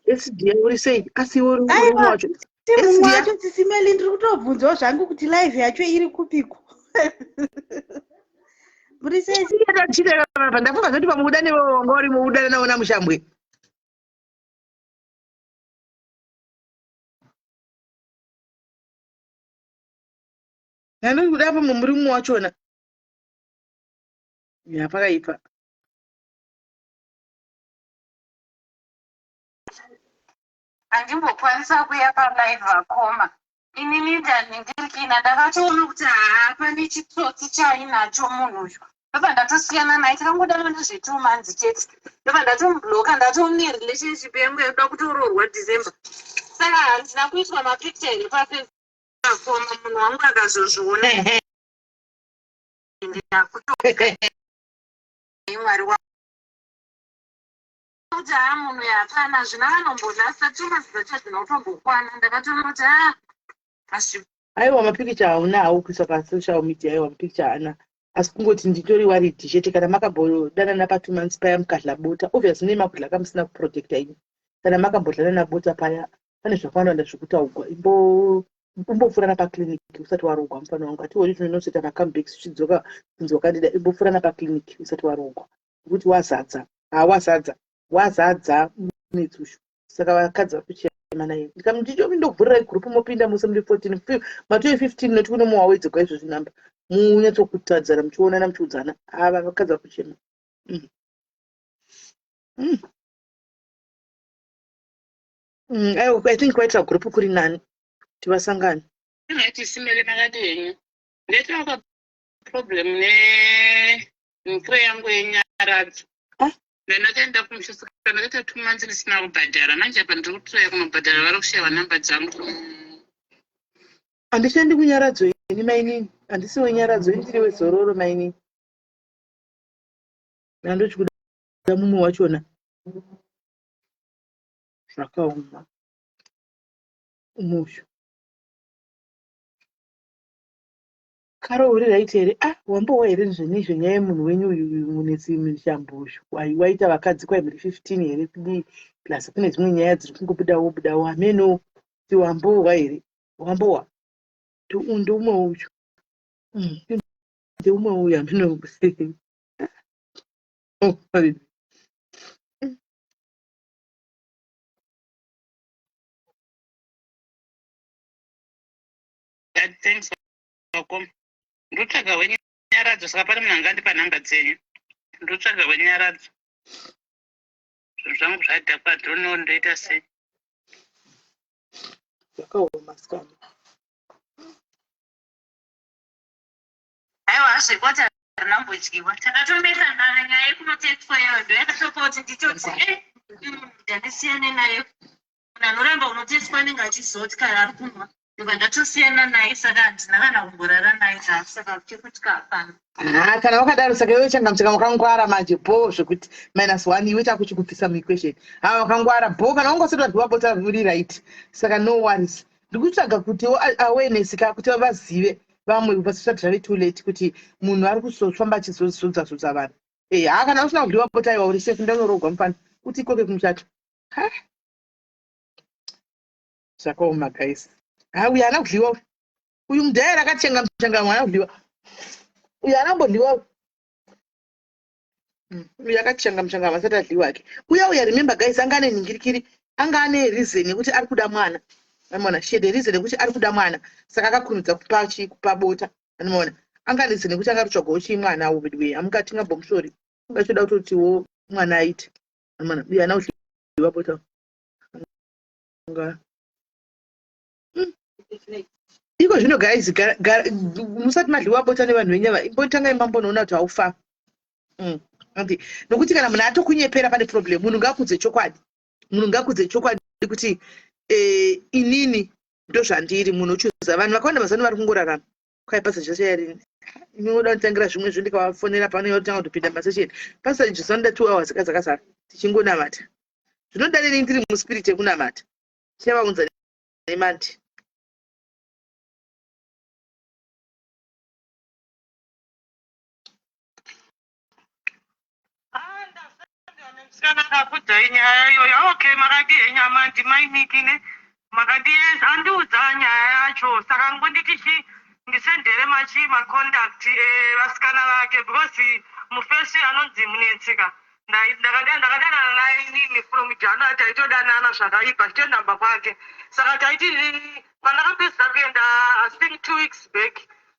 SIS uri sei asi uri wacho. SIS wacho tisimeli ndiri kutobvunzawo zvangu kuti live yacho iri kupiko. Muri sei ndachitira papa ndafunga kuti pamuda nevo ngori muudana naona mushambwe. Nani kuda pa muri mu wachona. Ya pakaipa. Andimbokwanisa kuya palive akoma. Inini ndandikina ndakatoona kuti pane chitsotsi chainacho munhu uyu. Ndobva ndatosiyana naye takangodana nezve2 months chete. Ndobva ndatomubloka ndatone relationship yangu yakuda kutoroorwa December. Saka handina kuiswa mapicture here pafacebook akoma munhu wangu akazozviona. Ndakutoka. Mwari kuti munhu yapana zvina vanombonasa tumazizo chadzinotombokwana ndakatonoti aiwa mapikicha haunawo kuisa pasocial media aiwa mapikicha haana asi kungoti nditori waridi chete kana makambodana pa 2 months paya mukadla bota obviously nemakudla kamusina kuprotecta ini kana makambodlana nabota paya pane zvakawanda zvekutaugwa imbofurana pakliniki usati warogwa mufana wangu atiwori tinonosita pacomeback zvichidzoka kunzi wakandida imbofurana pakliniki usati warogwa kuti wazadza netsushu saka vakadza kuchema naye ndikamuticho ndovhurira igroup mopinda muse muri 14 matu 15 noti kuno muwawedze kwa izvo zvinamba munyatsokutadzana muchionana muchiudzana ava vakadza kuchema I think kwaita group kuri nani tivasangane SIS MELLY makadini ndetaka problem nkre yangu yenyaradzo ndakaenda kumushusuka ndakaita 2 months ndisina kubhadhara manje apa ndiri kutoya kunobhadhara vari kusheva namba dzangu handishandi kunyaradzo ini mainini handisi wenyaradzo indiri wezororo mainini nandochikuda mumwe wachona zvakaoma umushu karo uri right here wambowa here zvenizvo nyaya yemunhu wenyu uyu munetsi mushambushu waita vakadzi kwaimiri 15 here kudii plus kune dzimwe nyaya dziri kungobudawo ameno ti wambowa here wambowa ndoumwe uyu ndoumwe uyu ameno thanks ndotsvaga wenyaradzo saka pane munhu angandipa nhamba dzenyu ndotsvaga wenyaradzo zvinhu zvangu zvadhakwa dhonoo ndoita sei zvakaoma sikana aiwa hazvikwati harinambodyiwa takatomesana nyaya yekunotetswa yayo ndo yakatopa kuti nditoti ndandisiyane nayo munhu anoramba unotetswa anenge achizoti kana ari kunwa ndobva ndatosiyana naye saka handina kana kumborara naye zvasi saka chekutyika hapana kana wakadaro saka iwe changamchika wakangwara manje bho zvekuti -1 iwe chakuchikubvisa muequation wakangwara bho kana ungositwadhiwa bota riri right saka no worries ndikutsvaga kuti awareness kuti vazive vamwe vasisati zvave too late kuti munhu ari kufamba achizodza vanhu kana usina kudliwa bota iwa uri safe ndanorogwa mufana kuti ikoke kumuchato zvakaoma guys uyu haana kudliwa uyu mudhaya rakachengamchanga mwana kudliwa uyu anambodliwa uyu akachengamchanga masati adliwa ake uya remember guys anga ane nhingirikiri anga ane reason yekuti ari kuda mwana anoona shede reason yekuti ari kuda mwana saka akakunudza kupa bota anoona anga reason yekuti akarutsvagawo chimwana uvidwe amukati ngambomsori ungachoda kutotiwo mwana aite anoona uyu haana kudliwa bota iko zvino guys musati madliwa bota nevanhu venyava imbotanga imbambonoona kuti haufa nokuti kana munhu atokunyepera pane problem munhu ngakudze chokwadi kuti inini ndozvandiri munhu uchiuza vanhu vakawanda mazano vari kungorarama kwai pasa zvashayarini inoda kutangira zvimwe zvo ndikavafonera pano yotanga kutopinda masesheni pasa zvisanoda 2 hours dzakazara tichingonamata zvinoda neni ndiri muspirit yekunamata chavaunza nemandi musikana akakudza nyaya iyoyo okay makadii nyama ndimainikine makadii andiudza nyaya yacho saka ngonditi ndisendere maconduct vasikana vake because mufesi anonzi munetsika ndakadanana naye inini from January taitodanana zvakaipa tichionamba kwake saka taiti pandakapedza kuenda I think 2 weeks back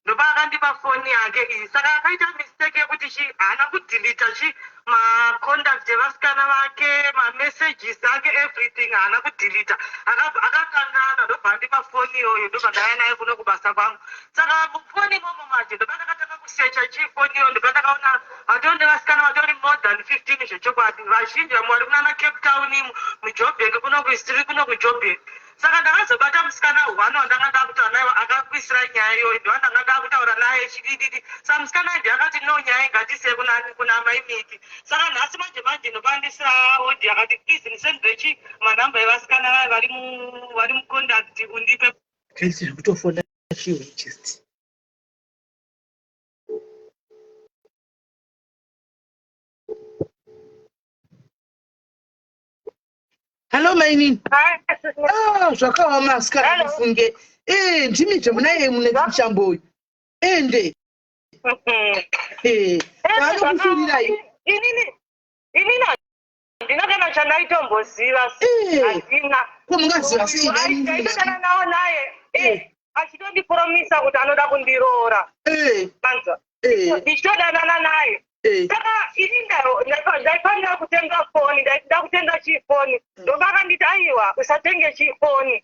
ndopa akandipa foni yake iyi saka akaita mistake yekuti haana kudhilita maconduct evasikana vake mamessages ake everything haana kudhilita akakangana ndobva andipa foni iyoyo ndobva ndaya naye kuno kubasa kwangu saka mufoni imomo manje ndopa ndakatanga kusecha chifoni iyo ndopa ndakaona vatori nevasikana vatori more than 15 zvechokwadi vazhinji vamwe vari kunana Cape Town muJoburg kuno kuhistiri kuno kuJoburg saka ndakazobata musikana 1 wandanga ndakutaura naye akakwisira nyaya iyoyo ndo wandanga ndakutaura naye chidididi saka musikana ndi akati no nyaya ngatisiye kuna maimiki saka nhasi manje ndinopandisira odi kaisi kutofona chiwo chist. Hello maini. Zvakaoma sikana kufunge. Ndimi zvemunaye mune chamboyo. Ende. Vanokushurirai. Inini ndina kana chanaitomboziva hazina. Komungaziva sei ndaitotana nawo naye achitondipuromisa kuti anoda kundiroora. Manzwa. Ndichitodanana naye. Saka ini ndaifanira kutenga foni, ndaida kutenga chifoni. Ndovakanditi aiwa usatenge chifoni.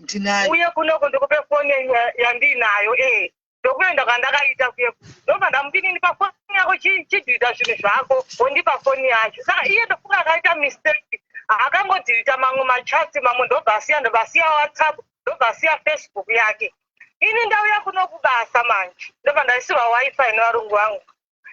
Uye kunoko ndikupe foni yandinayo. Ndokuenda kwandakaita kuye. Ndobva ndamupinini pafoni yako chidhirita zvinhu zvako, wondipa foni yacho. Saka iye ndofunga akaita mistake. Akangodhirita mamwe machati, mamwe ndobva asiya WhatsApp, ndobva asiya Facebook yake. Ini ndauya kunokubasa manje. Ndobva ndaisiwa wifi nevarungu vangu.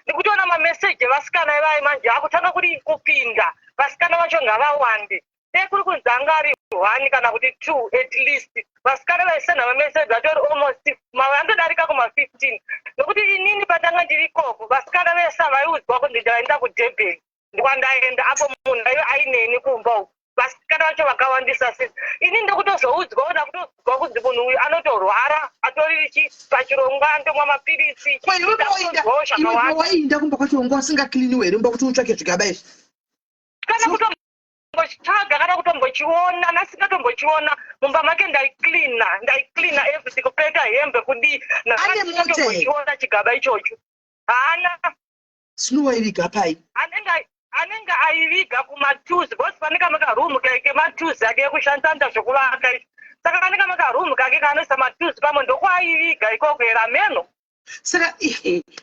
Ndikutoona mameseji evasikana ivai manje akutanga kupinda. Vasikana vacho ngavawande. Kuri kunzanga ari 1 kana kuti 2 at least. Vasikana vaisenda mameseji atori almost andodarika kuma-15. Nokuti inini patanga ndiri ikoko, vasikana vese vaiudzwa kuti ndaenda kuDurban. Ndikwandaenda apo munhu aineni kumba uku. Vasikana vacho vakawandisa sisi. Ini ndokutozoudzwa kuti munhu uyu anotorwara, atori pachirongwa andomwa mapirisi. Iwe wainda kumba kwacho wanga usingakliniwe here umba kuti utsvake zvigaba izvi? Kana kutombotsvaga kana kutombochiona, nasingatombochiona mumba make ndaiklina everything kupeta hembe kudii. Natombochiona chigaba ichocho. Hana. Sinowairiga pai? Anenge aiviga kumatuzi, bosi panenge makarumu keke matuzi ake ekushandisa ndazvokuvaka izvi. Saka kanenge makarumu kake kanoisa matuzi pamwe ndokwaiviga ikoko erameno. Saka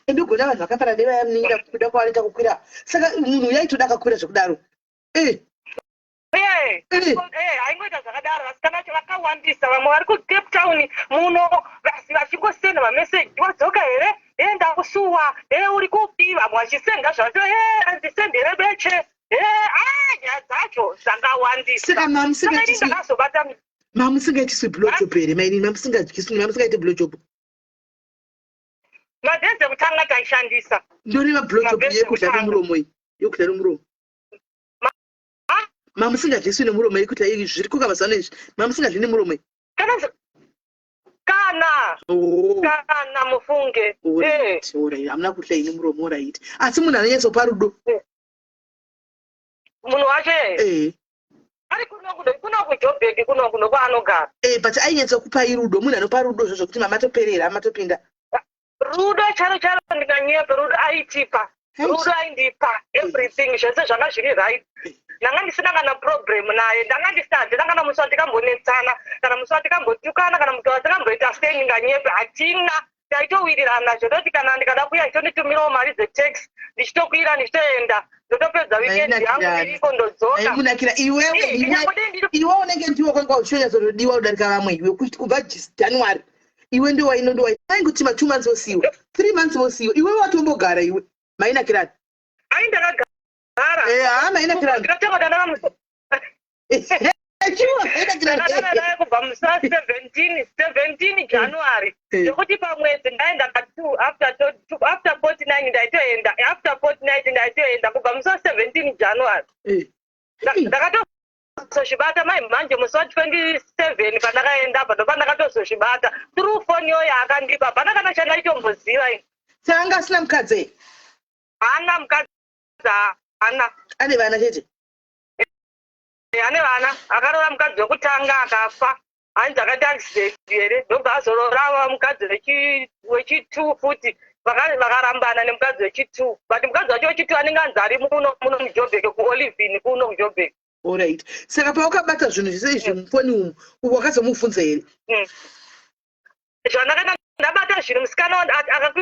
ndogona vanhu vakafana nevayamningira kuda kwavanoita kukwira. Saka munhu yaitoda akakwira zvekudaro. Haingoita zvakadaro, vasikana vacho vakawandisa. Vamwe vari kuCape Town muno vachingosenda mameseji, wadzoka here? Ndakusuwa. Uri kupi? Vamwe vachisenda zvacho, andisendere beche. Nyaya dzacho dzakawandisa. Saka mamusingaitisi blowjob here maini? Mamusingaiti blowjob? Madheze kutanga taishandisa. Ndoreva blowjob yekudla nomuromo iyi? Yokudla nomuromo? Mamusingadliswi nemuromo yekuti zviri kuka mazano izvi mamusingadli nemuromo iyi? Kana mufunge. Hamuna kudla ine muromo oraiti. Asi munhu anonyatsopa rudo. Munhu wacho ari kuno kuJoburg kuno kwaanogara. But ainyatsokupai rudo, munhu anopa rudo zvokuti mamatoperera matopinda. Rudo charo ndinganyepa, rudo aitipa. Rudo aindipa everything zvese zvanga zviri right. Ndanga ndisina kana problem naye, ndanga ndisina musi watikambonetsana, kana musi watikambotukana, kana musi watikamboita sei nganyepa, hatina. Taitowirirana zvototi kana ndikada kuya ichonditumirawo mari dzetex, ndichitokwira ndichitoenda, ndotopedza weekend yangu iriko ndodzoka. Munakira iwe unenge ndiwo kwanga uchonyatsorodiwa kudarika vamwe iwe kubva January. Iwe ndiwo aingotima 2 months wosiiwa, 3 months wosiiwa. Iwe watombogara iwe mainakirani? Ndakagara. Mainakirani? Ndakagara kubva musi 17 January. Ndokuti pamwedzi ndaenda after 49 ndaitoenda, after 49 ndaitoenda kubva musi 17 January. Ndakatozozvibata manje musi 27 pandakaenda apa ndopandakatozozvibata through phone yoyo akandipa pandakana chandaitombosiva ini. Sanga asina mukadzi? Hana mukadzi, hana. Ane vana chete? Ane vana, akaroora mukadzi wekutanga akafa. Hanzi akaita accident here, ndobva azororava mukadzi wechi2 futi. Vakarambana nemukadzi wechi2. But mukadzi wacho wechi2 anenge anzi ari muno muJoburg kuOlivine kuno muJoburg. Alright. Saka paukabata zvinhu zvese izvi mufoni umu, wakazomufunza here? Zvandakana ndabata zvinhu musikana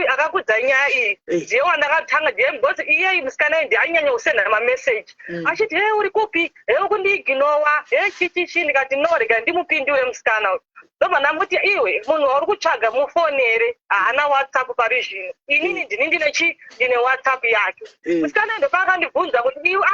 akakudza nyaya iyi. Ndiye wandakatanga because iye musikana ndiye ainyanya kusenda mameseji. Achiti uri kupi? Kundiiginowa. Chichi ndikati no rega ndimupindiwe musikana. ndobva ndamuti iwe munhu wauri kutsvaga mufonere haana WhatsApp pari zvino. Inini ndine WhatsApp yake. Musikana ndopaka akandibvunza kuti iwe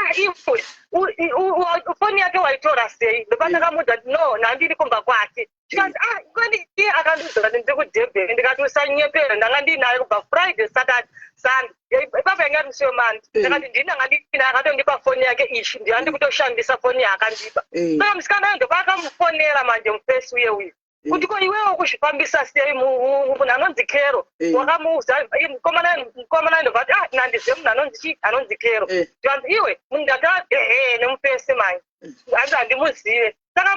foni yake waitora sei? Ndopa ndakamuudza kuti no, nhandiri kumba kwake. Tikati kwani iye akandiudza kuti ndiri kuDurban. Ndikati usanyepera, ndanga ndinaye kubva Friday, Saturday, Sunday. Ipapa yanga musiyo mandi. Ndakati ndinanga ndinaye akatondipa foni yake ishi. Ndihandi kutoshandisa foni yakandipa. Saka musikana ndopaka amufonera manje mufesi uye. Kuti ko iwewe kuzvifambisa sei munhu anonzi Kero wakamuudza mukomana ndobva ati nandizive munhu anonzi Kero. Ndikanzi iwe munhu ndata nemufesi manje handimuzive. Saka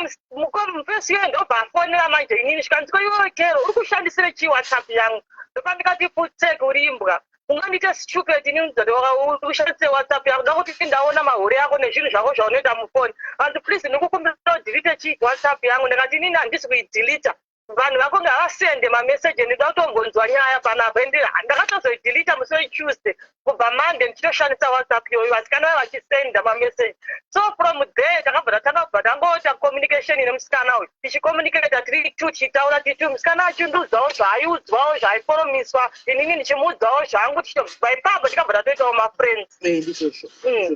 mufesi iyoyo ndobva afonera manje inini zvikanzi ko iwewe Kero uri kushandisire chii WhatsApp yangu? Ndopa ndikati futseke uri imbwa. Ungandiita stupid inini kuti uri kushandise WhatsApp yangu. Ndoda kuti ndaona mahuri yako nezvinhu zvako zvaunoita mufoni. Vantu please ndikukumbira udelete chii WhatsApp yangu. Ndikati inini handisi kuidelita. Vanhu vako ngavasende mameseji ndida kutombonzwa nyaya panapa. Ndakatozoidelita musi weTuesday. Kubva Monday ndichitoshandisa WhatsApp iyoyo vasikana vaya vachisenda mameseji. So from there takabva tangoita communication nemusikana uyu. Tichicommunicata tiri two tichitaura tiri musikana achindudzawo zvaaiudzwawo zvaipromiswa. Inini ndichimuudzawo zvangu tichibva ipapo tikabva tatoitawo mafriends. Ndizvozvo.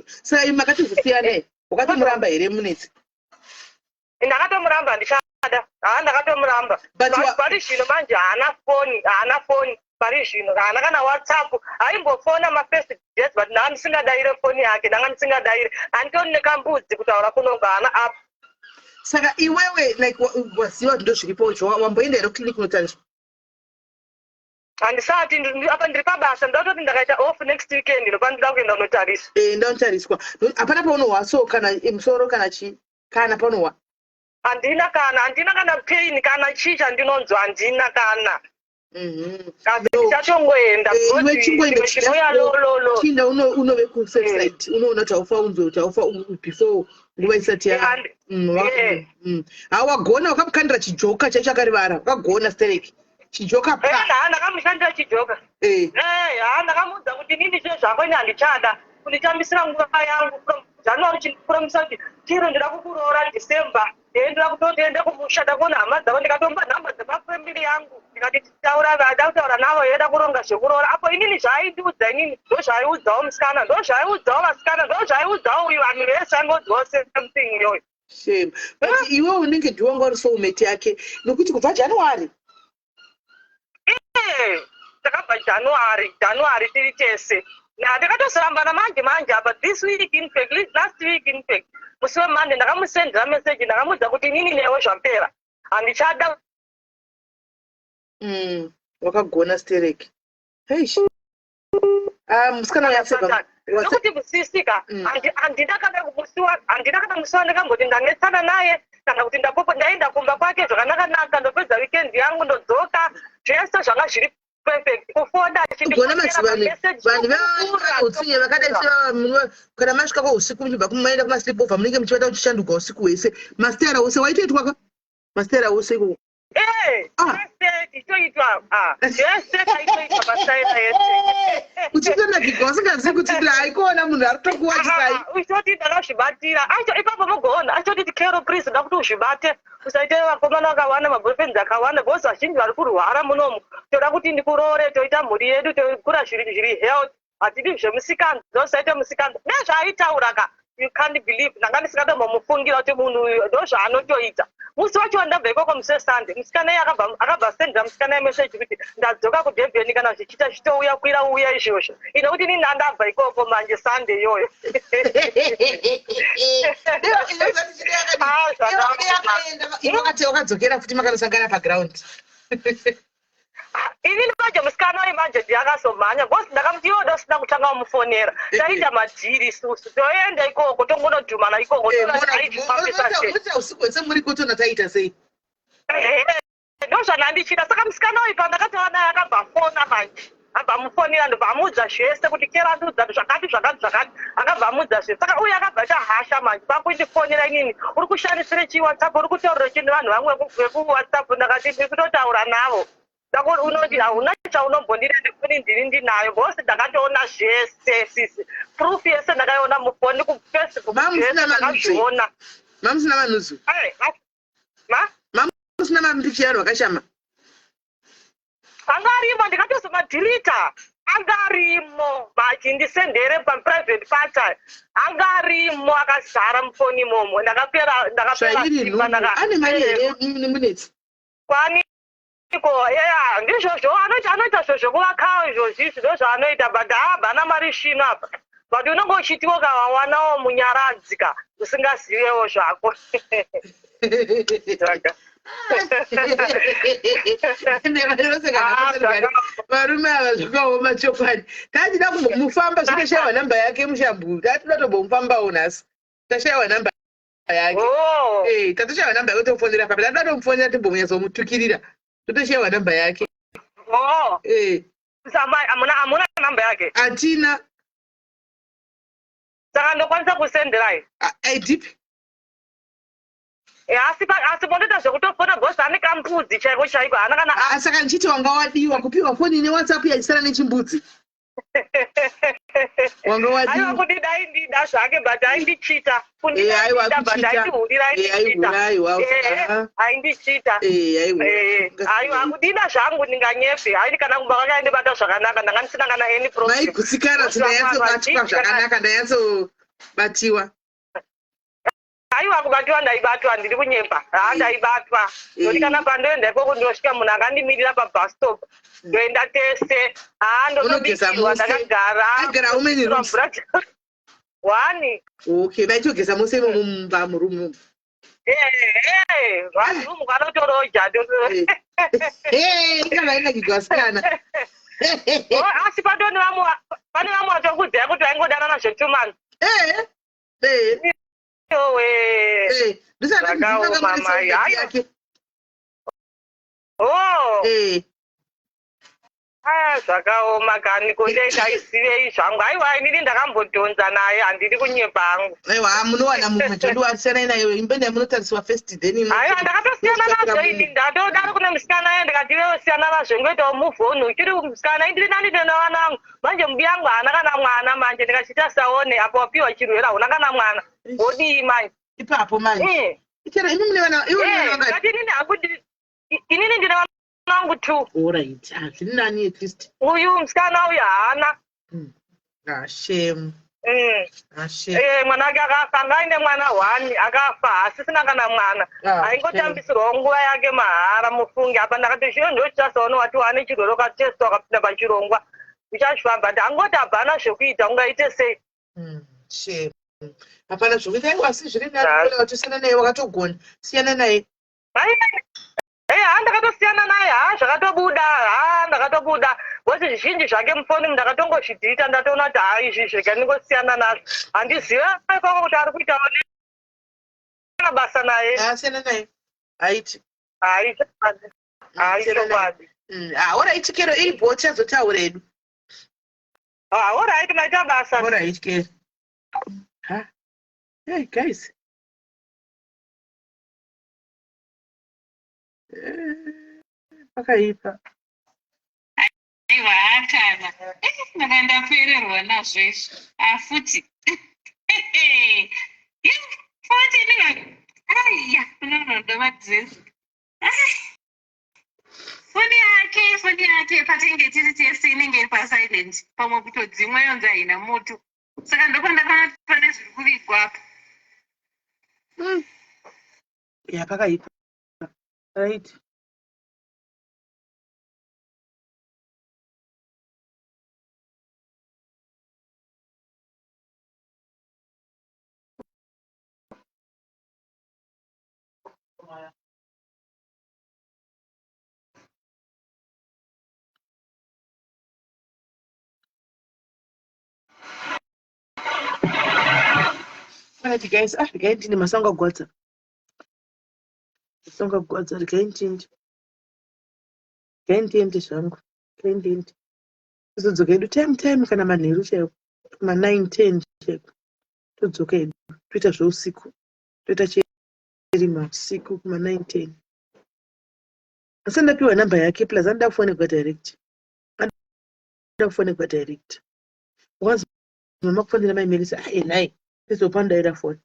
Saka makatozosiyana wakatomuramba here munetsi? Ndakatomuramba ndichada. Ndakatomuramba. Pari zvino manje haana foni. Pari zvino haana kana WhatsApp. Aimbofona mafirst days but ndanga ndisingadayire foni yake. Ndanga ndisingadayire. Handitoni nekambudzi kutaura kunonga haana app. Saka iwewe like waziva kuti ndozviripo wamboenda here kuclinic kunotariswa? Handisati apa ndiri pabasa ndatoti ndakaita off next weekend ndopa ndida kuenda kunotariswa. Ndanotariswa. Hapana paunohwa so kana musoro kana chii? Kana paunohwa? Handina kana pain kana chii chandinonzwa handina kana. Ndichatongoenda chinda unove kusafe side unoona kuti haufaunzwe kuti haufa before nguva isati hawagona wakamukandira chijoka chaichakarivara wakagona stereki chijoka ndakamushandira chijoka ndakamuudza kuti inini zve zvako ini handichada kunditambisira nguva yangu January chikuromisa kuti chiro ndida kukuroora December ndira kutoenda kumushada kuona hama dzavo ndikatomba nhamba dzemafamily yangu ndikati titaura navo yeda kuronga zvekuroora apo inini zvaaindiudza inini ndozvaaiudzawo musikana ndozvaaiudzawo vasikana ndozvaaiudzawo uyu vanhu vese angodziwawo something iyoyo. Shame. But iwe unenge ndiwanga uri soulmate yake nokuti kubva January takabva January tiri tese. Ndakatosarambana manje apa this week in fact last week in fact musi weMonday ndakamusendera message ndakamuudza kuti inini newe zvapera handichada. Wakagona stereki. Heish. Musikana yaseka. Nokuti musisika handina kana musiwa ndakamboti ndanetsana naye kana kuti ndaenda kumba kwake zvakanaka ndopedza weekend yangu ndodzoka zvese zvanga zviri perfect. Kufona gona vanhu veutsinye vakadai kana masvika kwausiku muchibva kumaenda kumasleepover munenge muchivata kuchishanduka usiku hwese. Mastera wose waitoitwa ka? Mastera wose ikoko? Ichoitwa yese kaitoitwa mastera yese. Uchitonakika usingazivi kuti haikuona munhu ari kutokuwachisai. Uchitoti ndakazvibatira acho ipapo mugoona achitoti Kero please ndakuti uzvibate usaite vakomana vakawanda maboyfriends akawanda because vazhinji vari kurwara munomu toda kuti ndikuroore toita mhuri yedu tokura zviri health hatidi zvemusikana ndosaite musikana nezvaaitaura ka you can't believe ndanga ndisingatombomufungira kuti munhu uyu ndozvaanotoita. Musi wacho ndabva ikoko musi Sunday musikana iye akabva sendera musikana yemeseji kuti ndadzoka kuDurban kana zvichiita zvitouya kwira uya izvozvo ino kuti inini ndabva ikoko manje Sunday iyoyo. Wakadzokera futi makanosangana paground. Inini manje musikana wayi manje ndiyakazomhanya because ndakamuti iwo ndosina kutanga kumufonera taita madhiri susu toenda ikoko tongonodhumana ikoko usiku hwese muri kutona taita sei ndozvanandichita. Saka musikana wayi pandakataura naye akabva fona manje abva mufonera ndobva amuudza zvese kuti Kera andiudza zvakati akabva amuudza zvese. Saka uye akabva tahasha manje pakuitifonera inini uri kushandisire chii WhatsApp uri kutaurira chii nevanhu vamwe vekuWhatsApp ndakati ndiri kutotaura navo ndakoti unoti hauna chaunombondira ndikuni ndiri ndinayo because ndakatoona zvese sisi proof yese ndakaiona mufoni kuFacebook zvese ndakazviona. mamusina manuzu usina mambichero wakashama. Angarimo ndikatozomadhilita. Angarimo vachindisendere paprivate party. Angarimo akazara mufoni imomo. Ndakapera simba ane mari here minutes. Kwani yeah, ndizvozvo anoita zvozvo kuvakao izvozvi zviro zvaanoita but haabana mari shino apa. But unenge uchitiwo kawawanawo munyaradzika usingazivewo zvako. Varume ava zvakaoma chokwadi. Tatida kumufamba zvitashaiwa namba yake mushambu. Tatida tombomufambawo nhasi. Tashaiwa namba yake. Tatashaiwa namba yake tofonera papi. Tatida tomufonera timbonyatsomutukirira. Totashaiwa namba yake. Hamuna namba yake? Hatina. Saka ndokwanisa kusenderai? Aidipi. Asi pondoita zvekutofona bhosi ane kambudzi chaiko chaiko hana kana. Saka ndichiti wanga wadiwa kupiwa foni neWhatsApp yachisara nechimbudzi. Wanga wadiwa. Aiwa kuti dai ndida zvake but aindichita. Kundida but aindihurira aindichita. Aindichita. Aiwa kudida zvangu ndinganyepe. Haidi kana kumba kwake aindibata zvakanaka ndanga ndisina kana any problem. Maigutsikana ndayatsobatwa zvakanaka ndayatsobatiwa. Aiwa kubatiwa ndaibatwa ndiri kunyepa. Ndaibatwa. Ndoti kana pandoenda ikoko ndosvika munhu akandimirira pabus stop. Ndoenda tese. Ndotobikirwa ndakagara. Agara umeni rooms. Wani. Okay, vaitogeza mose imomo mumba murumu. Varumu vanotoroja. Kana ina kigwasikana. Asi pane vamwe vatokudzai kuti vaingodanana zve2 months. Zvakaoma kani kundeisaisivei zvangu. Aiwa inini ndakambodhonza naye handiri kunyepa hangu. Aiwa munowana mumwe tondiwasiyana naye imbe ndamunotariswa first then. Aiwa ndakatosiyana nazvo ini ndatodaro kune musikana ye ndikati wewe siyana nazvo ngoitawo move on uchiri musikana indiri nani tena vana vangu. Manje mbi yangu haana kana mwana manje ndikachita saone apo wapiwa chirwere hauna kana mwana. Wodii manje? Ipapo manje. Ichera imi mune vana iwe vanga. Ngati inini hakuti inini ndine vana vangu 2. Alright. Zviri nani at least. Uyu musikana uyu haana. Shame. Mwana wake akafa. Anga aine mwana 1 akafa asisina kana mwana. Aingotambisirwa nguva yake mahara mufunge. Apa ndakati zviro ndochitasaona wati wane chirwere ukatesitwa wakapinda pachirongwa. Uchazvifamba kuti angoti hapana zvekuita ungaite sei? Shame. Hapana zvekuita iwa si zviri nani kuti usiyana naye wakatogona. Siyana naye. Ndakatosiyana naye ndakatobuda bhosi zvizhinji zvake mufoni ndakatongozvidhita ndatoona kuti izvi zvega ndingosiyana nazvo handizive ikoko kuti ari kuitawo basa naye. Siyana naye haiti chokwadi. Alright kero iri bhoti chazotaura edu. Alright maita basa. Alright kero. Hey guys. Pakaipa. Aiwa atana. Ndakandapererwa nazvo izvi. Afuti. Futi ndiva. Aiya, ndovadzezi. Foni yake patinge tiri tese inenge iri pasilent. Pamwe kutodzimwa yonzi haina moto. Saka ndopandakaona pane zviri kuvigwa apa. Ya pakaipa. Right. Alright guys, regai ndine masanga gwadza. Masanga gwadza regai ndinde. Regai ndinde zvangu. Regai ndinde. Tizodzoka edu time kana manheru chaiko. Kuma 9-10 chaiko. Todzoka edu. Toita zveusiku. Toita cherima usiku kuma 9-10. Asi ndapiwa namba yake plus anoda kufonekwa direct. Once mama kufonera mai Melissa nai. Tizopanda phone.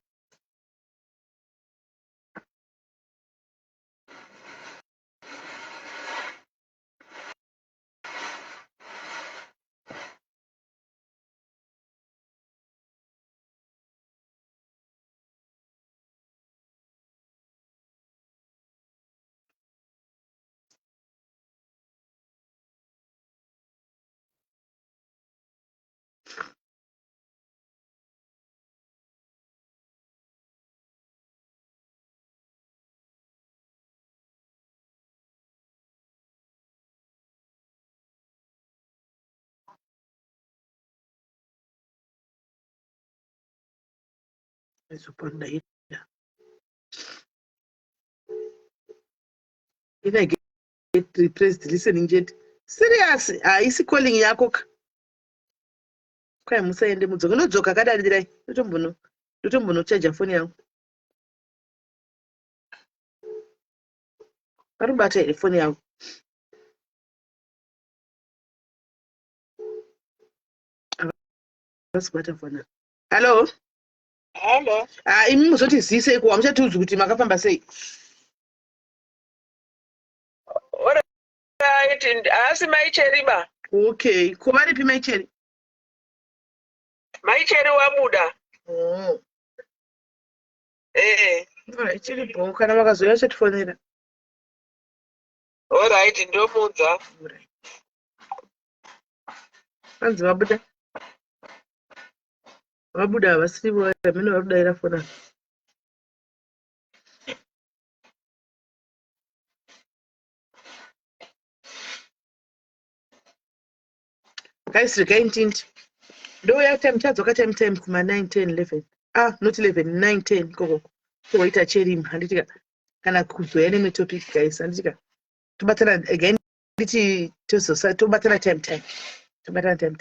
Izopanda ida. Ina get repressed listening jet. Serious. Isi calling yako. Kwa musaende mudzoka. Nodzoka kadari dirai. Ndotombono charge phone yangu. Parubata ile phone yangu. Vasibata phone. Hello? Hello. Imi muzoti zise ku amuchatiudzi kuti makafamba sei. Alright, asi maicheriba. Okay, kubaripi maicheri? Maicheri wabuda. Alright, chiripo kana makazoya chatifonera. Alright, ndomudza. Alright. Anzi vabuda. Vabuda vasirivo mino vabudaira fona. Guys, regained. Do we have time time kuma 9 10 11. Not 11 9 10 koko. So waita cheri handitika kana kuzoya neme topic guys handitika. Tubatana again nditi tobatana time. Tubatana time.